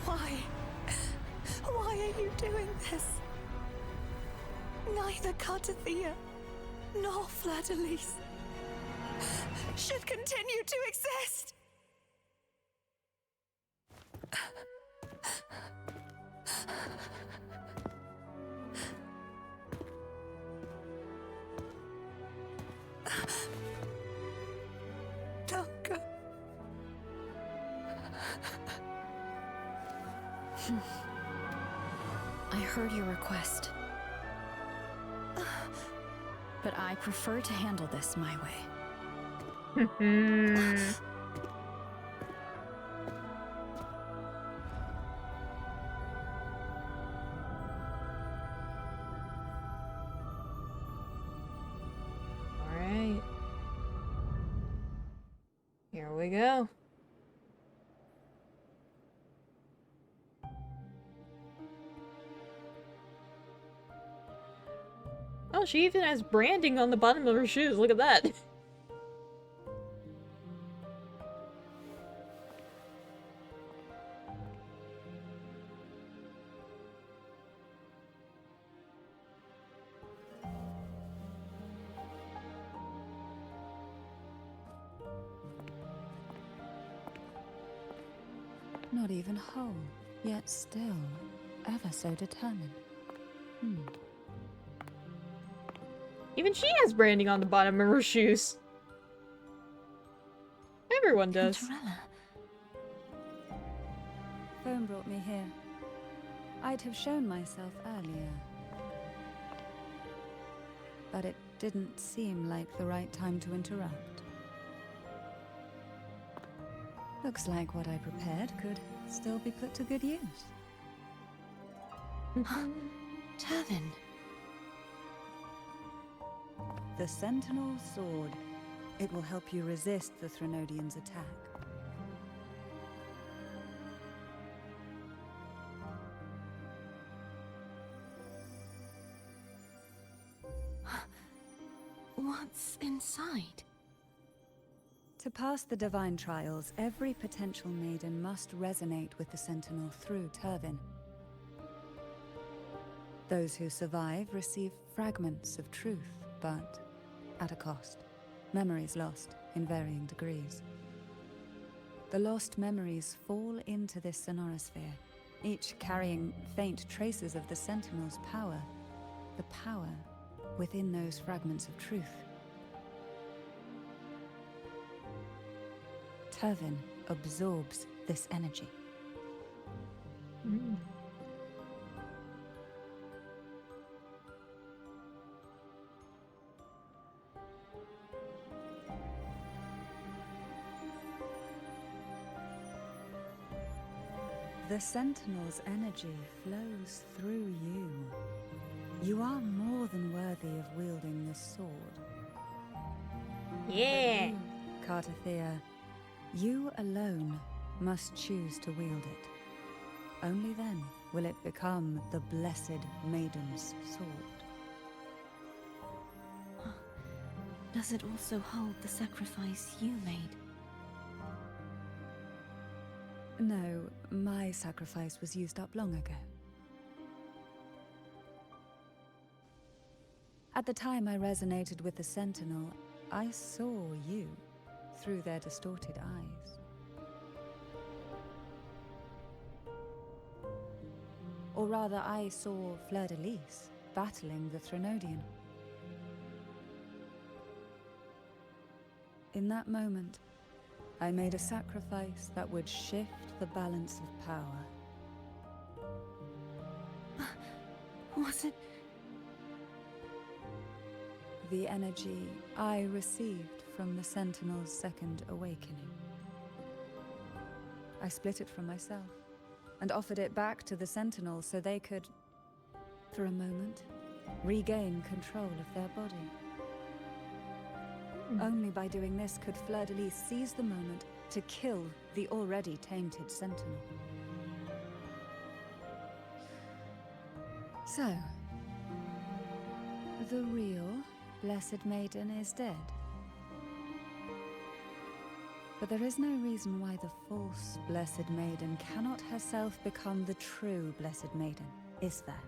[SPEAKER 19] Why? Why are you doing this? Neither Cartathea nor Fleur-de-Lis should continue to exist. Don't go.
[SPEAKER 18] I heard your request. But I prefer to handle this my way.
[SPEAKER 1] Here we go. Oh, she even has branding on the bottom of her shoes. Look at that.
[SPEAKER 4] Not even whole, yet still ever so determined.
[SPEAKER 1] Even she has branding on the bottom of her shoes. Everyone does.
[SPEAKER 4] Phone brought me here. I'd have shown myself earlier. But it didn't seem like the right time to interrupt. Looks like what I prepared could still be put to good use.
[SPEAKER 19] Turvin.
[SPEAKER 4] The Sentinel Sword. It will help you resist the Threnodian's attack.
[SPEAKER 19] What's inside?
[SPEAKER 4] To pass the divine trials, every potential maiden must resonate with the Sentinel through Turvin. Those who survive receive fragments of truth, but at a cost. Memories lost in varying degrees. The lost memories fall into this sonorosphere, each carrying faint traces of the Sentinel's power, the power within those fragments of truth. Turvin absorbs this energy. The Sentinel's energy flows through you. You are more than worthy of wielding this sword.
[SPEAKER 1] Yeah.
[SPEAKER 4] Cartathea, you alone must choose to wield it. Only then will it become the Blessed Maiden's sword.
[SPEAKER 19] Does it also hold the sacrifice you made?
[SPEAKER 4] No, my sacrifice was used up long ago. At the time I resonated with the Sentinel, I saw you through their distorted eyes. Or rather, I saw Fleur-de-Lis battling the Threnodian. In that moment, I made a sacrifice that would shift the balance of power.
[SPEAKER 19] Was it?
[SPEAKER 4] The energy I received from the Sentinel's second awakening. I split it from myself and offered it back to the Sentinel so they could, for a moment, regain control of their body. Only by doing this could Fleur-de-Lis seize the moment to kill the already tainted Sentinel. So, the real Blessed Maiden is dead. But there is no reason why the false Blessed Maiden cannot herself become the true Blessed Maiden, is there?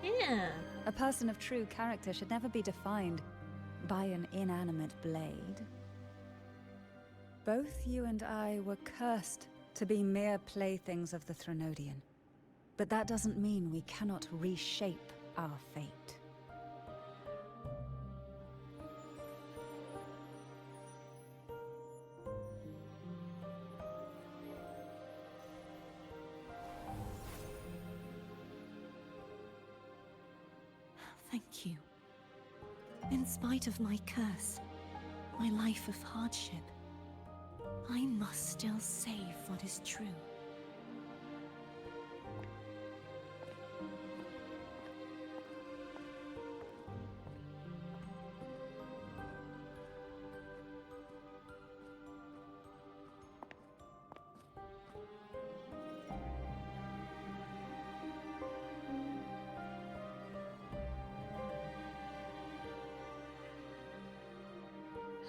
[SPEAKER 1] Yeah.
[SPEAKER 4] A person of true character should never be defined by an inanimate blade. Both you and I were cursed to be mere playthings of the Threnodian. But that doesn't mean we cannot reshape our fate.
[SPEAKER 19] Thank you. In spite of my curse, my life of hardship, I must still save what is true.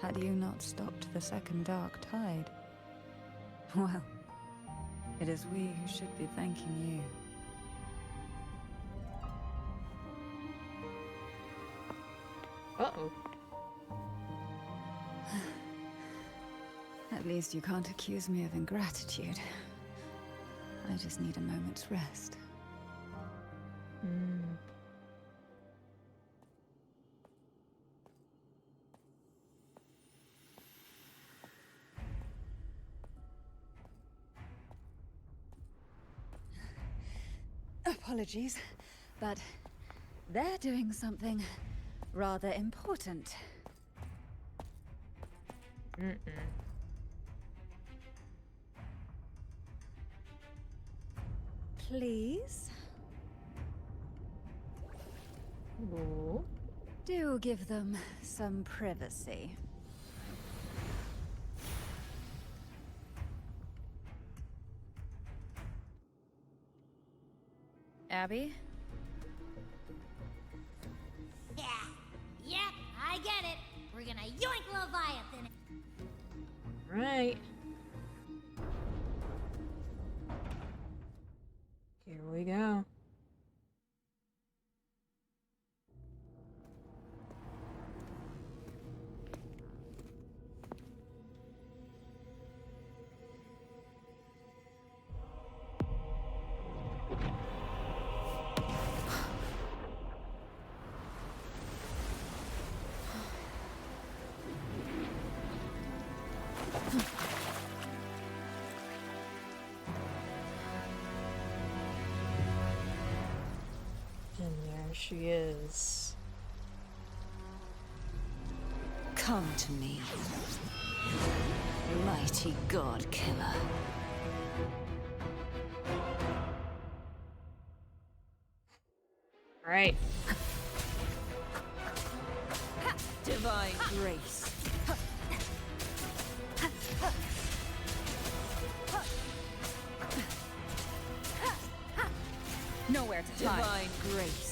[SPEAKER 4] had you not stopped the second dark tide. Well, it is we who should be thanking you.
[SPEAKER 1] Uh-oh.
[SPEAKER 4] At least you can't accuse me of ingratitude. I just need a moment's rest. Apologies, but they're doing something rather important. Please?
[SPEAKER 1] Ooh.
[SPEAKER 4] Do give them some privacy.
[SPEAKER 18] Abby?
[SPEAKER 5] Yeah. Yep, I get it. We're gonna yoink Leviathan.
[SPEAKER 1] Right. Here we go. And there she is.
[SPEAKER 19] Come to me, mighty god killer.
[SPEAKER 1] Right.
[SPEAKER 19] Divine grace.
[SPEAKER 18] Nowhere to hide.
[SPEAKER 19] Divine grace.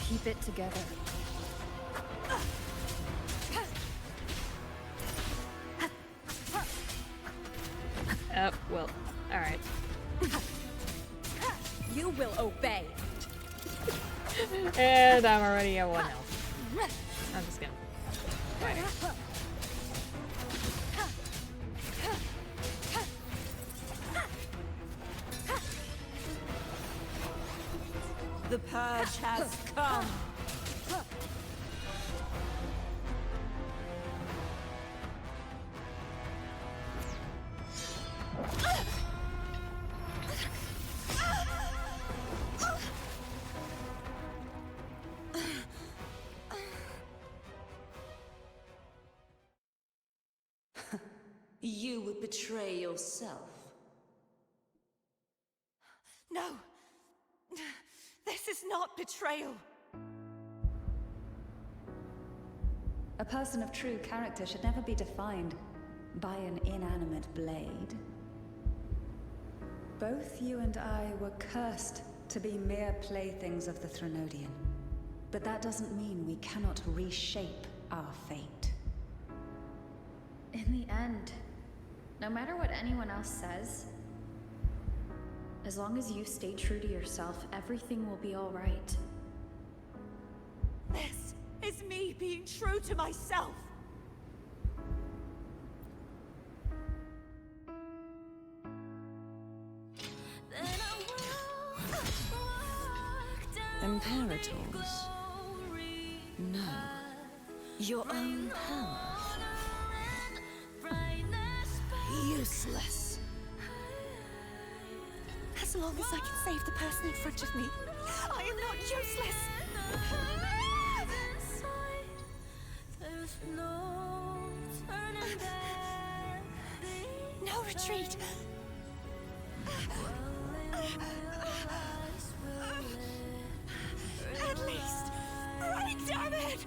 [SPEAKER 18] Keep it together.
[SPEAKER 1] Well, alright.
[SPEAKER 18] You will obey.
[SPEAKER 1] And I'm already at 1 health. I'm just gonna fight it.
[SPEAKER 19] The purge has come. You would betray yourself.
[SPEAKER 3] No! This is not betrayal!
[SPEAKER 4] A person of true character should never be defined by an inanimate blade. Both you and I were cursed to be mere playthings of the Threnodian. But that doesn't mean we cannot reshape our fate.
[SPEAKER 18] In the end, no matter what anyone else says, as long as you stay true to yourself, everything will be all right.
[SPEAKER 3] This is me being true to myself!
[SPEAKER 19] Imperators? No. Your own power? Useless.
[SPEAKER 3] As long as I can save the person in front of me, I am not useless! No retreat! At least, break, damn it!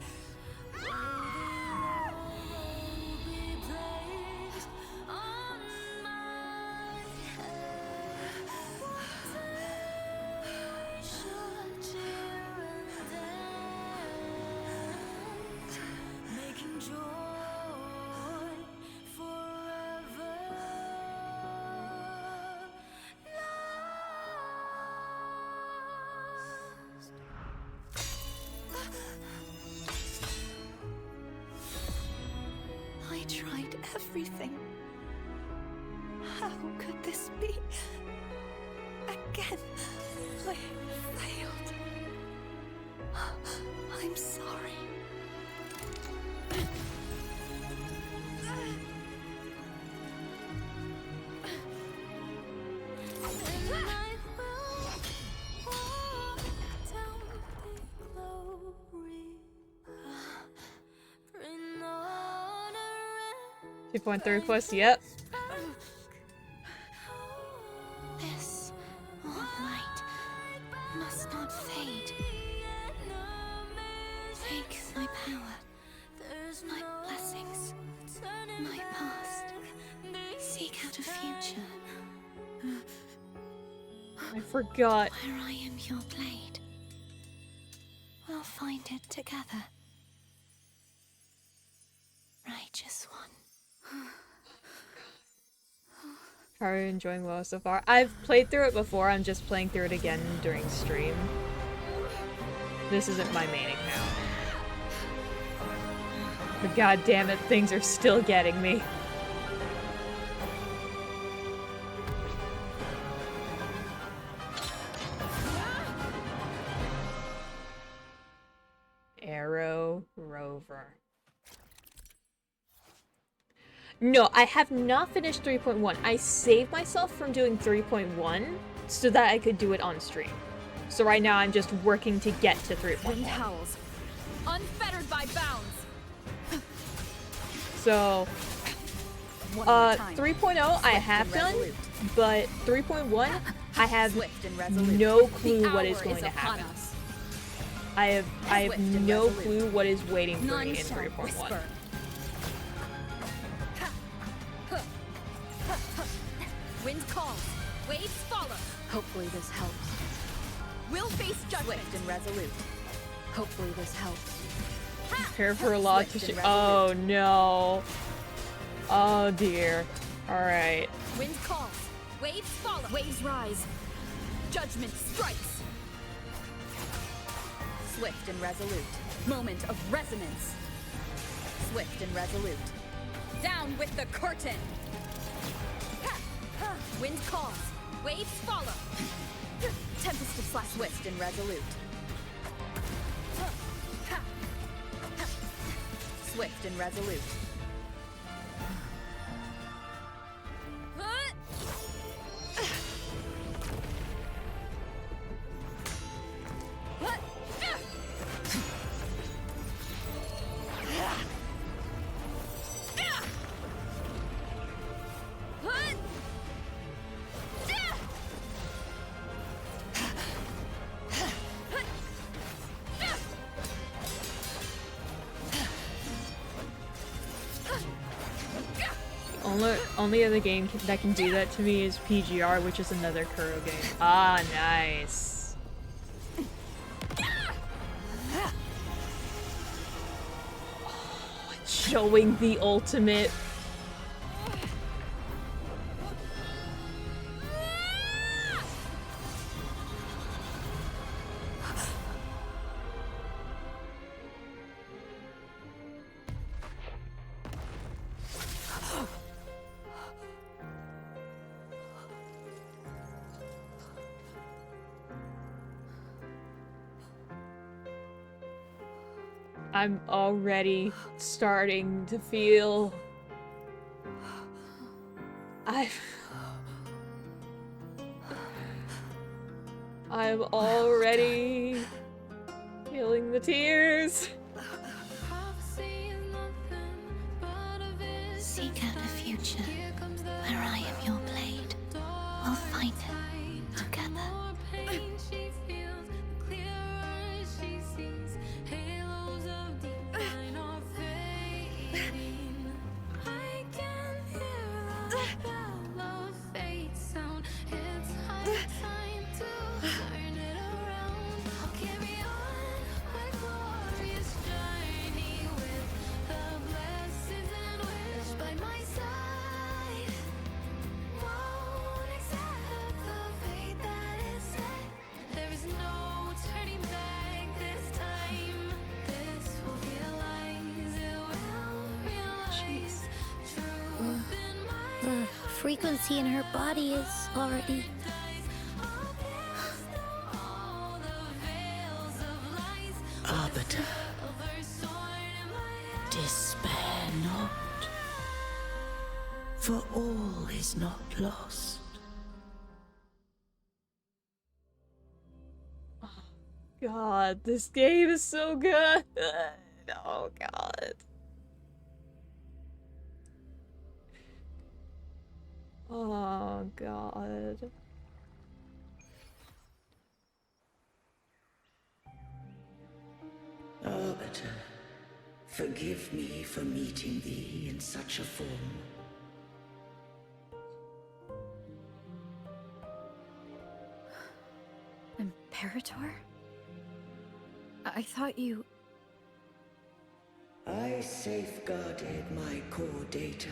[SPEAKER 19] everything. How could this be? Again, I failed. I'm sorry.
[SPEAKER 1] Two 2.3 plus, yep.
[SPEAKER 19] This all light must not fade. Take thy power, my blessings, my past. Seek out a future.
[SPEAKER 1] I forgot.
[SPEAKER 19] Where I am your blade. We'll find it together. Righteous one.
[SPEAKER 1] How are you enjoying WoW so far? I've played through it before, I'm just playing through it again during stream. This isn't my main account. But god damn it, things are still getting me. Arrow Rover. No, I have not finished 3.1. I saved myself from doing 3.1 so that I could do it on stream. So right now I'm just working to get to 3.1.
[SPEAKER 15] Wind howls, unfettered by bounds.
[SPEAKER 1] So 3.0 I have done, but 3.1 I have no clue what is going to happen. I have no clue what is waiting for me in 3.1.
[SPEAKER 15] Wind calls, waves follow. Hopefully this helps. We'll face judgment. Swift and resolute. Hopefully this helps.
[SPEAKER 1] Prepare for a lot to oh no. Oh dear. Alright.
[SPEAKER 15] Wind calls, waves follow. Waves rise. Judgment strikes. Swift and resolute. Moment of resonance. Swift and resolute. Down with the curtain. Wind calls, waves follow. Tempest of slash. Swift and resolute. Swift and resolute.
[SPEAKER 1] Only other game that can do that to me is PGR, which is another Kuro game. Ah, nice. Oh, it's showing the ultimate. I'm already starting to feel... I'm already feeling the tears.
[SPEAKER 19] Seek out a future where I am your blade. We'll find it together.
[SPEAKER 11] frequency in her body is already...
[SPEAKER 14] Arbiter, despair not, for all is not lost.
[SPEAKER 1] God, this game is so good. Oh god. Oh god.
[SPEAKER 14] Arbiter, forgive me for meeting thee in such a form.
[SPEAKER 18] Imperator? I thought you...
[SPEAKER 14] I safeguarded my core data,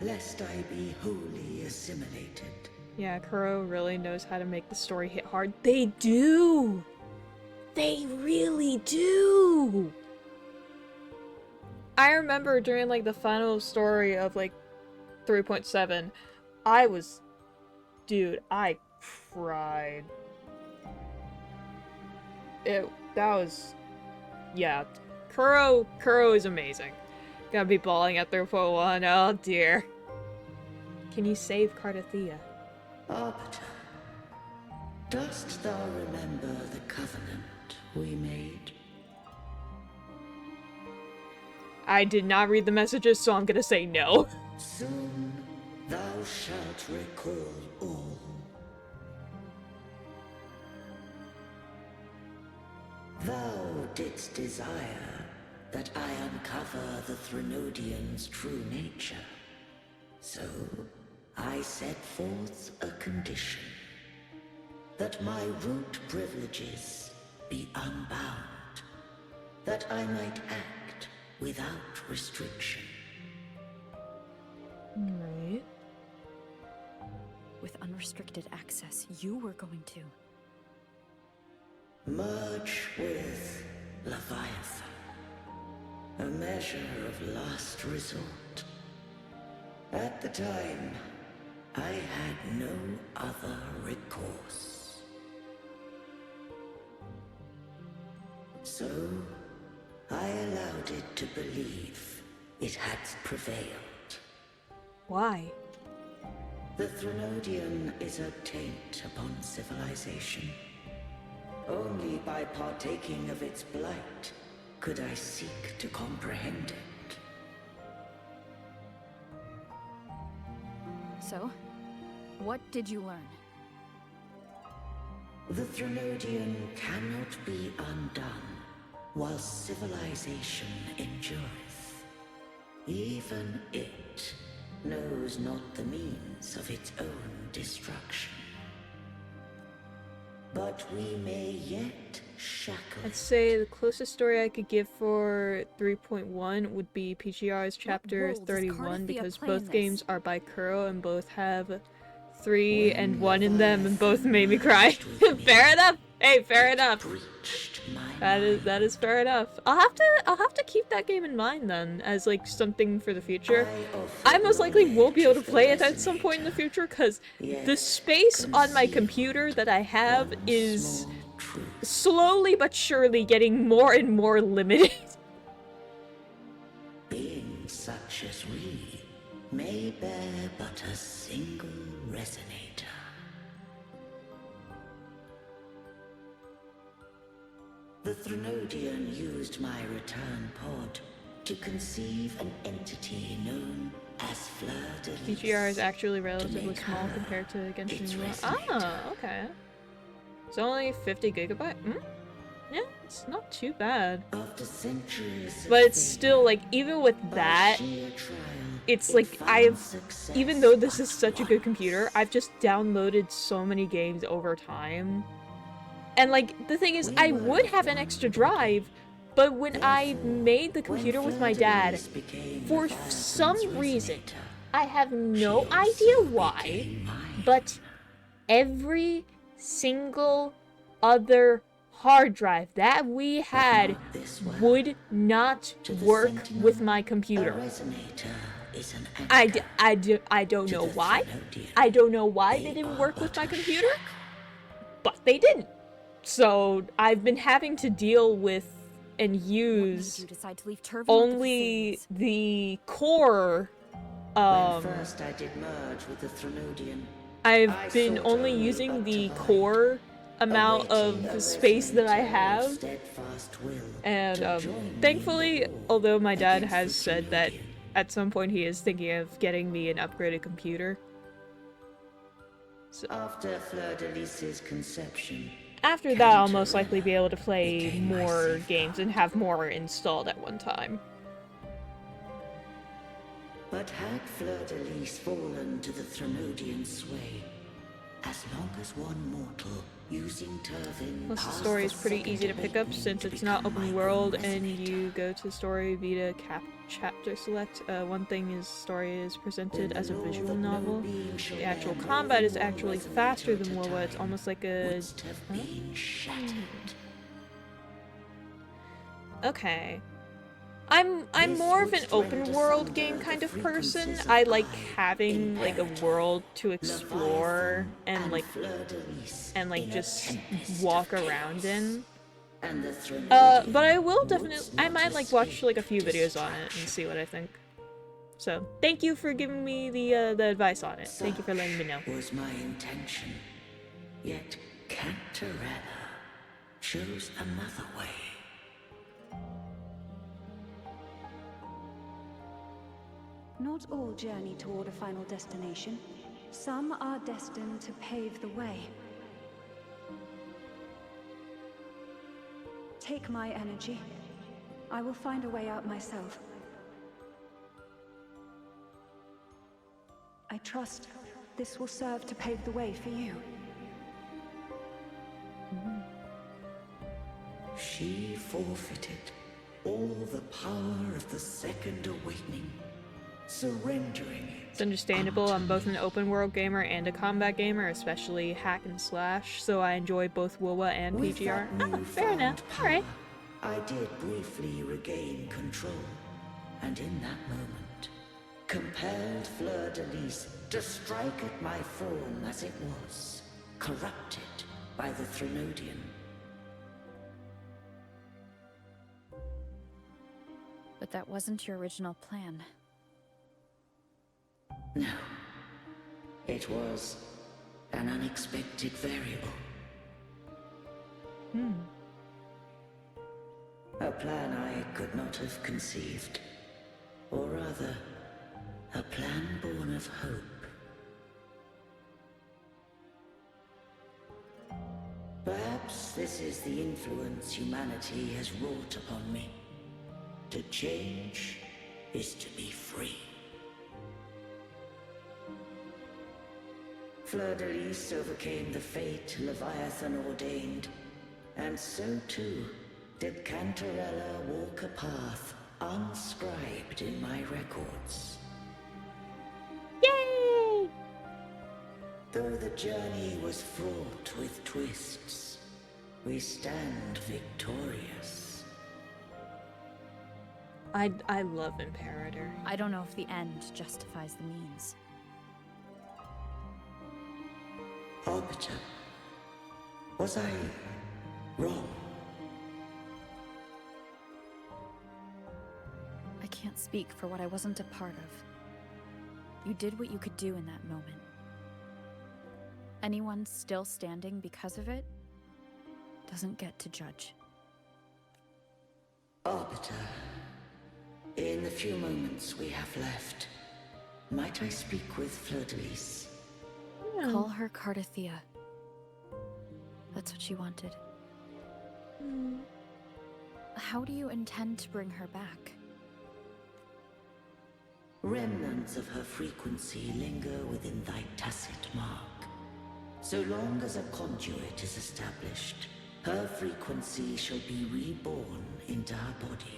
[SPEAKER 14] lest I be wholly assimilated.
[SPEAKER 1] Yeah, Kuro really knows how to make the story hit hard. They do! They really do! I remember during, like, the final story of, like, 3.7, I was... Dude, I cried. That was... Yeah. Kuro is amazing. Gotta be bawling at 3.1, oh dear. Can you save Cardathea?
[SPEAKER 14] Arbiter, dost thou remember the covenant we made?
[SPEAKER 1] I did not read the messages, so I'm gonna say no.
[SPEAKER 14] Soon thou shalt recall all. Thou didst desire that I uncover the Threnodian's true nature. So, I set forth a condition. That my root privileges be unbound. That I might act without restriction.
[SPEAKER 1] Right.
[SPEAKER 18] With unrestricted access, you were going to...
[SPEAKER 14] Merge with Leviathan. A measure of last resort. At the time, I had no other recourse. So, I allowed it to believe it had prevailed.
[SPEAKER 1] Why?
[SPEAKER 14] The Threnodian is a taint upon civilization. Only by partaking of its blight could I seek to comprehend it.
[SPEAKER 18] So, what did you learn?
[SPEAKER 14] The Threnodian cannot be undone while civilization endureth. Even it knows not the means of its own destruction. But we may yet shackle.
[SPEAKER 1] I'd say the closest story I could give for 3.1 would be PGR's chapter 31 because both games are by Kuro and both have 3 and 1 in them and both made me cry. Fair enough. Hey, fair enough. That is fair enough. I'll have to keep that game in mind then as like something for the future. I most likely won't be able to play it at some point in the future because the space on my computer that I have is slowly but surely getting more and more limited.
[SPEAKER 14] Being such as we may bear but a single resonator. The Threnodian used my return pod to conceive an entity known as Fleur de Lis.
[SPEAKER 1] PGR is actually relatively small compared to Genshin Impact. Oh, okay. It's only 50 gigabyte? Yeah, it's not too bad.
[SPEAKER 14] After centuries
[SPEAKER 1] but it's still, like, even with that, it's like, even though this is such a good computer, I've just downloaded so many games over time. And, like, the thing is, I would have an extra drive, but when I made the computer with my dad, for some reason, I have no idea why, but every single other hard drive that we had would not work with my computer.
[SPEAKER 9] is an
[SPEAKER 1] I don't know why. I don't know why they didn't work with my computer, but they didn't. So I've been having to deal with and use only the core.
[SPEAKER 9] When first I did merge with the Threnodian,
[SPEAKER 1] I've been only using the core amount of space that I have, and thankfully, although my dad has said that at some point he is thinking of getting me an upgraded computer. So,
[SPEAKER 9] after Fleur de Lis's conception,
[SPEAKER 1] after that, I'll most likely be able to play more games and have more installed at one time.
[SPEAKER 9] But had Fleur de Lis fallen to the Threnodian sway, as long as one mortal using Turvin...
[SPEAKER 1] Plus, the story is pretty easy to pick up since it's not open world and you go to story vita chapter select. One thing is story is presented as a visual novel. The actual combat is actually faster than WoW. It's almost like a... Okay. I'm more of an open world game kind of person. I like having like a world to explore and like just walk around in. But I will definitely, I might like watch like a few videos on it and see what I think. So thank you for giving me the advice on it. Thank you for letting me know.
[SPEAKER 9] Was my intention, yet Cantarella chose another way.
[SPEAKER 4] Not all journey toward a final destination. Some are destined to pave the way. Take my energy. I will find a way out myself. I trust this will serve to pave the way for you.
[SPEAKER 9] She forfeited all the power of the Second Awakening. Surrendering it.
[SPEAKER 1] It's understandable. I'm both an open world gamer and a combat gamer, especially hack and slash, so I enjoy both WoW and PGR. Fair enough. Alright.
[SPEAKER 9] I did briefly regain control, and in that moment, compelled Fleur de Lis to strike at my form as it was, corrupted by the Threnodian.
[SPEAKER 18] But that wasn't your original plan.
[SPEAKER 9] No. It was an unexpected variable. A plan I could not have conceived. Or rather, a plan born of hope. Perhaps this is the influence humanity has wrought upon me. To change is to be free. Fleur de Lis overcame the fate Leviathan ordained, and so too did Cantarella walk a path unscribed in my records.
[SPEAKER 1] Yay!
[SPEAKER 9] Though the journey was fraught with twists, we stand victorious.
[SPEAKER 1] I love Imperator.
[SPEAKER 18] I don't know if the end justifies the means.
[SPEAKER 9] Arbiter, was I wrong?
[SPEAKER 18] I can't speak for what I wasn't a part of. You did what you could do in that moment. Anyone still standing because of it doesn't get to judge.
[SPEAKER 9] Arbiter, in the few moments we have left, might I speak with Fleur de Lis?
[SPEAKER 18] Call her Cardathea. That's what she wanted. How do you intend to bring her back?
[SPEAKER 9] Remnants of her frequency linger within thy tacit mark. So long as a conduit is established, her frequency shall be reborn into her body.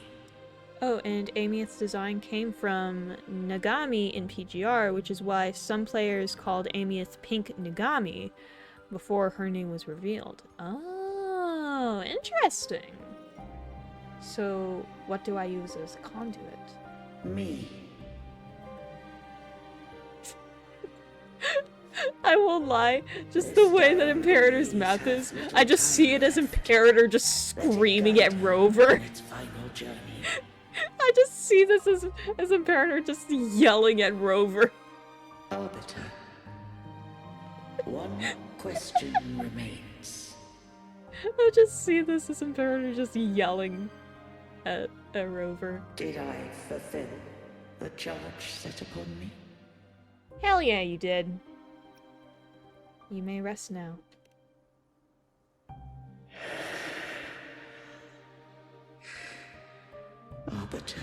[SPEAKER 1] Oh, and Amieth's design came from Nagami in PGR, which is why some players called Amieth Pink Nagami before her name was revealed. Oh, interesting. So, what do I use as a conduit?
[SPEAKER 9] Me.
[SPEAKER 1] I won't lie, just the way that Imperator's mouth is, I just see it as Imperator just screaming at Rover. I just see this as Imperator just yelling at Rover.
[SPEAKER 9] Arbiter, one question remains.
[SPEAKER 1] I just see this as Imperator just yelling at Rover.
[SPEAKER 9] Did I fulfill the charge set upon me?
[SPEAKER 1] Hell yeah, you did. You may rest now.
[SPEAKER 9] Arbiter,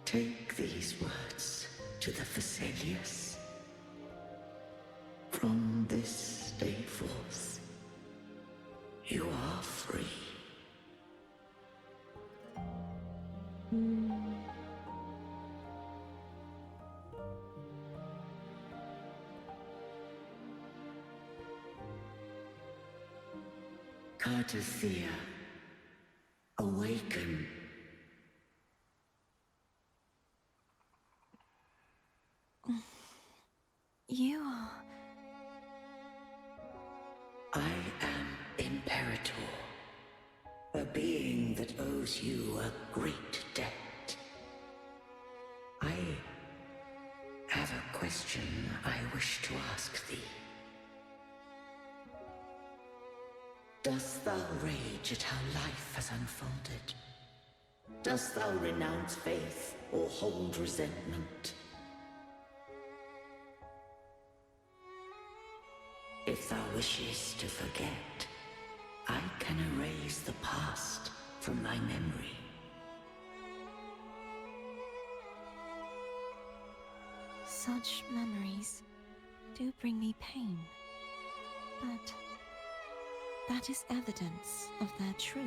[SPEAKER 9] take these words to the Thessalius. From this day forth, you are free. Cartothea, awaken.
[SPEAKER 19] You are...
[SPEAKER 9] I am Imperator, a being that owes you a great debt. I have a question I wish to ask thee. Dost thou rage at how life has unfolded? Dost thou renounce faith or hold resentment? If thou wishes to forget, I can erase the past from thy memory.
[SPEAKER 19] Such memories do bring me pain, but that is evidence of their truth.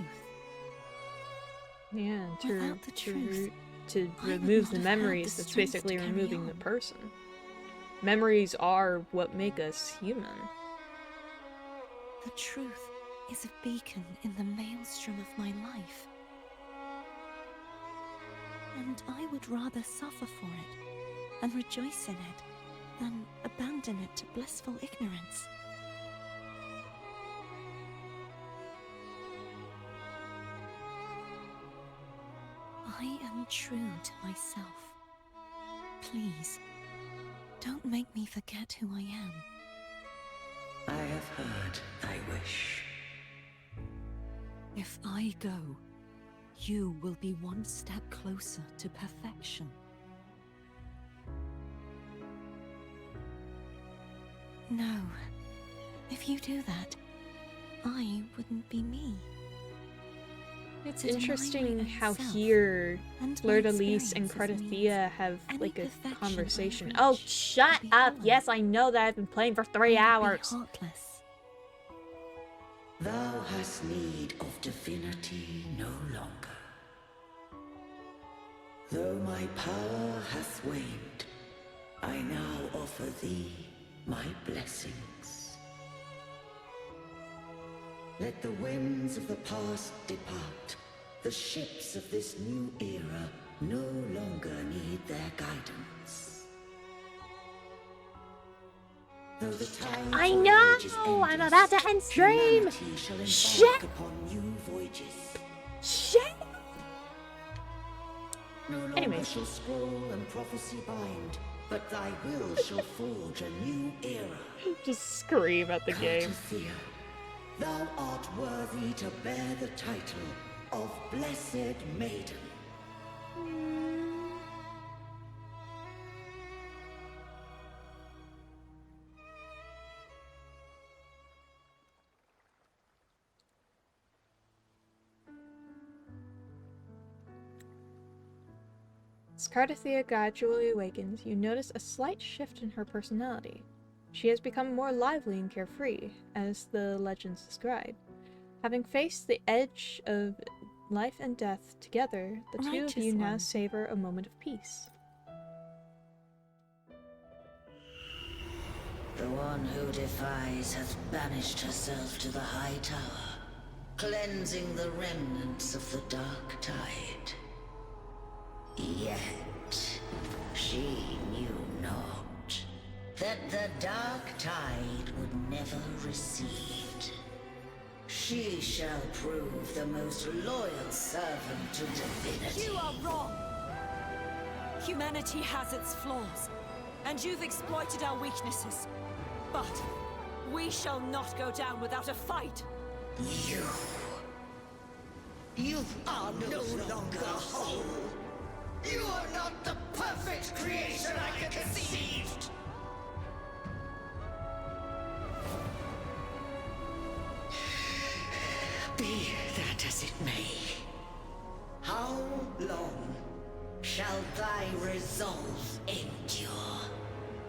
[SPEAKER 1] Yeah,
[SPEAKER 19] Without the truth,
[SPEAKER 1] to
[SPEAKER 19] I would
[SPEAKER 1] remove
[SPEAKER 19] not
[SPEAKER 1] the
[SPEAKER 19] have had
[SPEAKER 1] memories,
[SPEAKER 19] the
[SPEAKER 1] that's
[SPEAKER 19] strength
[SPEAKER 1] basically
[SPEAKER 19] to carry
[SPEAKER 1] removing the
[SPEAKER 19] on.
[SPEAKER 1] person. Memories are what make us human.
[SPEAKER 19] The truth is a beacon in the maelstrom of my life. And I would rather suffer for it and rejoice in it than abandon it to blissful ignorance. I am true to myself. Please, don't make me forget who I am.
[SPEAKER 9] I have heard thy wish.
[SPEAKER 19] If I go, you will be one step closer to perfection. No. If you do that, I wouldn't be me.
[SPEAKER 1] It's
[SPEAKER 19] To deny my
[SPEAKER 1] interesting
[SPEAKER 19] own
[SPEAKER 1] how
[SPEAKER 19] self
[SPEAKER 1] here
[SPEAKER 19] and
[SPEAKER 1] Fleur
[SPEAKER 19] my
[SPEAKER 1] de Lis and
[SPEAKER 19] experiences
[SPEAKER 1] Cartothea have
[SPEAKER 19] any
[SPEAKER 1] like a
[SPEAKER 19] perfection I
[SPEAKER 1] conversation.
[SPEAKER 19] reach
[SPEAKER 1] Oh, shut
[SPEAKER 19] would be
[SPEAKER 1] up!
[SPEAKER 19] hollow.
[SPEAKER 1] Yes, I know that I've been playing for 3
[SPEAKER 19] I would be
[SPEAKER 1] hours.
[SPEAKER 19] heartless.
[SPEAKER 9] Thou hast need of divinity no longer. Though my power hath waned, I now offer thee my blessings. Let the winds of the past depart. The ships of this new era no longer need their guidance. Though the time
[SPEAKER 1] I
[SPEAKER 9] for
[SPEAKER 1] know!
[SPEAKER 9] voyages
[SPEAKER 1] I'm
[SPEAKER 9] endeth,
[SPEAKER 1] about to end stream!
[SPEAKER 9] humanity shall embark
[SPEAKER 1] Shit!
[SPEAKER 9] upon new voyages.
[SPEAKER 1] Shit!
[SPEAKER 9] No longer
[SPEAKER 1] Anyways.
[SPEAKER 9] shall scroll and prophecy bind, but thy will shall forge a new era.
[SPEAKER 1] Just scream at the game.
[SPEAKER 9] Cartothea, thou art worthy to bear the title of Blessed Maiden.
[SPEAKER 1] As Cartothea gradually awakens, you notice a slight shift in her personality. She has become more lively and carefree, as the legends describe. Having faced the edge of life and death together, the two of
[SPEAKER 19] Righteous
[SPEAKER 1] you now
[SPEAKER 19] one.
[SPEAKER 1] savor a moment of peace.
[SPEAKER 9] The one who defies hath banished herself to the high tower, cleansing the remnants of the dark tide. Yet she knew not that the the dark tide would never recede. She shall prove the most loyal servant to divinity.
[SPEAKER 3] You are wrong! Humanity has its flaws, and you've exploited our weaknesses. But we shall not go down without a fight!
[SPEAKER 9] You are no longer whole! You are not the perfect creation I conceived! Be that as it may, how long shall thy resolve endure?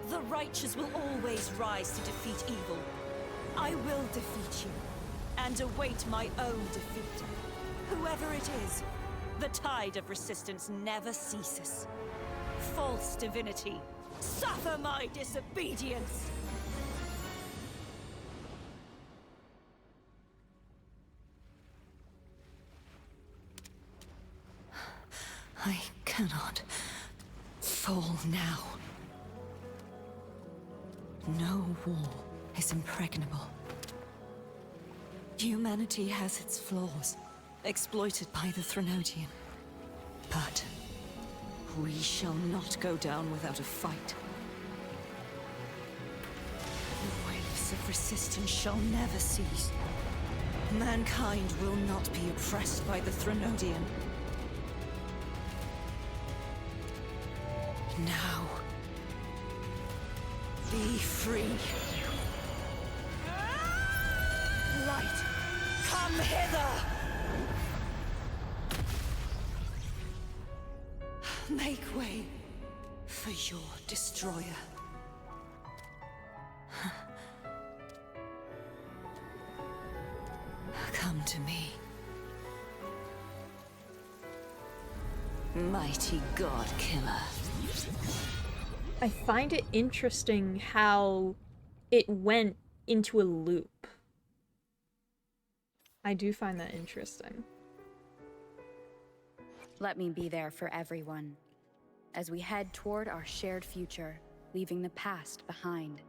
[SPEAKER 3] The righteous will always rise to defeat evil. I will defeat you, and await my own defeat. Whoever it is, the tide of resistance never ceases. False divinity, suffer my disobedience! I cannot fall now. No wall is impregnable. Humanity has its flaws, exploited by the Threnodian. But we shall not go down without a fight. The waves of resistance shall never cease. Mankind will not be oppressed by the Threnodian. Now, be free. Light, come hither! Make way for your destroyer. Come to me. Mighty God Killer.
[SPEAKER 1] I find it interesting how it went into a loop. I do find that interesting.
[SPEAKER 18] Let me be there for everyone, as we head toward our shared future, leaving the past behind.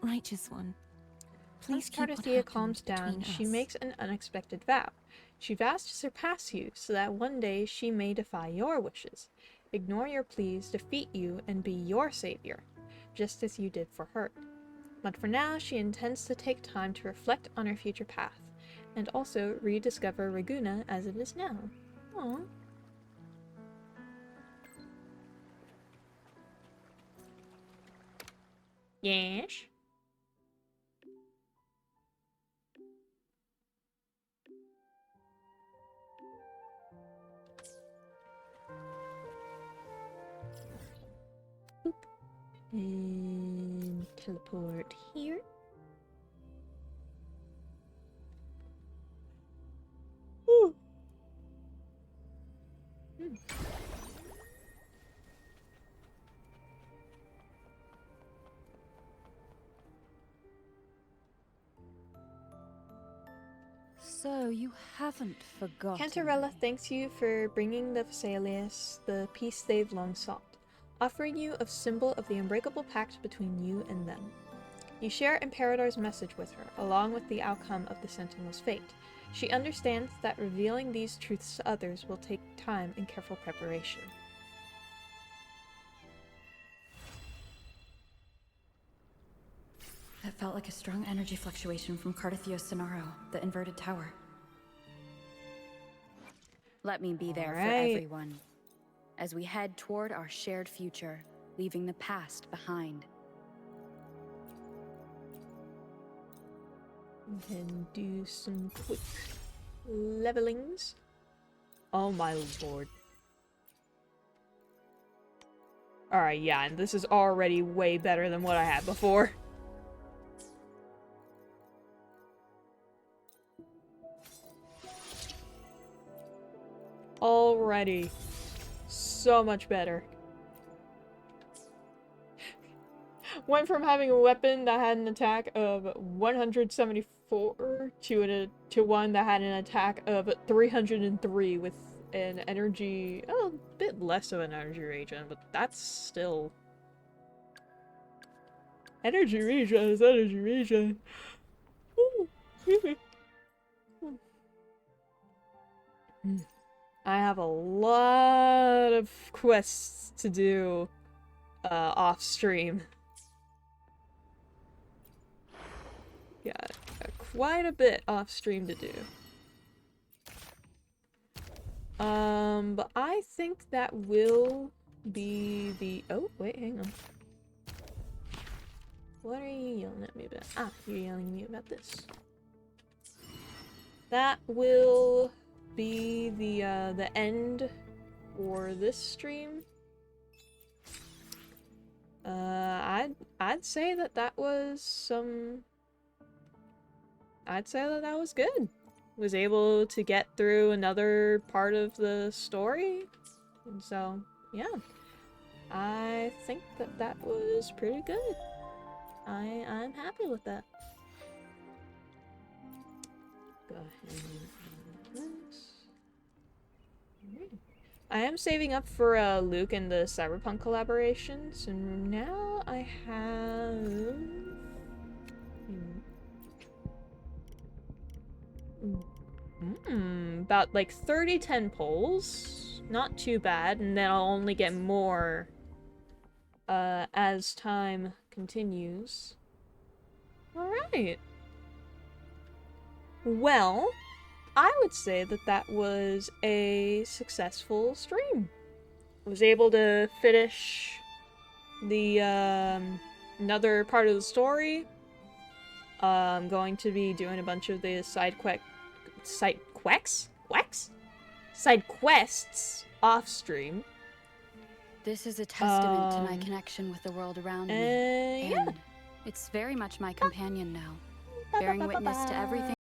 [SPEAKER 19] Righteous one,
[SPEAKER 1] Once
[SPEAKER 19] please keep what
[SPEAKER 1] Cardathia
[SPEAKER 19] happened
[SPEAKER 1] calms down,
[SPEAKER 19] between
[SPEAKER 1] she
[SPEAKER 19] us.
[SPEAKER 1] makes an unexpected vow. She vows to surpass you, so that one day she may defy your wishes, ignore your pleas, defeat you, and be your savior, just as you did for her. But for now, she intends to take time to reflect on her future path, and also rediscover Reguna as it is now. Aww. Yes? Oop. And teleport here. Ooh.
[SPEAKER 4] So you haven't forgotten.
[SPEAKER 1] Cantarella thanks you for bringing the Vesalius the peace they've long sought, offering you a symbol of the unbreakable pact between you and them. You share Imperator's message with her, along with the outcome of the Sentinel's fate. She understands that revealing these truths to others will take time and careful preparation.
[SPEAKER 18] That felt like a strong energy fluctuation from Cardathia Sonaro, the inverted tower. Let me be there for everyone, as we head toward our shared future, leaving the past behind.
[SPEAKER 1] And do some quick levelings. Oh my lord. Alright, yeah, and this is already way better than what I had before. Already. So much better. Went from having a weapon that had an attack of 174 to one that had an attack of 303 with an energy, a bit less of an energy regen, but that's still... Energy regen is energy regen. I have a lot of quests to do off stream. Yeah, quite a bit off stream to do. But I think that will be the... Oh, wait, hang on. What are you yelling at me about? Ah, you're yelling at me about this. That will be the end for this stream. I'd say that was some... I'd say that was good. Was able to get through another part of the story. And so, yeah. I think that was pretty good. I'm happy with that. Go ahead and add this. I am saving up for Luke and the Cyberpunk collaboration, so now I have... about like 30 10 polls. Not too bad, and then I'll only get more as time continues. Alright. Well, I would say that was a successful stream. I was able to finish the another part of the story. I'm going to be doing a bunch of the side quests off stream.
[SPEAKER 18] This is a testament to my connection with the world around me,
[SPEAKER 1] yeah.
[SPEAKER 18] and it's very much my companion now, bearing witness to everything